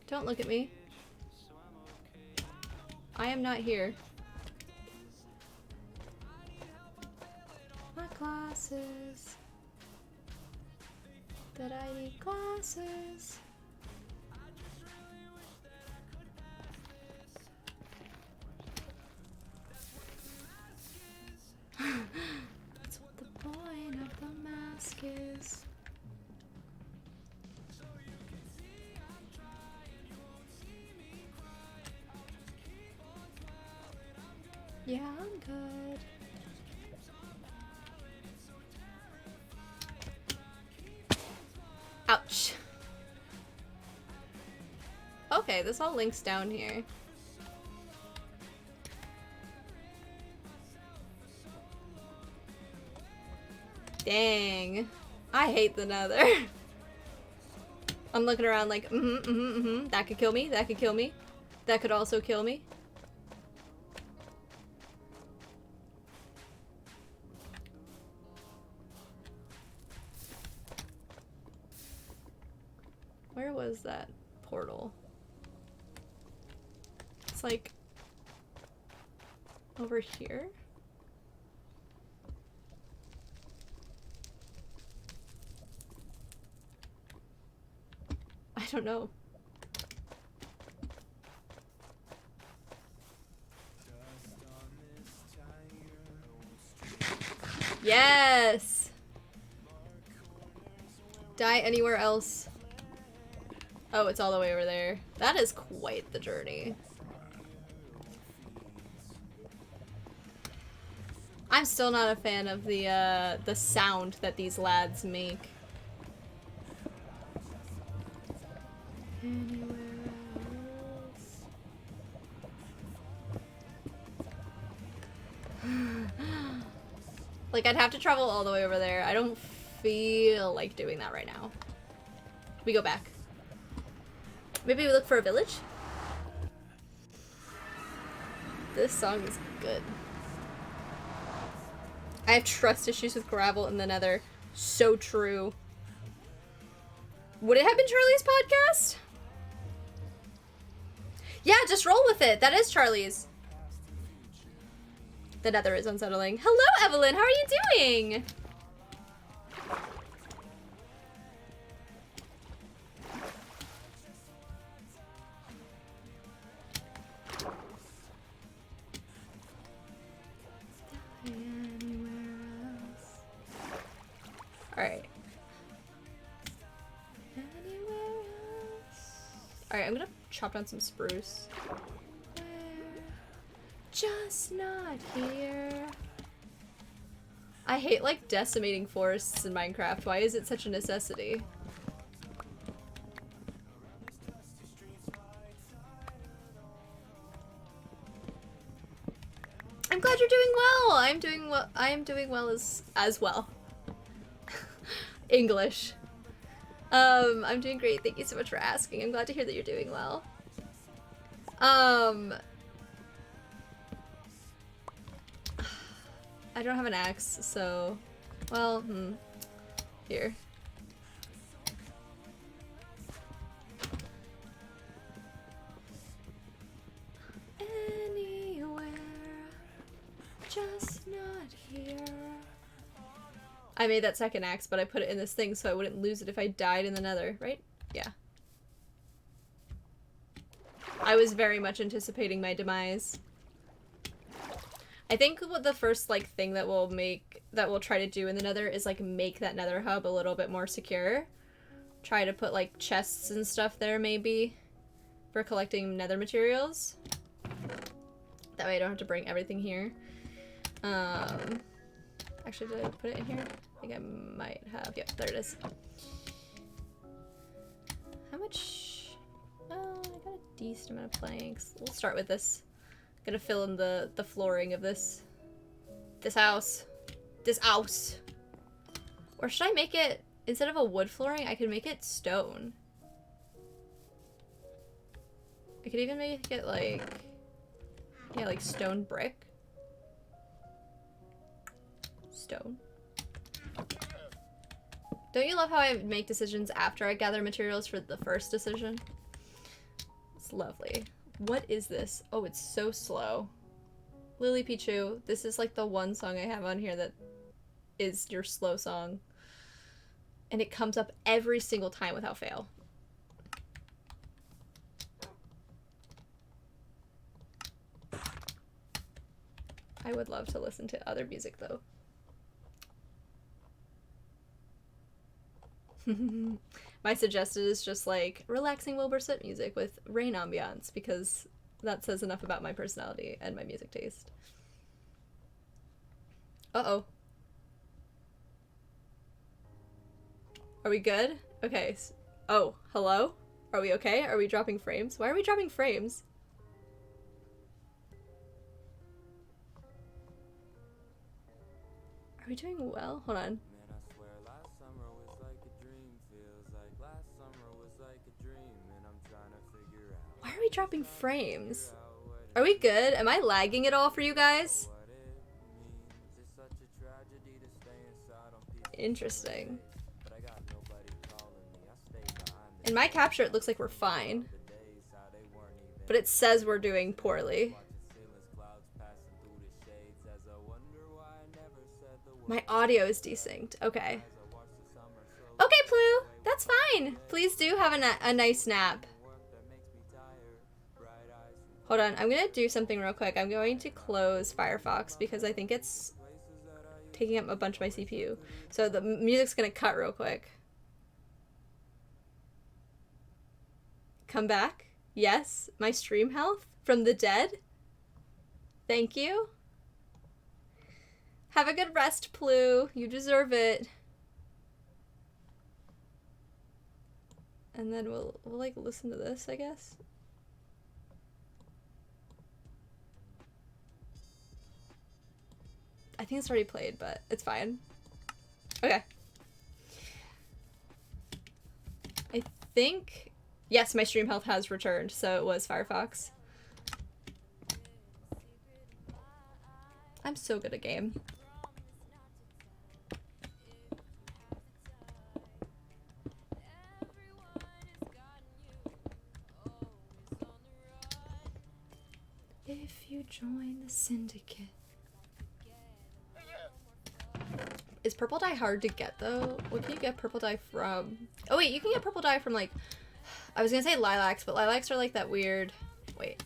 Don't look at me. I am not here. My glasses. That I need glasses. That's what the point of the mask is. Yeah, I'm good. Ouch. Okay, this all links down here. Dang. I hate the Nether. I'm looking around like, that could kill me, that could kill me. That could also kill me. Where was that portal? It's like over here. I don't know. Yes! Die anywhere else. Oh, it's all the way over there. That is quite the journey. I'm still not a fan of the sound that these lads make. Anywhere else? Like, I'd have to travel all the way over there. I don't feel like doing that right now. We go back. Maybe we look for a village? This song is good. I have trust issues with gravel in the nether. So true. Would it have been Charlie's podcast? Yeah, just roll with it. That is Charlie's. The nether is unsettling. Hello, Evelyn. How are you doing? Alright. Alright, I'm gonna chop down some spruce. Just not here. I hate like decimating forests in Minecraft. Why is it such a necessity? I'm glad you're doing well. I'm doing well. I am doing well as well. English. I'm doing great. Thank you so much for asking. I'm glad to hear that you're doing well. I don't have an axe, so, well, here. Anywhere, just not here. I made that second axe, but I put it in this thing so I wouldn't lose it if I died in the nether, right? Yeah. I was very much anticipating my demise. I think what the first like thing that we'll try to do in the nether is like make that nether hub a little bit more secure. Try to put like chests and stuff there maybe for collecting nether materials. That way I don't have to bring everything here. Actually, did I put it in here? I think I might have. Yep, there it is. How much? Oh, I got a decent amount of planks. We'll start with this. Gonna fill in the flooring of this house. This house. Or should I make it, instead of a wood flooring, I could make it stone. I could even make it like, yeah, like stone brick. Stone. Don't you love how I make decisions after I gather materials for the first decision? It's lovely. What is this? Oh, it's so slow. Lily Pichu, this is like the one song I have on here that is your slow song. And it comes up every single time without fail. I would love to listen to other music though. My suggested is just like relaxing Wilbur Soot music with rain ambiance because that says enough about my personality and my music taste. Uh-oh. Are we good? Okay. Oh, hello? Are we okay? Are we dropping frames? Why are we dropping frames? Are we doing well? Hold on. be dropping frames? Are we good? Am I lagging at all for you guys? Interesting. In my capture, it looks like we're fine. But it says we're doing poorly. My audio is desynced. Okay. Okay, Plu. That's fine. Please do have a nice nap. Hold on. I'm going to do something real quick. I'm going to close Firefox because I think it's taking up a bunch of my CPU. So the music's going to cut real quick. Come back. Yes. My stream health from the dead. Thank you. Have a good rest, Plu. You deserve it. And then we'll like listen to this, I guess. I think it's already played, but it's fine. Okay. I think, yes, my stream health has returned, so it was Firefox. I'm so good at game. If you join the syndicate. Is purple dye hard to get though? What can you get purple dye from? Oh wait, you can get purple dye from like, I was gonna say lilacs, but lilacs are like that weird, wait.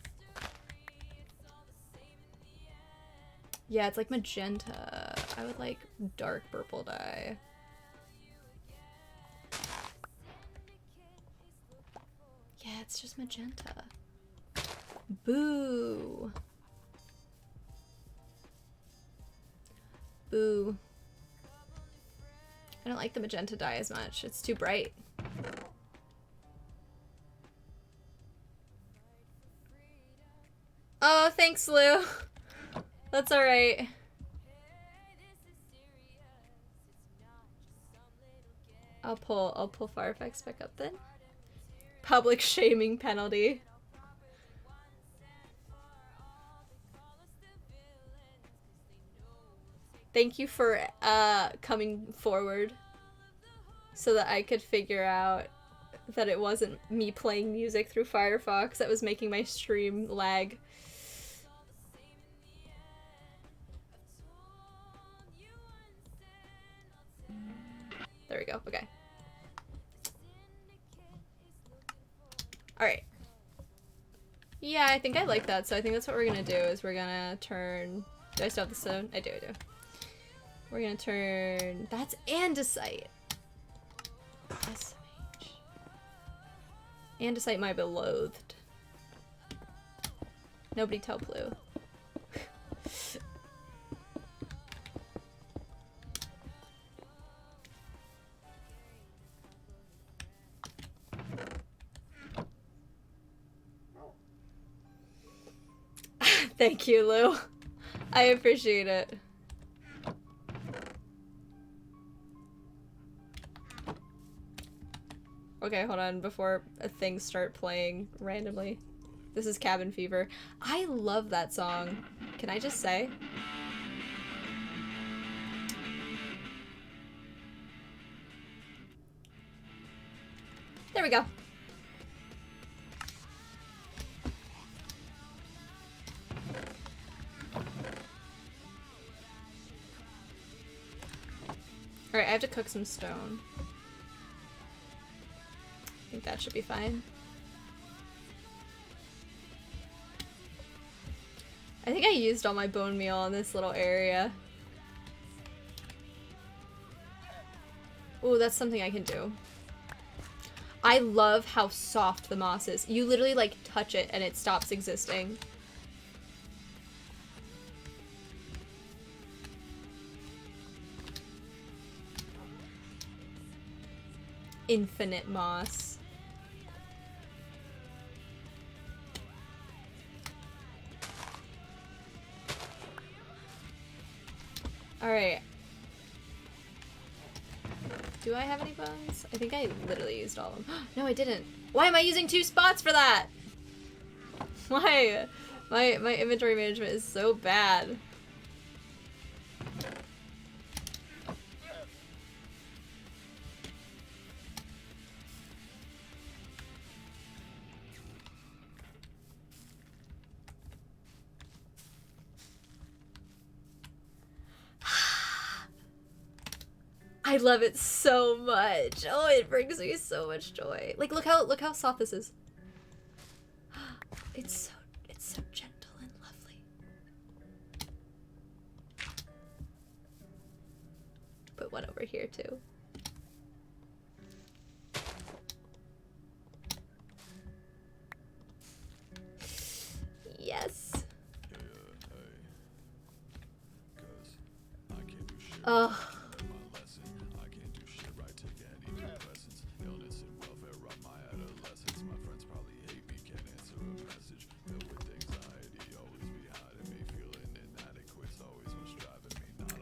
Yeah, it's like magenta. I would like dark purple dye. Yeah, it's just magenta. Boo. Boo. I don't like the magenta dye as much. It's too bright. Oh, thanks, Lou. That's alright. I'll pull Firefox back up then. Public shaming penalty. Thank you for coming forward so that I could figure out that it wasn't me playing music through Firefox that was making my stream lag. There we go. Okay. Alright. Yeah, I think I like that, so I think that's what we're gonna do, is we're gonna turn... Do I still have the stone? I do. We're gonna turn... That's andesite! SMH. Andesite, my beloved. Nobody tell Plu. Thank you, Lou. I appreciate it. Okay, hold on, before things start playing randomly. This is Cabin Fever. I love that song. Can I just say? There we go. Alright, I have to cook some stone. I think that should be fine. I think I used all my bone meal in this little area. Ooh, that's something I can do. I love how soft the moss is. You literally like touch it and it stops existing. Infinite moss. Alright. Do I have any bones? I think I literally used all of them. No, I didn't. Why am I using 2 spots for that? Why? My inventory management is so bad. I love it so much. Oh, it brings me so much joy. Like, look how soft this is. It's so gentle and lovely. Put one over here too. Yes. Oh.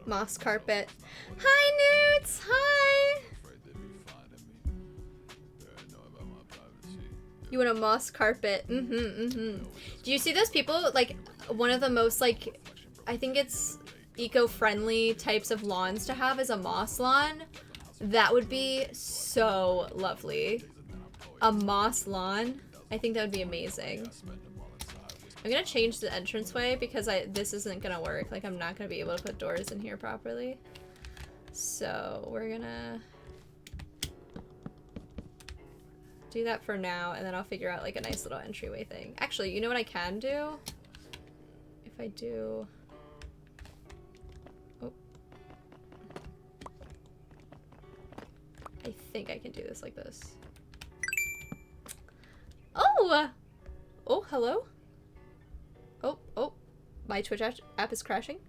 Moss carpet. Hi, Newts! Hi! You want a moss carpet? Do you see those people? Like, one of the most, like, I think it's eco-friendly types of lawns to have is a moss lawn. That would be so lovely. A moss lawn. I think that would be amazing. I'm gonna change the entranceway because this isn't gonna work. Like, I'm not gonna be able to put doors in here properly. So we're gonna do that for now, and then I'll figure out like a nice little entryway thing. Actually, you know what I can do? If I do... Oh. I think I can do this like this. Oh! Oh, hello? Oh, my Twitch app is crashing.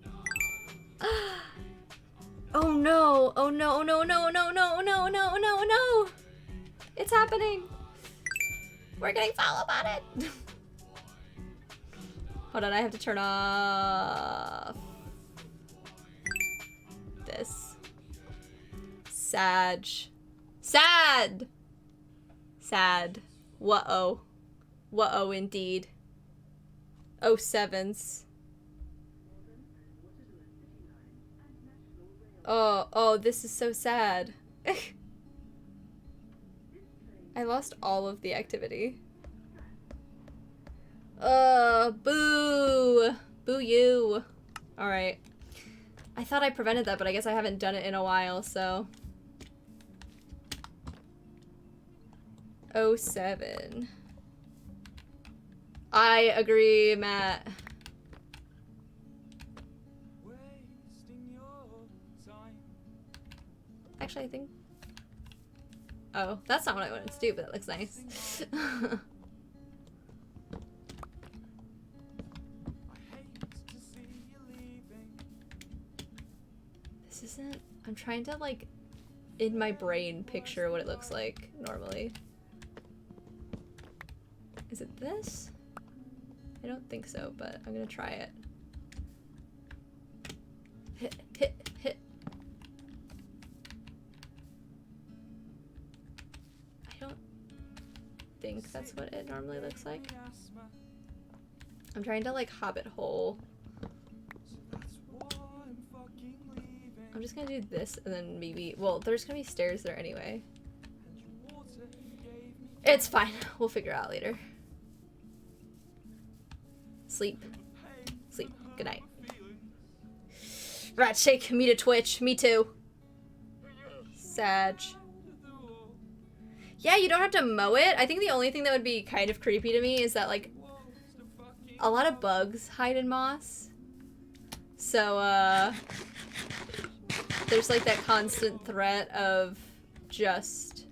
Oh no, oh no, oh no, no, no, no, no, no, no, no. It's happening. We're getting foul about it. Hold on, I have to turn off this. Sad. Sad. Sad. Whoa. Whoa, indeed. 07s. Oh, this is so sad. I lost all of the activity. Boo! Boo you. Alright. I thought I prevented that, but I guess I haven't done it in a while, so. 07. I agree, Matt. Actually, I think... Oh, that's not what I wanted to do, but it looks nice. This isn't... I'm trying to, like, in my brain, picture what it looks like normally. Is it this? I don't think so, but I'm gonna try it. Hit, hit, hit. I don't think that's what it normally looks like. I'm trying to like hobbit hole. I'm just gonna do this and then maybe, well, there's gonna be stairs there anyway. It's fine. We'll figure it out later. Sleep. Sleep. Good night. Rat shake. Me to Twitch. Me too. Sag. Yeah, you don't have to mow it. I think the only thing that would be kind of creepy to me is that, like, a lot of bugs hide in moss. So, there's, like, that constant threat of just...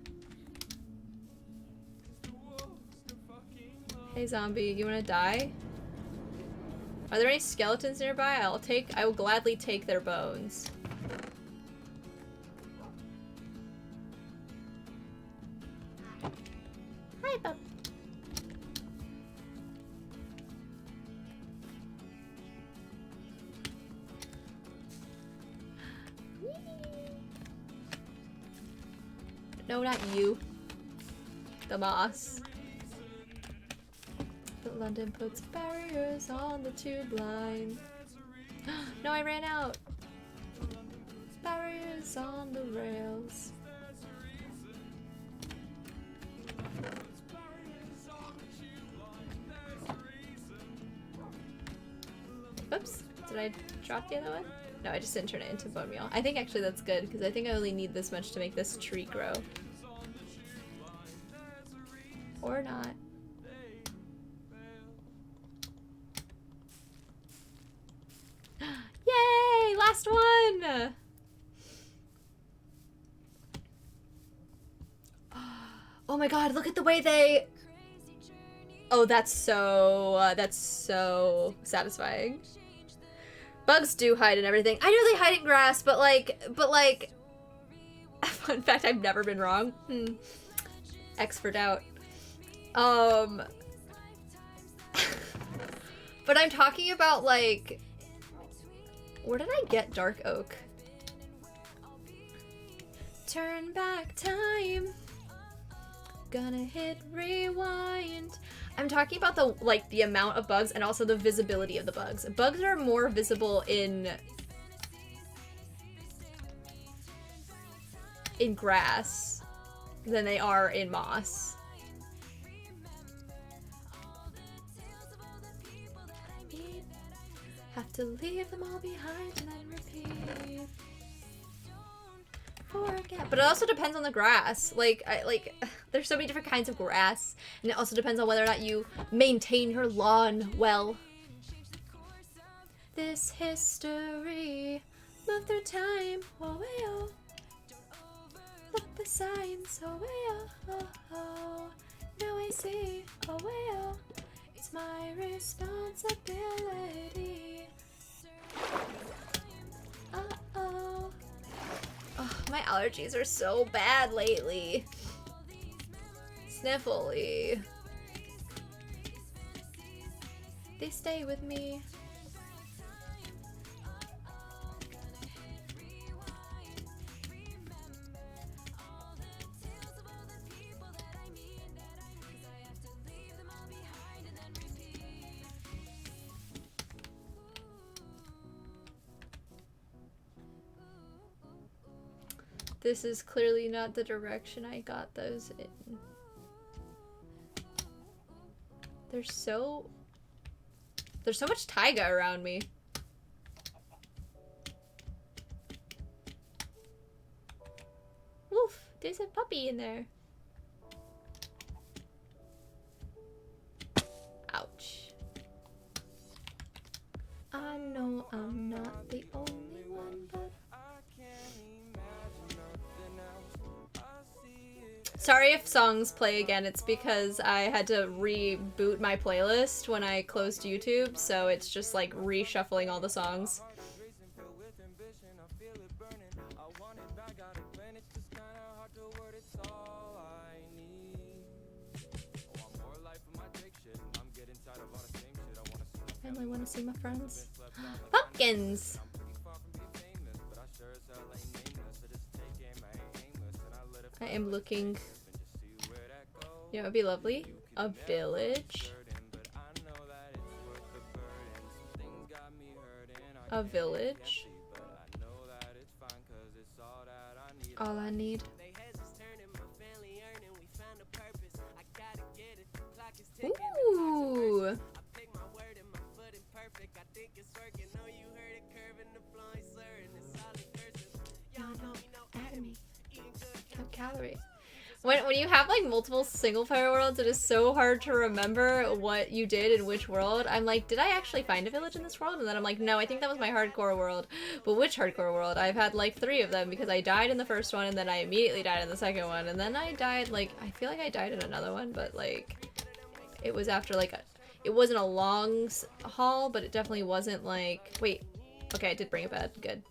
Hey, zombie, you wanna die? Are there any skeletons nearby? I will gladly take their bones. Hi, bub. No, not you. The moss. London puts barriers on the tube line. No, I ran out. Barriers on the rails. Oops, did I drop the other one? No, I just didn't turn it into bone meal. I think actually that's good, because I think I only need this much to make this tree grow. Or not. Yay! Last one! Oh my god, look at the way they... Oh, that's so satisfying. Bugs do hide in everything. I know they hide in grass, but like, fun fact, I've never been wrong. X for doubt. But I'm talking about like, where did I get dark oak? Turn back time. Gonna hit rewind. I'm talking about the the amount of bugs and also the visibility of the bugs. Bugs are more visible in grass than they are in moss. Have to leave them all behind and then repeat. Forget. But it also depends on the grass. There's so many different kinds of grass, and it also depends on whether or not you maintain your lawn well. This history moved through time. Oh, way, oh. Look the signs. Oh, way, oh, oh. Now I see. Oh, way, oh. It's my responsibility. Uh-oh. Oh, my allergies are so bad lately. Sniffly. They stay with me. This is clearly not the direction I got those in. There's so much taiga around me. Woof, there's a puppy in there. Ouch. I know I'm not the only one, but sorry if songs play again, it's because I had to reboot my playlist when I closed YouTube, so it's just like reshuffling all the songs. I only want to see my friends. Pumpkins! I am looking. You know, it'd be lovely. A village. A village. All I need. Ooh. Calories. When you have like multiple single player worlds, it is so hard to remember what you did in which world. I'm like, did I actually find a village in this world? And then I'm like, no, I think that was my hardcore world. But which hardcore world? I've had like 3 of them because I died in the first one and then I immediately died in the second one. And then I died like, I feel like I died in another one, but like, it was after like, it wasn't a long haul, but it definitely wasn't like, wait, okay, I did bring it back, good.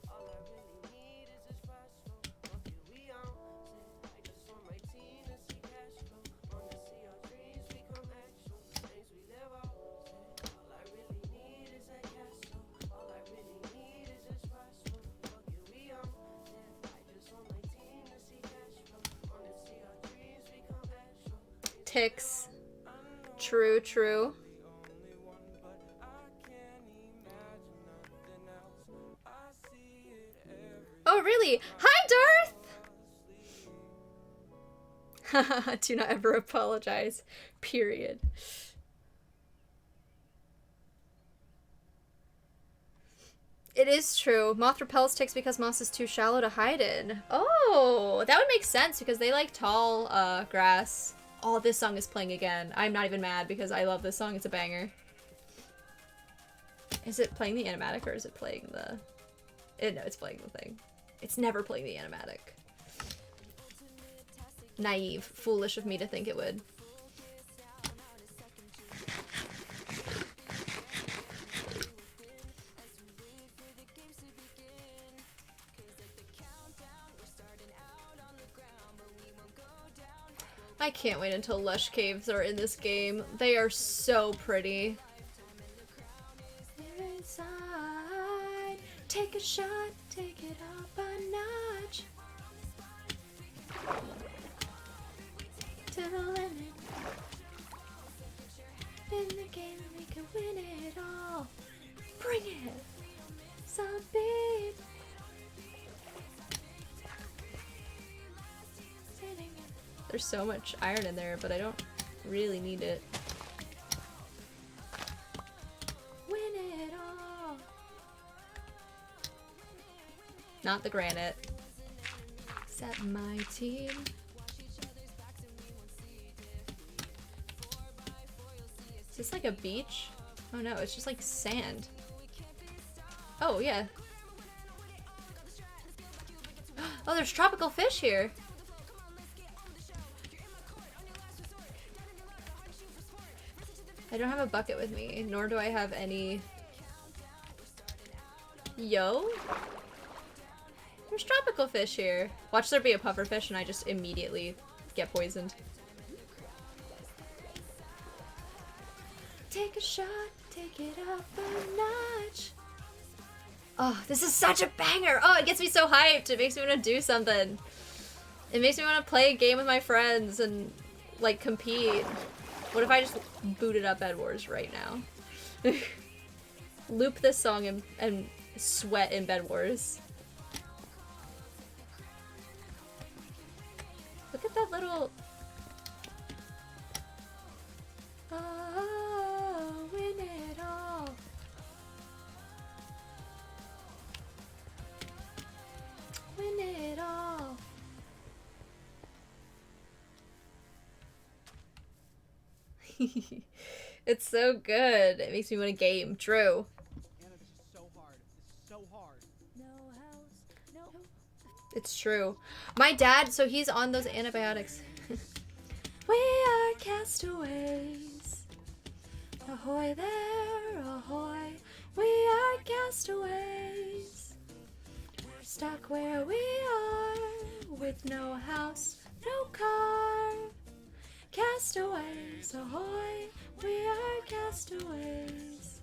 Ticks. True, true. Oh, really? Hi, Darth! Do not ever apologize. Period. It is true. Moth repels ticks because moss is too shallow to hide in. Oh, that would make sense because they like tall grass. Oh, this song is playing again. I'm not even mad because I love this song. It's a banger. Is it playing the animatic or is it playing the... no, it's playing the thing. It's never playing the animatic. Naive. Foolish of me to think it would. I can't wait until Lush Caves are in this game. They are so pretty. Inside, take a shot, take it up a notch. To the limit. In the game, we can win it all. Bring it. So big. There's so much iron in there, but I don't really need it. Win it all. Not the granite. Set my team. Is this like a beach? Oh no, it's just like sand. Oh yeah. Oh, there's tropical fish here. I don't have a bucket with me, nor do I have any... Yo? There's tropical fish here. Watch there be a pufferfish and I just immediately get poisoned. Take a shot, take it up a notch. Oh, this is such a banger! Oh, it gets me so hyped! It makes me want to do something. It makes me want to play a game with my friends and, like, compete. What if I just booted up Bed Wars right now? Loop this song and sweat in Bed Wars. Look at that little... Oh, win it all. Win it all. It's so good. It makes me want to game. True. Anna, this is so hard. This is so hard. No house, no. It's true. My dad, so he's on those antibiotics. We are castaways. Ahoy there, ahoy. We are castaways. Stuck where we are, with no house, no car. Castaways, ahoy, we are castaways.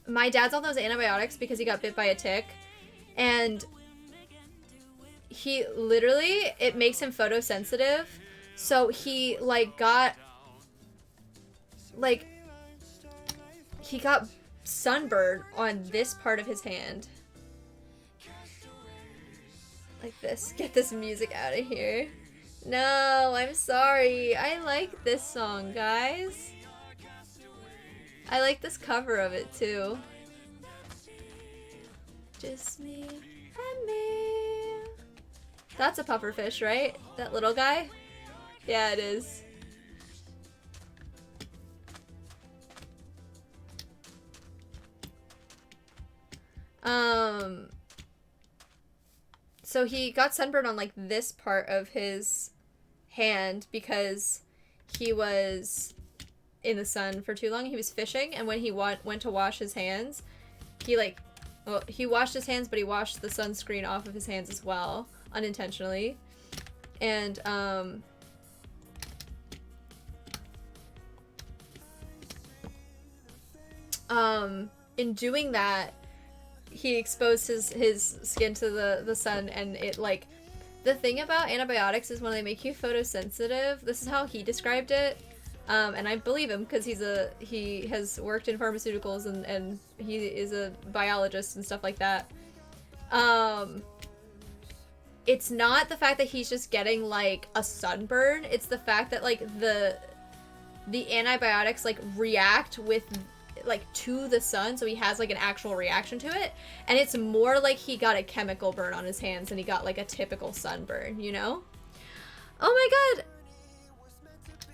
My dad's on those antibiotics because he got bit by a tick, and he literally, it makes him photosensitive, so he, he got sunburned on this part of his hand. Like this. Get this music out of here. No, I'm sorry. I like this song, guys. I like this cover of it, too. Just me and me. That's a pufferfish, right? That little guy? Yeah, it is. So he got sunburned on, like, this part of his hand because he was in the sun for too long. He was fishing, and when he went to wash his hands, he washed his hands, but he washed the sunscreen off of his hands as well, unintentionally. And, in doing that, he exposed his skin to the sun, and it, like, the thing about antibiotics is when they make you photosensitive, this is how he described it, And I believe him because he has worked in pharmaceuticals and he is a biologist and stuff like that. It's not the fact that he's just getting like a sunburn, it's the fact that like the antibiotics like react with like to the sun, so he has like an actual reaction to it, and it's more like he got a chemical burn on his hands than he got like a typical sunburn, you know? Oh my god!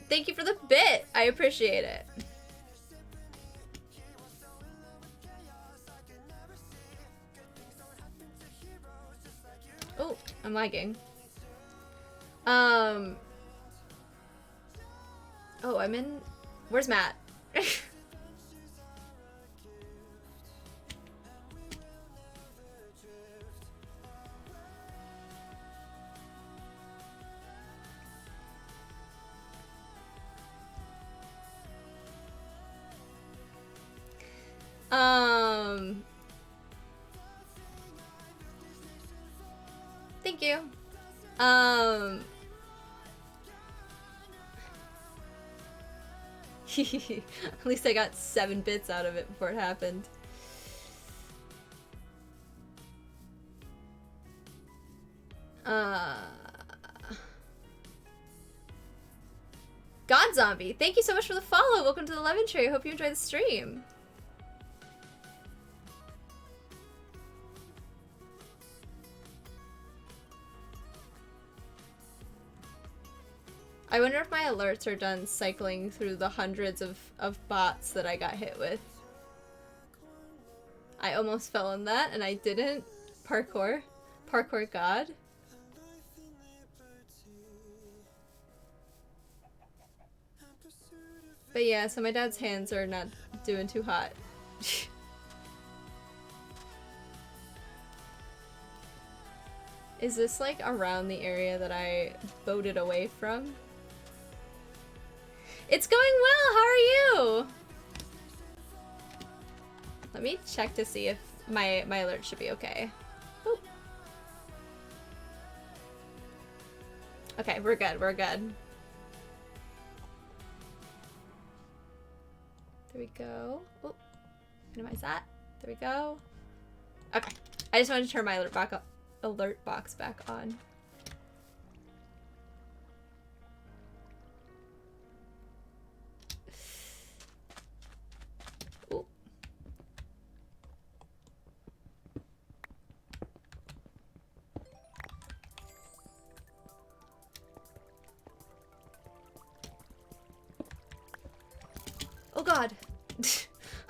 Thank you for the bit! I appreciate it. Oh, I'm lagging. Oh, I'm in... Where's Matt? Thank you. At least I got 7 bits out of it before it happened. God Zombie, thank you so much for the follow. Welcome to the Lemon Tree. I hope you enjoy the stream. I wonder if my alerts are done cycling through the hundreds of bots that I got hit with. I almost fell in that and I didn't. Parkour. Parkour god. But yeah, so my dad's hands are not doing too hot. Is this like around the area that I boated away from? It's going well, how are you? Let me check to see if my alert should be okay. Boop. Okay, we're good, we're good. There we go. Oh, minimize that. There we go. Okay, I just wanted to turn my alert box back on. Ooh. Oh god.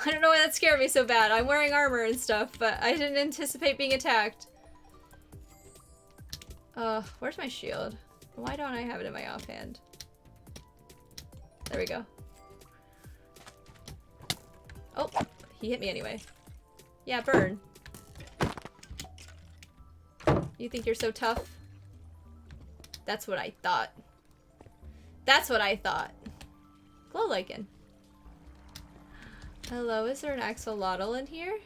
I don't know why that scared me so bad. I'm wearing armor and stuff, but I didn't anticipate being attacked. Where's my shield? Why don't I have it in my offhand? There we go. Oh, he hit me anyway. Yeah, burn. You think you're so tough? That's what I thought. That's what I thought. Glow lichen. Hello, is there an axolotl in here?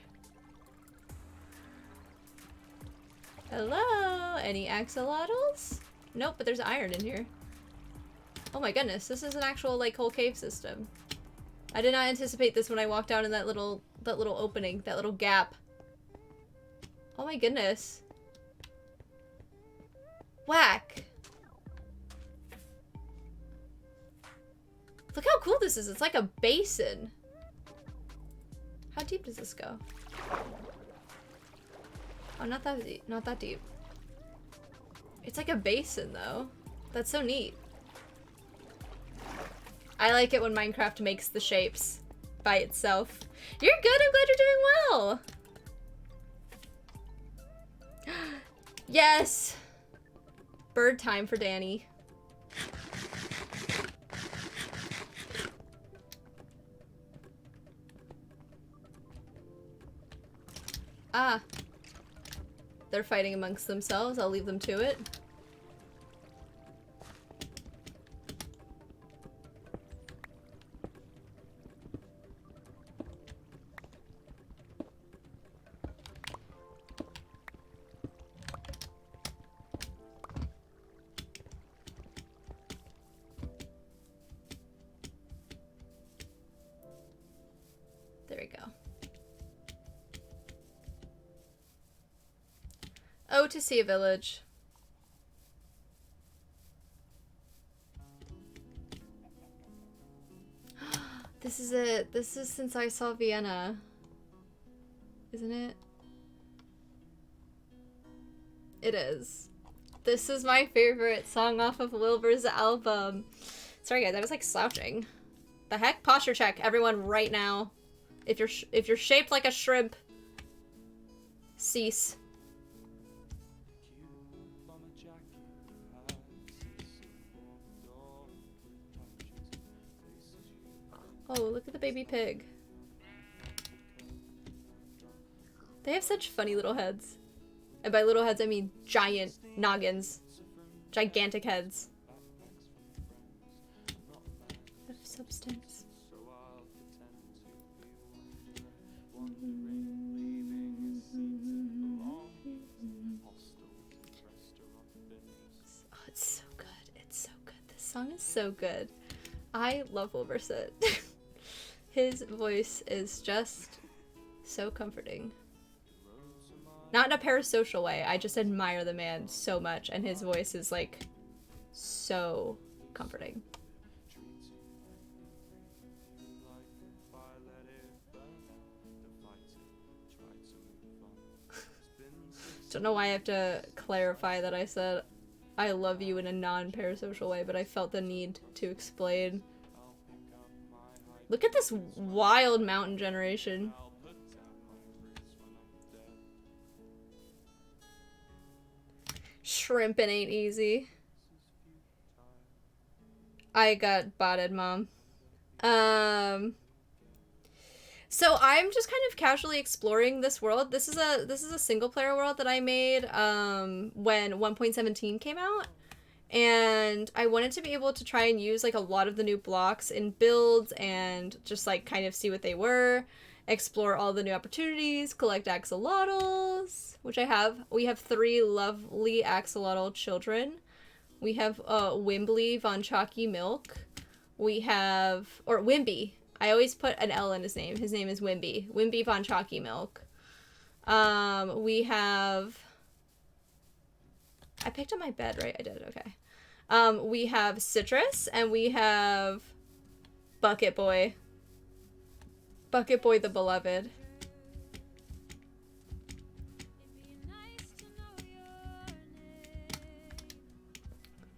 Hello? Any axolotls? Nope, but there's iron in here. Oh my goodness, this is an actual like whole cave system. I did not anticipate this when I walked down in that little opening, that little gap. Oh my goodness. Whack. Look how cool this is. It's like a basin. How deep does this go? Oh, not that deep. Not that deep. It's like a basin, though. That's so neat. I like it when Minecraft makes the shapes by itself. You're good. I'm glad you're doing well. Yes. Bird time for Danny. Ah. They're fighting amongst themselves. I'll leave them to it. Oh, to see a village. This is it. This is Since I Saw Vienna. Isn't it? It is. This is my favorite song off of Wilbur's album. Sorry guys, I was like slouching. The heck? Posture check, everyone, right now. If you're shaped like a shrimp, cease. Oh, look at the baby pig. They have such funny little heads. And by little heads, I mean giant noggins. Gigantic heads. Of substance. Oh, it's so good. It's so good. This song is so good. I love Wilbursit. His voice is just so comforting. Not in a parasocial way, I just admire the man so much, and his voice is like so comforting. Don't know why I have to clarify that I said I love you in a non-parasocial way, but I felt the need to explain. Look at this wild mountain generation. Shrimping ain't easy. I got botted, Mom. So I'm just kind of casually exploring this world. This is a single player world that I made when 1.17 came out. And I wanted to be able to try and use like a lot of the new blocks in builds and just like kind of see what they were, explore all the new opportunities, collect axolotls, which I have. We have 3 lovely axolotl children. We have Wimbley Von Chalky Milk. We have, or Wimby. I always put an L in his name. His name is Wimby. Wimby Von Chalky Milk. We have, I picked up my bed, right? I did, okay. We have Citrus, and we have Bucket Boy. Bucket Boy the Beloved.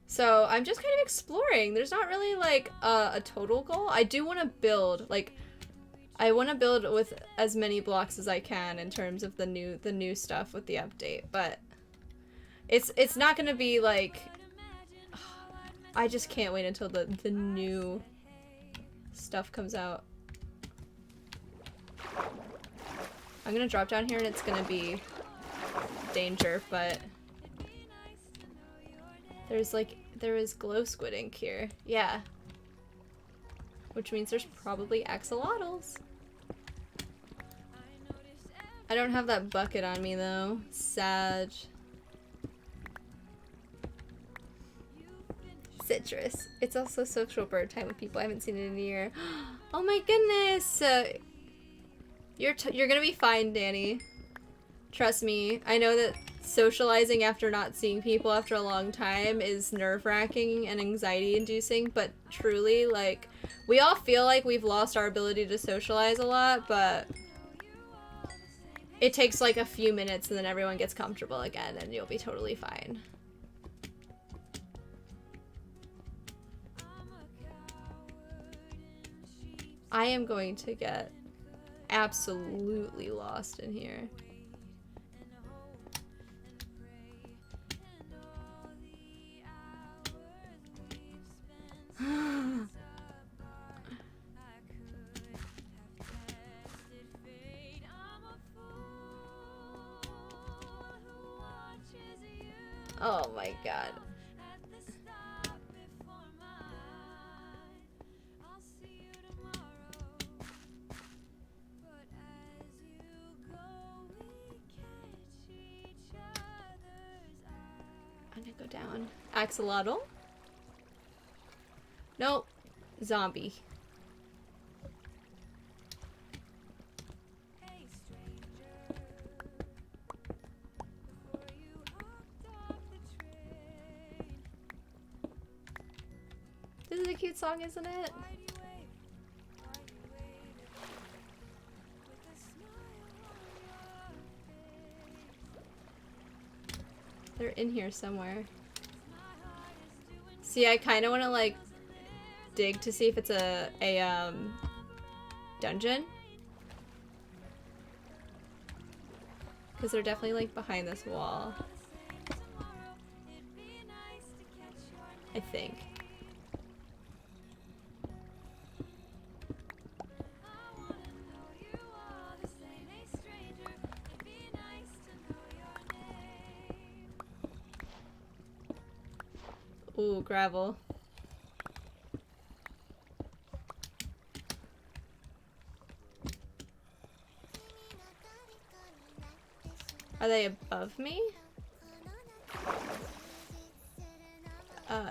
So I'm just kind of exploring. There's not really like a total goal. I do want to build, like, I want to build with as many blocks as I can in terms of the new stuff with the update, but it's not gonna be like, I just can't wait until the new stuff comes out. I'm gonna drop down here and it's gonna be danger, but there is glow squid ink here. Yeah. Which means there's probably axolotls. I don't have that bucket on me though. Sad. Citrus. It's also social bird time with people. I haven't seen it in a year. Oh my goodness! You're gonna be fine, Danny. Trust me. I know that socializing after not seeing people after a long time is nerve-wracking and anxiety-inducing, but truly, like, we all feel like we've lost our ability to socialize a lot, but it takes like a few minutes and then everyone gets comfortable again and you'll be totally fine. I am going to get absolutely lost in here. Oh my god. I'm gonna go down. Axolotl? Nope. Zombie. a cute song, isn't it? They're in here somewhere. See, I kind of want to like dig to see if it's a dungeon. Because they're definitely like behind this wall. I think. Ooh, gravel. Are they above me?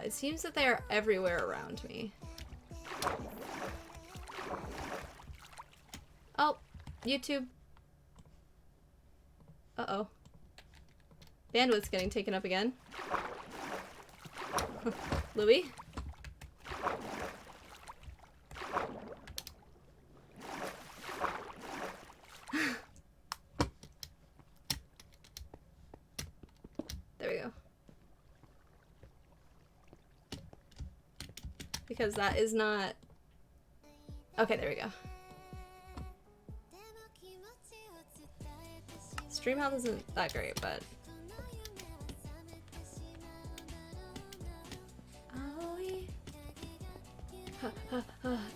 It seems that they are everywhere around me. Oh, YouTube. Uh-oh. Bandwidth's getting taken up again. Louis? There we go. Because that is not... Okay, there we go. Stream health isn't that great, but...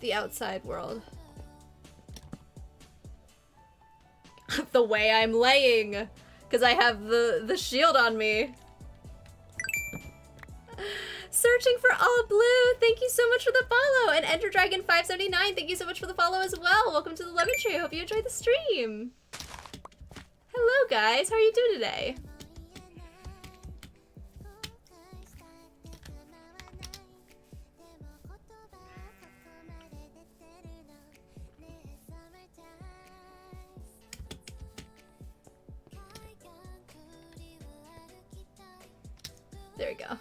The outside world. The way I'm laying, because I have the shield on me. Searching for All Blue, thank you so much for the follow. And Ender Dragon 579, thank you so much for the follow as well. Welcome to the Lemon Tree. I hope you enjoyed the stream. Hello guys, how are you doing today? There we go.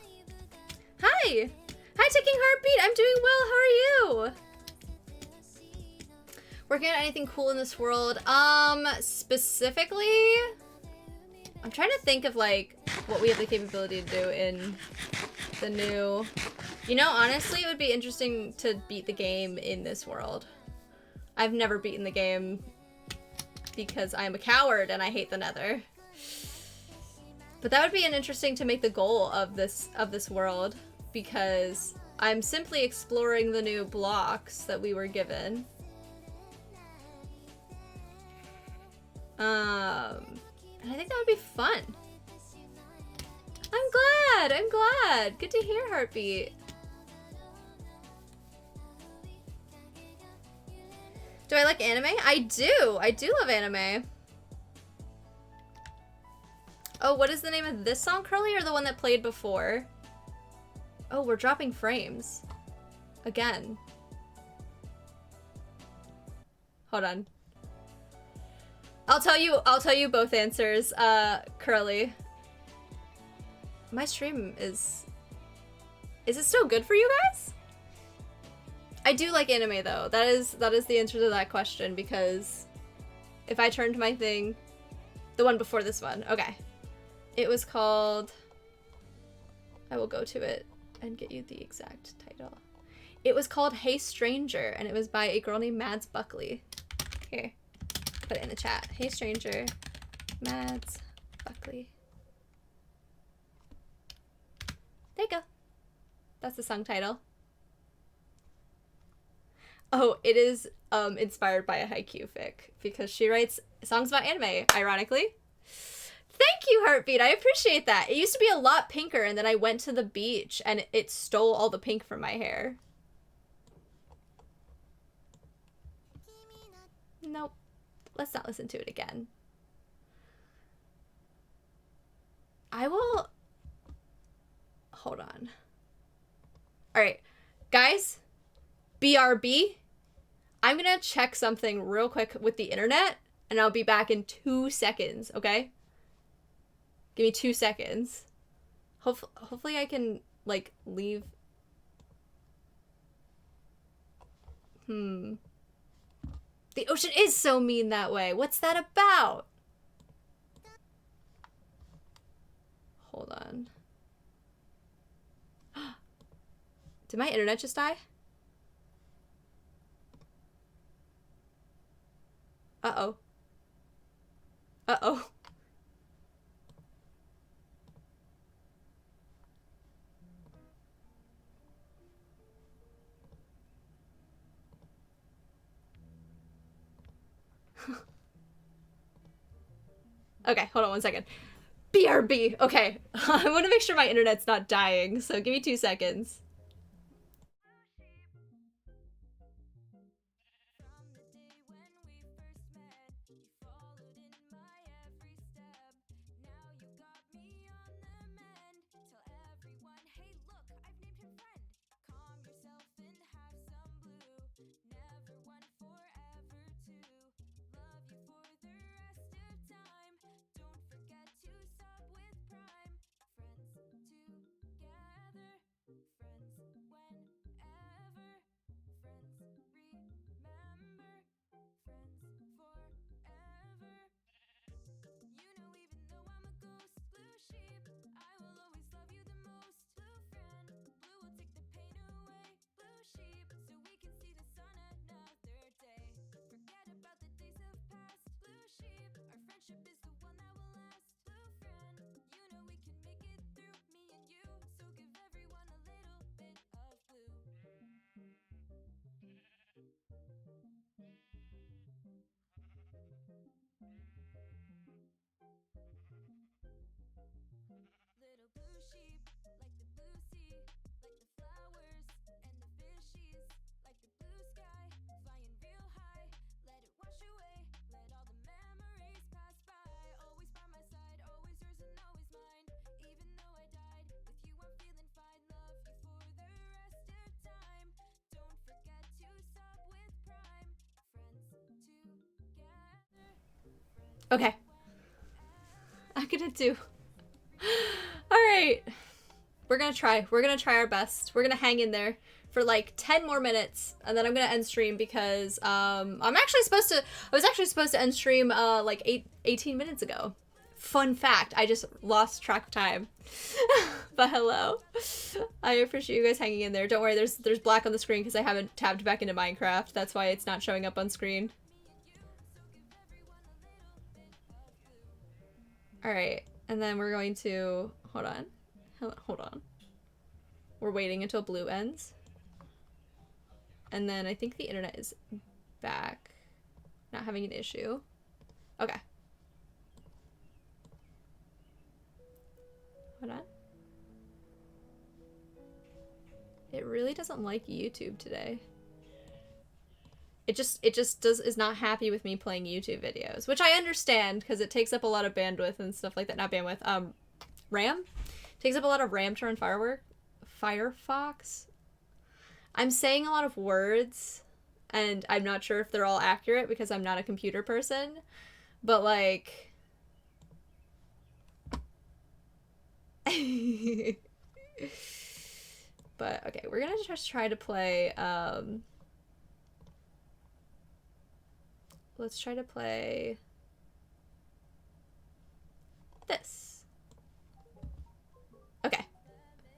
Hi! Hi, Ticking Heartbeat! I'm doing well, how are you? Working on anything cool in this world? Specifically? I'm trying to think of, like, what we have the capability to do in the new... You know, honestly, it would be interesting to beat the game in this world. I've never beaten the game because I'm a coward and I hate the Nether. But that would be an interesting to make the goal of this world, because I'm simply exploring the new blocks that we were given. And I think that would be fun. I'm glad. Good to hear, Heartbeat. Do I like anime? I do love anime. Oh, what is the name of this song, Curly, or the one that played before? Oh, we're dropping frames. Again. Hold on. I'll tell you both answers, Curly. My stream is it still good for you guys? I do like anime though. That is the answer to that question, because if I turned my thing, the one before this one, okay. It was called, I will go to it and get you the exact title. It was called Hey Stranger, and it was by a girl named Mads Buckley. Here, put it in the chat. Hey Stranger, Mads Buckley. There you go. That's the song title. Oh, it is inspired by a Haikyuu fic, because she writes songs about anime, ironically. Thank you, Heartbeat. I appreciate that. It used to be a lot pinker, and then I went to the beach, and it stole all the pink from my hair. Nope. Let's not listen to it again. I will... Hold on. Alright. Guys, BRB. I'm gonna check something real quick with the internet, and I'll be back in 2 seconds, okay? Give me 2 seconds. Hopefully I can, like, leave. The ocean is so mean that way. What's that about? Hold on. Did my internet just die? Uh-oh. Uh-oh. Okay, hold on one second. BRB. Okay, I want to make sure my internet's not dying, so give me 2 seconds. Okay. I'm gonna do. Alright. We're gonna try. We're gonna try our best. We're gonna hang in there for like 10 more minutes, and then I'm gonna end stream because I was actually supposed to end stream like 18 minutes ago. Fun fact, I just lost track of time. But hello. I appreciate you guys hanging in there. Don't worry, there's black on the screen because I haven't tabbed back into Minecraft. That's why it's not showing up on screen. Alright, and then we're going to... Hold on. We're waiting until blue ends. And then I think the internet is back. Not having an issue. Okay. Hold on. It really doesn't like YouTube today. It just is not happy with me playing YouTube videos, which I understand because it takes up a lot of bandwidth and stuff like that. Not bandwidth, RAM? Takes up a lot of RAM to run Firefox. I'm saying a lot of words, and I'm not sure if they're all accurate because I'm not a computer person, but like... But, okay, we're gonna just try to play, let's try to play this. Okay.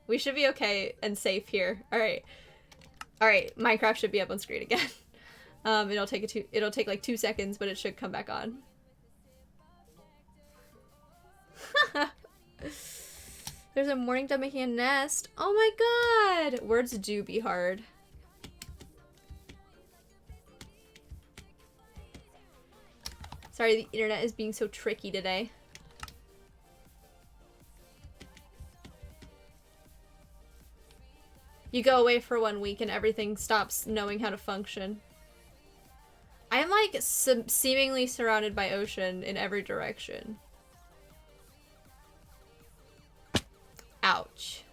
We should be okay and safe here. Alright. Alright, Minecraft should be up on screen again. It'll take like 2 seconds, but it should come back on. There's a morning dove making a nest. Oh my god! Words do be hard. Sorry, the internet is being so tricky today. You go away for 1 week and everything stops knowing how to function. I am like seemingly surrounded by ocean in every direction. Ouch.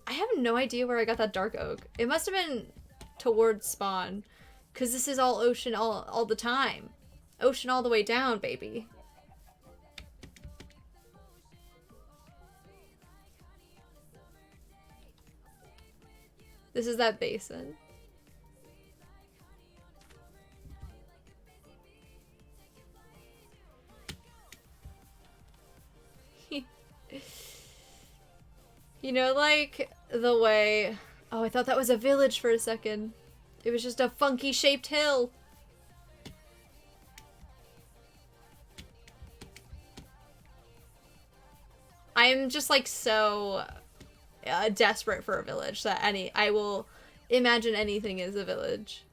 I have no idea where I got that dark oak. It must have been towards spawn, because this is all ocean all the time. Ocean all the way down, baby. This is that basin. You know, like, the way... Oh, I thought that was a village for a second. It was just a funky shaped hill. I'm just, like, so desperate for a village that I will imagine anything as a village.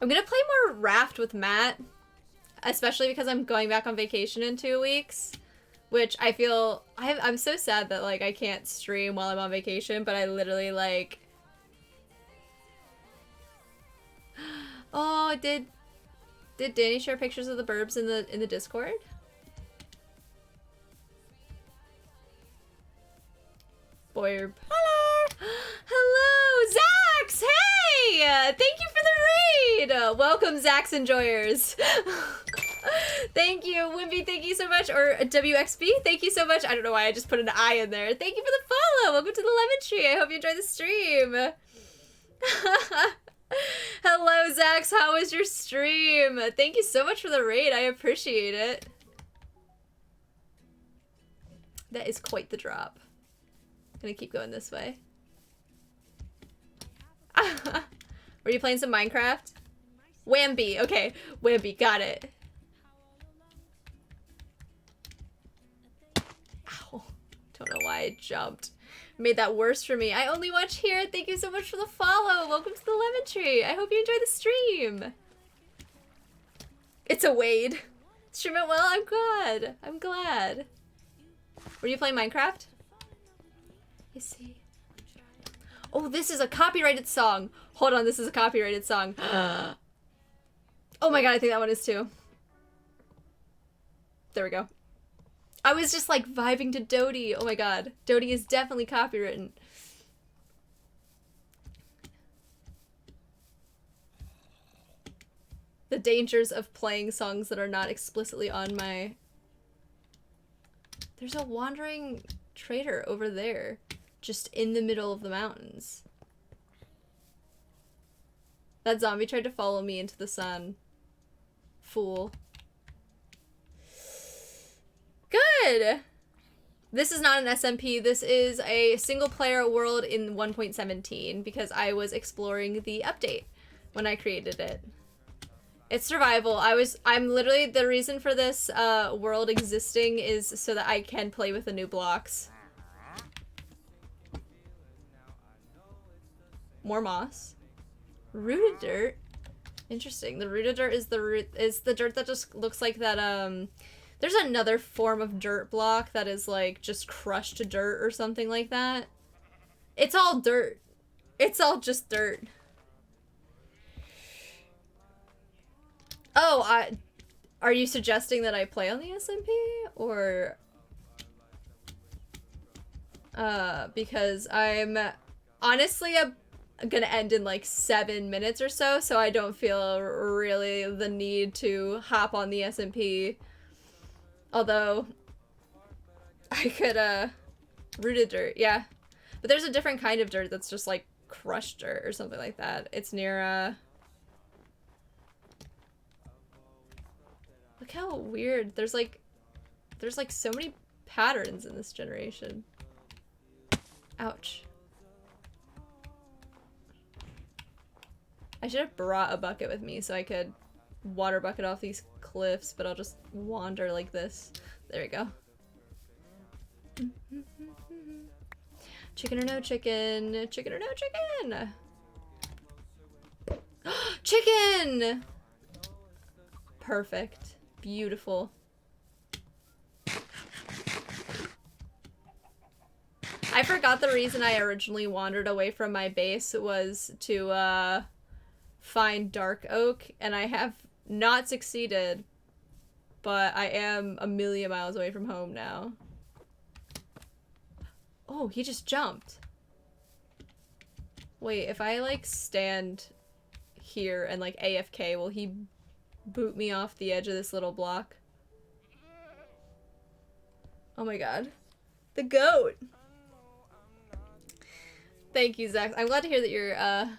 I'm gonna play more Raft with Matt, especially because I'm going back on vacation in 2 weeks, which I feel I'm so sad that like I can't stream while I'm on vacation, but I literally like. Oh, did Danny share pictures of the burbs in the Discord? Boyerb. Hello! Hello, Zax! Hey! Thank you for the raid! Welcome, Zax Enjoyers. Thank you, Wimpy, thank you so much. Or WXB, thank you so much. I don't know why I just put an I in there. Thank you for the follow! Welcome to the Lemon Tree. I hope you enjoy the stream. Hello, Zax. How was your stream? Thank you so much for the raid. I appreciate it. That is quite the drop. Gonna keep going this way. Were you playing some Minecraft? Wambi. Okay, Wambi. Got it. Ow. Don't know why I jumped. Made that worse for me. I only watch here. Thank you so much for the follow. Welcome to the Lemon Tree. I hope you enjoy the stream. It's a Wade. Stream it well? I'm glad. I'm glad. Were you playing Minecraft? You see. Oh, this is a copyrighted song. Hold on, this is a copyrighted song. Oh my god, I think that one is too. There we go. I was just like vibing to Dodie. Oh my god. Dodie is definitely copywritten. The dangers of playing songs that are not explicitly on my... There's a wandering trader over there. Just in the middle of the mountains. That zombie tried to follow me into the sun. Fool. Good! This is not an SMP, this is a single player world in 1.17 because I was exploring the update when I created it. It's survival. I'm literally, the reason for this world existing is so that I can play with the new blocks. More moss. Rooted dirt. Interesting. The rooted dirt is the dirt that just looks like that, there's another form of dirt block that is like just crushed to dirt or something like that. It's all dirt. It's all just dirt. Oh, are you suggesting that I play on the SMP? Or because I'm honestly gonna end in like 7 minutes or so, so I don't feel really the need to hop on the SMP. Although I could rooted dirt, yeah. But there's a different kind of dirt that's just like crushed dirt or something like that. It's near look how weird. There's like so many patterns in this generation. Ouch. I should have brought a bucket with me so I could water bucket off these cliffs, but I'll just wander like this. There we go. Chicken or no chicken? Chicken or no chicken? Chicken! Perfect. Beautiful. I forgot the reason I originally wandered away from my base was to find dark oak, and I have not succeeded, but I am a million miles away from home now. Oh, he just jumped. Wait, if I like stand here and like AFK, will he boot me off the edge of this little block. Oh my god. The goat! Thank you, Zach. I'm glad to hear that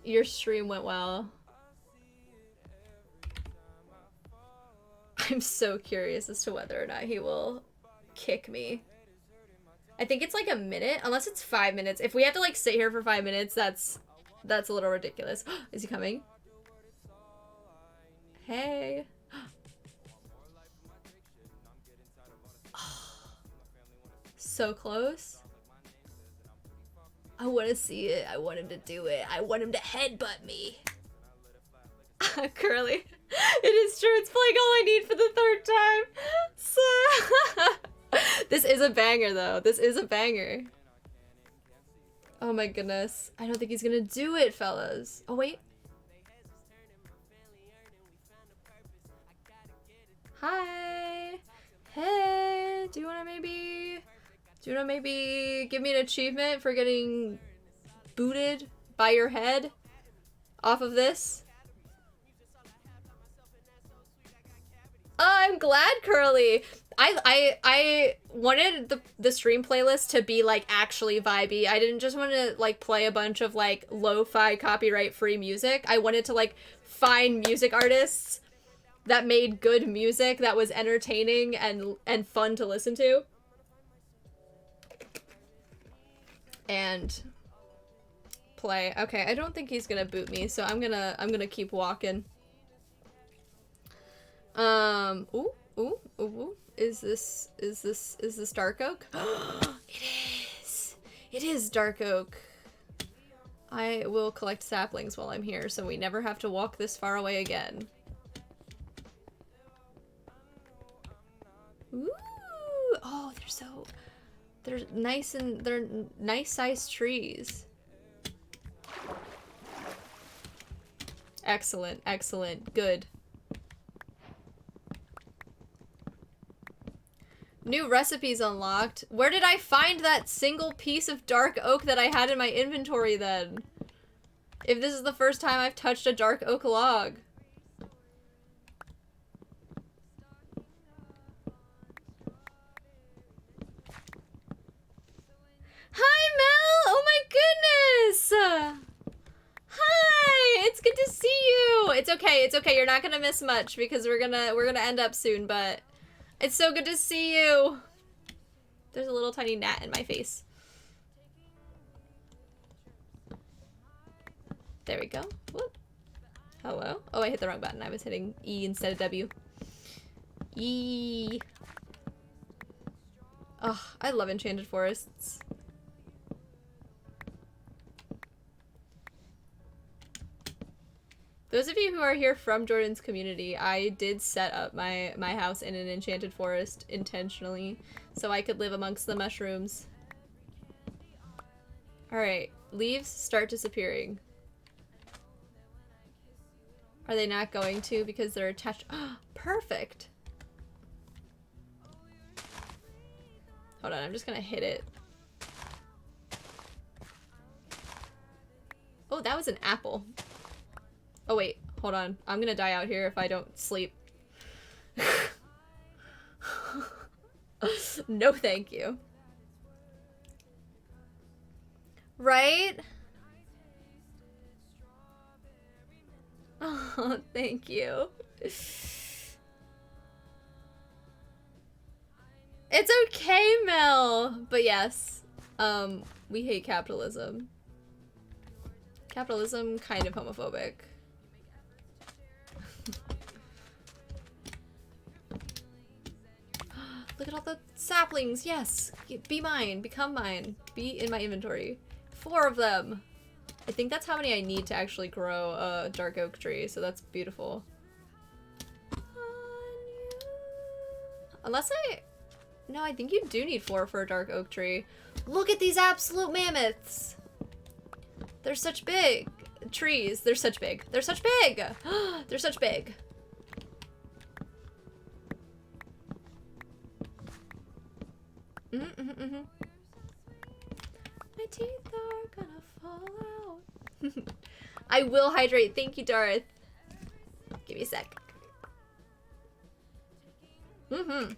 your stream went well. I'm so curious as to whether or not he will kick me. I think it's like a minute, unless it's 5 minutes. If we have to like sit here for 5 minutes, that's a little ridiculous. Is he coming? Hey. So close. I want to see it. I want him to do it. I want him to headbutt me. Curly. It is true. It's playing all I need for the third time. So this is a banger, though. This is a banger. Oh my goodness. I don't think he's gonna do it, fellas. Oh, wait. Hi. Hey. Do you wanna maybe give me an achievement for getting booted by your head off of this? I'm glad, Curly. I wanted the stream playlist to be like actually vibey. I didn't just want to like play a bunch of like lo-fi copyright free music. I wanted to like find music artists that made good music that was entertaining and fun to listen to. And play. Okay, I don't think he's gonna boot me, so I'm gonna keep walking. Ooh. Is this dark oak? It is dark oak. I will collect saplings while I'm here, so we never have to walk this far away again. Ooh! Oh, they're nice and they're nice sized trees. Excellent, excellent, good. New recipes unlocked. Where did I find that single piece of dark oak that I had in my inventory then? If this is the first time I've touched a dark oak log. Hi, Mel! Oh my goodness! Hi! It's good to see you! It's okay, you're not gonna miss much because we're gonna end up soon, but it's so good to see you! There's a little tiny gnat in my face. There we go. Whoop. Hello? Oh, I hit the wrong button. I was hitting E instead of W. E. Oh, I love Enchanted Forests. Those of you who are here from Jordan's community, I did set up my house in an enchanted forest intentionally so I could live amongst the mushrooms. Alright, leaves start disappearing. Are they not going to because they're attached? Perfect! Hold on, I'm just gonna hit it. Oh, that was an apple. Oh wait, hold on. I'm gonna die out here if I don't sleep. No thank you. Right? Oh, thank you. It's okay, Mel. But yes, we hate capitalism. Capitalism, kind of homophobic. Look at all the saplings. Yes. Be mine. Become mine. Be in my inventory. 4 of them. I think that's how many I need to actually grow a dark oak tree, so that's beautiful. Unless no, I think you do need 4 for a dark oak tree. Look at these absolute mammoths. They're such big trees. They're such big. They're such big. They're such big. My teeth are gonna fall out. I will hydrate. Thank you, Darth. Give me a sec. Mm-hmm.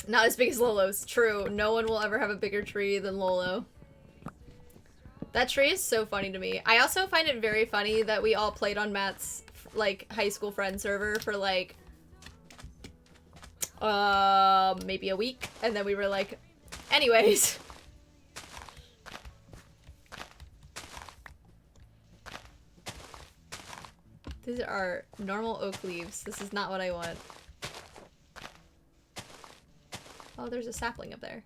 Not as big as Lolo's. True. No one will ever have a bigger tree than Lolo. That tree is so funny to me. I also find it very funny that we all played on Matt's, like, high school friend server for, like, maybe a week. And then we were like, anyways. These are normal oak leaves. This is not what I want. Oh, there's a sapling up there.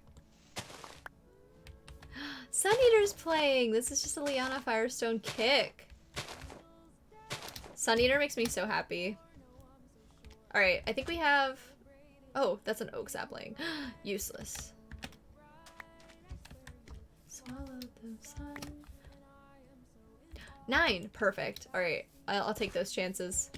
Sun Eater's playing! This is just a Liana Firestone kick. Sun Eater makes me so happy. Alright, I think we have... Oh, that's an oak sapling. Useless. Swallow the sun. 9! Perfect. Alright, I'll take those chances.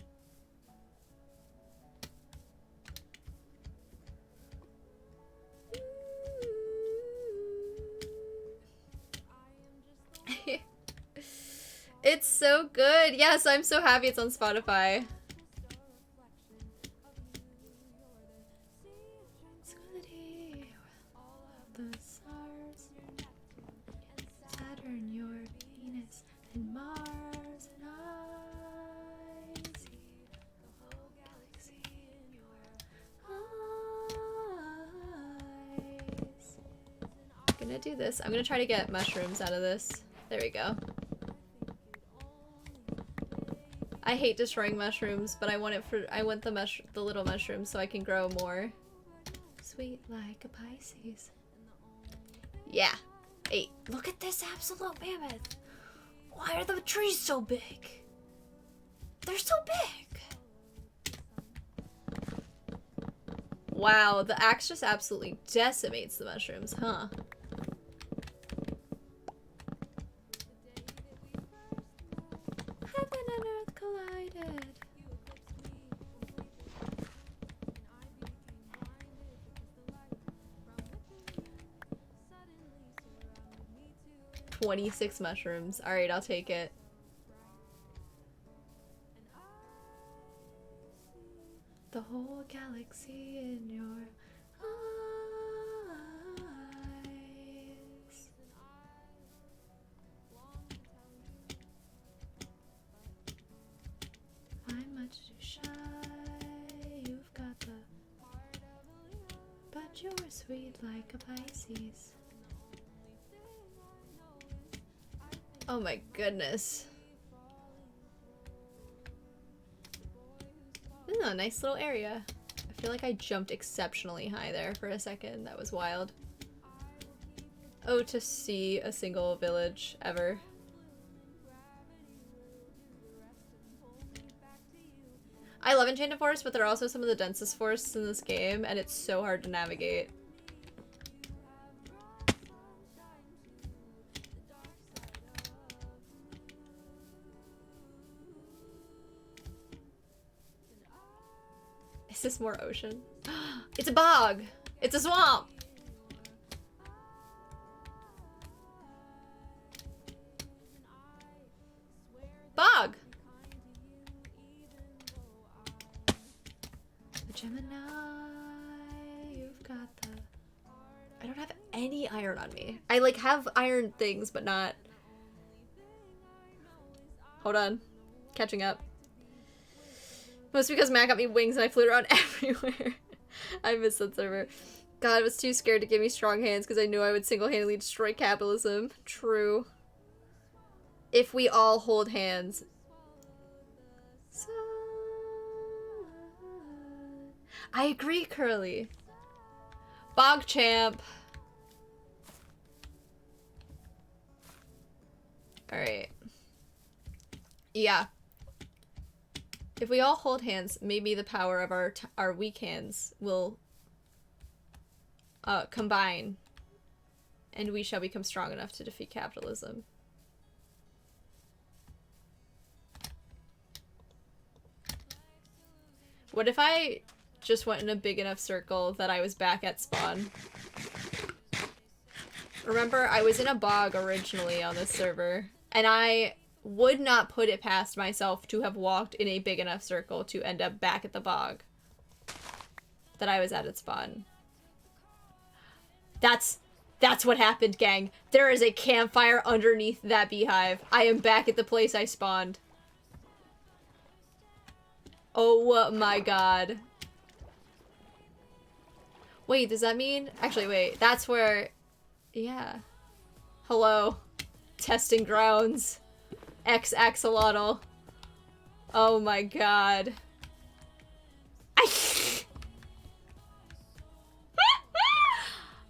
It's so good. Yes, I'm so happy it's on Spotify. Saturn, your Venus, and Mars, and I see the whole galaxy in your eyes. I'm gonna do this. I'm gonna try to get mushrooms out of this. There we go. I hate destroying mushrooms, but I want the little mushrooms so I can grow more. Sweet like a Pisces. Yeah. 8. Look at this absolute mammoth. Why are the trees so big? They're so big. Wow, the axe just absolutely decimates the mushrooms, huh? Heaven and earth collided. $26 mushrooms. Alright, I'll take it. The whole galaxy in your eyes. I'm much too shy. You've got the but you're sweet like a Pisces. Oh my goodness. This is a nice little area. I feel like I jumped exceptionally high there for a second. That was wild. Oh, to see a single village ever. I love Enchanted Forest, but they're also some of the densest forests in this game, and it's so hard to navigate. Is this more ocean? It's a bog! It's a swamp! Bog! The Gemini, you've got the... I don't have any iron on me. I like have iron things, but not... Hold on. Catching up. Mostly because Matt got me wings and I flew around everywhere. I missed that server. God, I was too scared to give me strong hands because I knew I would single-handedly destroy capitalism. True. If we all hold hands. I agree, Curly. Bog champ. Alright. Yeah. If we all hold hands, maybe the power of our weak hands will combine, and we shall become strong enough to defeat capitalism. What if I just went in a big enough circle that I was back at spawn? Remember, I was in a bog originally on this server, and I would not put it past myself to have walked in a big enough circle to end up back at the bog that I was at spawn. That's what happened, gang. There is a campfire underneath that beehive. I am back at the place I spawned. Oh my god. Wait, does that mean... Actually, wait. That's where... Yeah. Hello. Testing grounds. X-axolotl. Oh my god.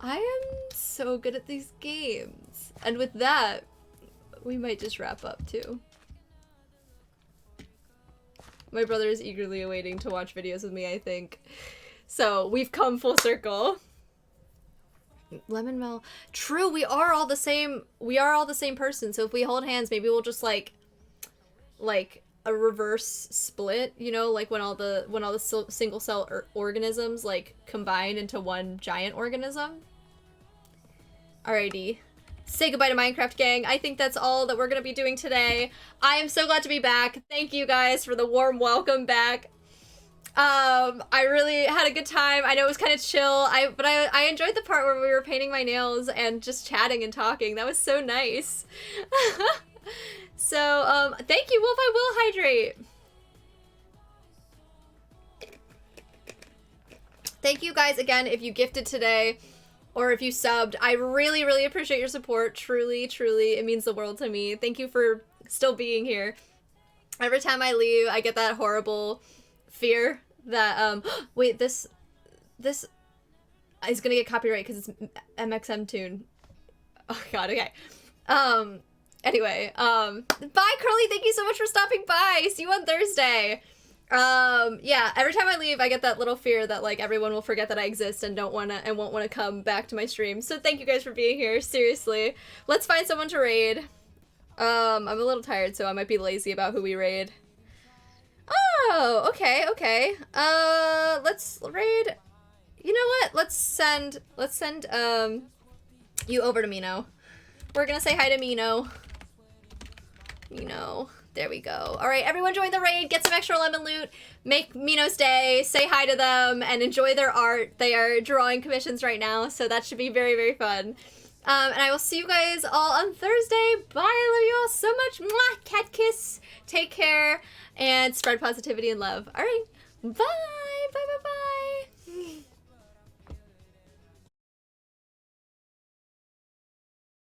I am so good at these games. And with that, we might just wrap up too. My brother is eagerly awaiting to watch videos with me, I think. So, we've come full circle. Lemon Mel. True, we are all the same person. So if we hold hands, maybe we'll just like a reverse split, you know, like when all the single cell organisms like combine into one giant organism. Alrighty. Say goodbye to Minecraft, gang. I think that's all that we're gonna be doing today. I am so glad to be back. Thank you guys for the warm welcome back. I really had a good time. I know it was kind of chill. But I enjoyed the part where we were painting my nails and just chatting and talking. That was so nice. So, thank you, Wolf. I will hydrate. Thank you guys again if you gifted today or if you subbed. I really, really appreciate your support. Truly, truly, it means the world to me. Thank you for still being here. Every time I leave, I get that horrible fear that wait, this is gonna get copyright because it's MXM tune. Oh god, okay. Anyway, bye Curly, thank you so much for stopping by. See you on Thursday. Yeah, every time I leave I get that little fear that like everyone will forget that I exist and won't wanna come back to my stream. So thank you guys for being here, seriously. Let's find someone to raid. I'm a little tired, so I might be lazy about who we raid. Oh, okay, okay. Let's raid. You know what? Let's send you over to Mino. We're gonna say hi to Mino. Mino. There we go. Alright, everyone join the raid, get some extra lemon loot, make Mino's day, say hi to them, and enjoy their art. They are drawing commissions right now, so that should be very, very fun. And I will see you guys all on Thursday. Bye, I love you all so much. Mwah, cat kiss. Take care, and spread positivity and love. Alright, bye, bye, bye, bye.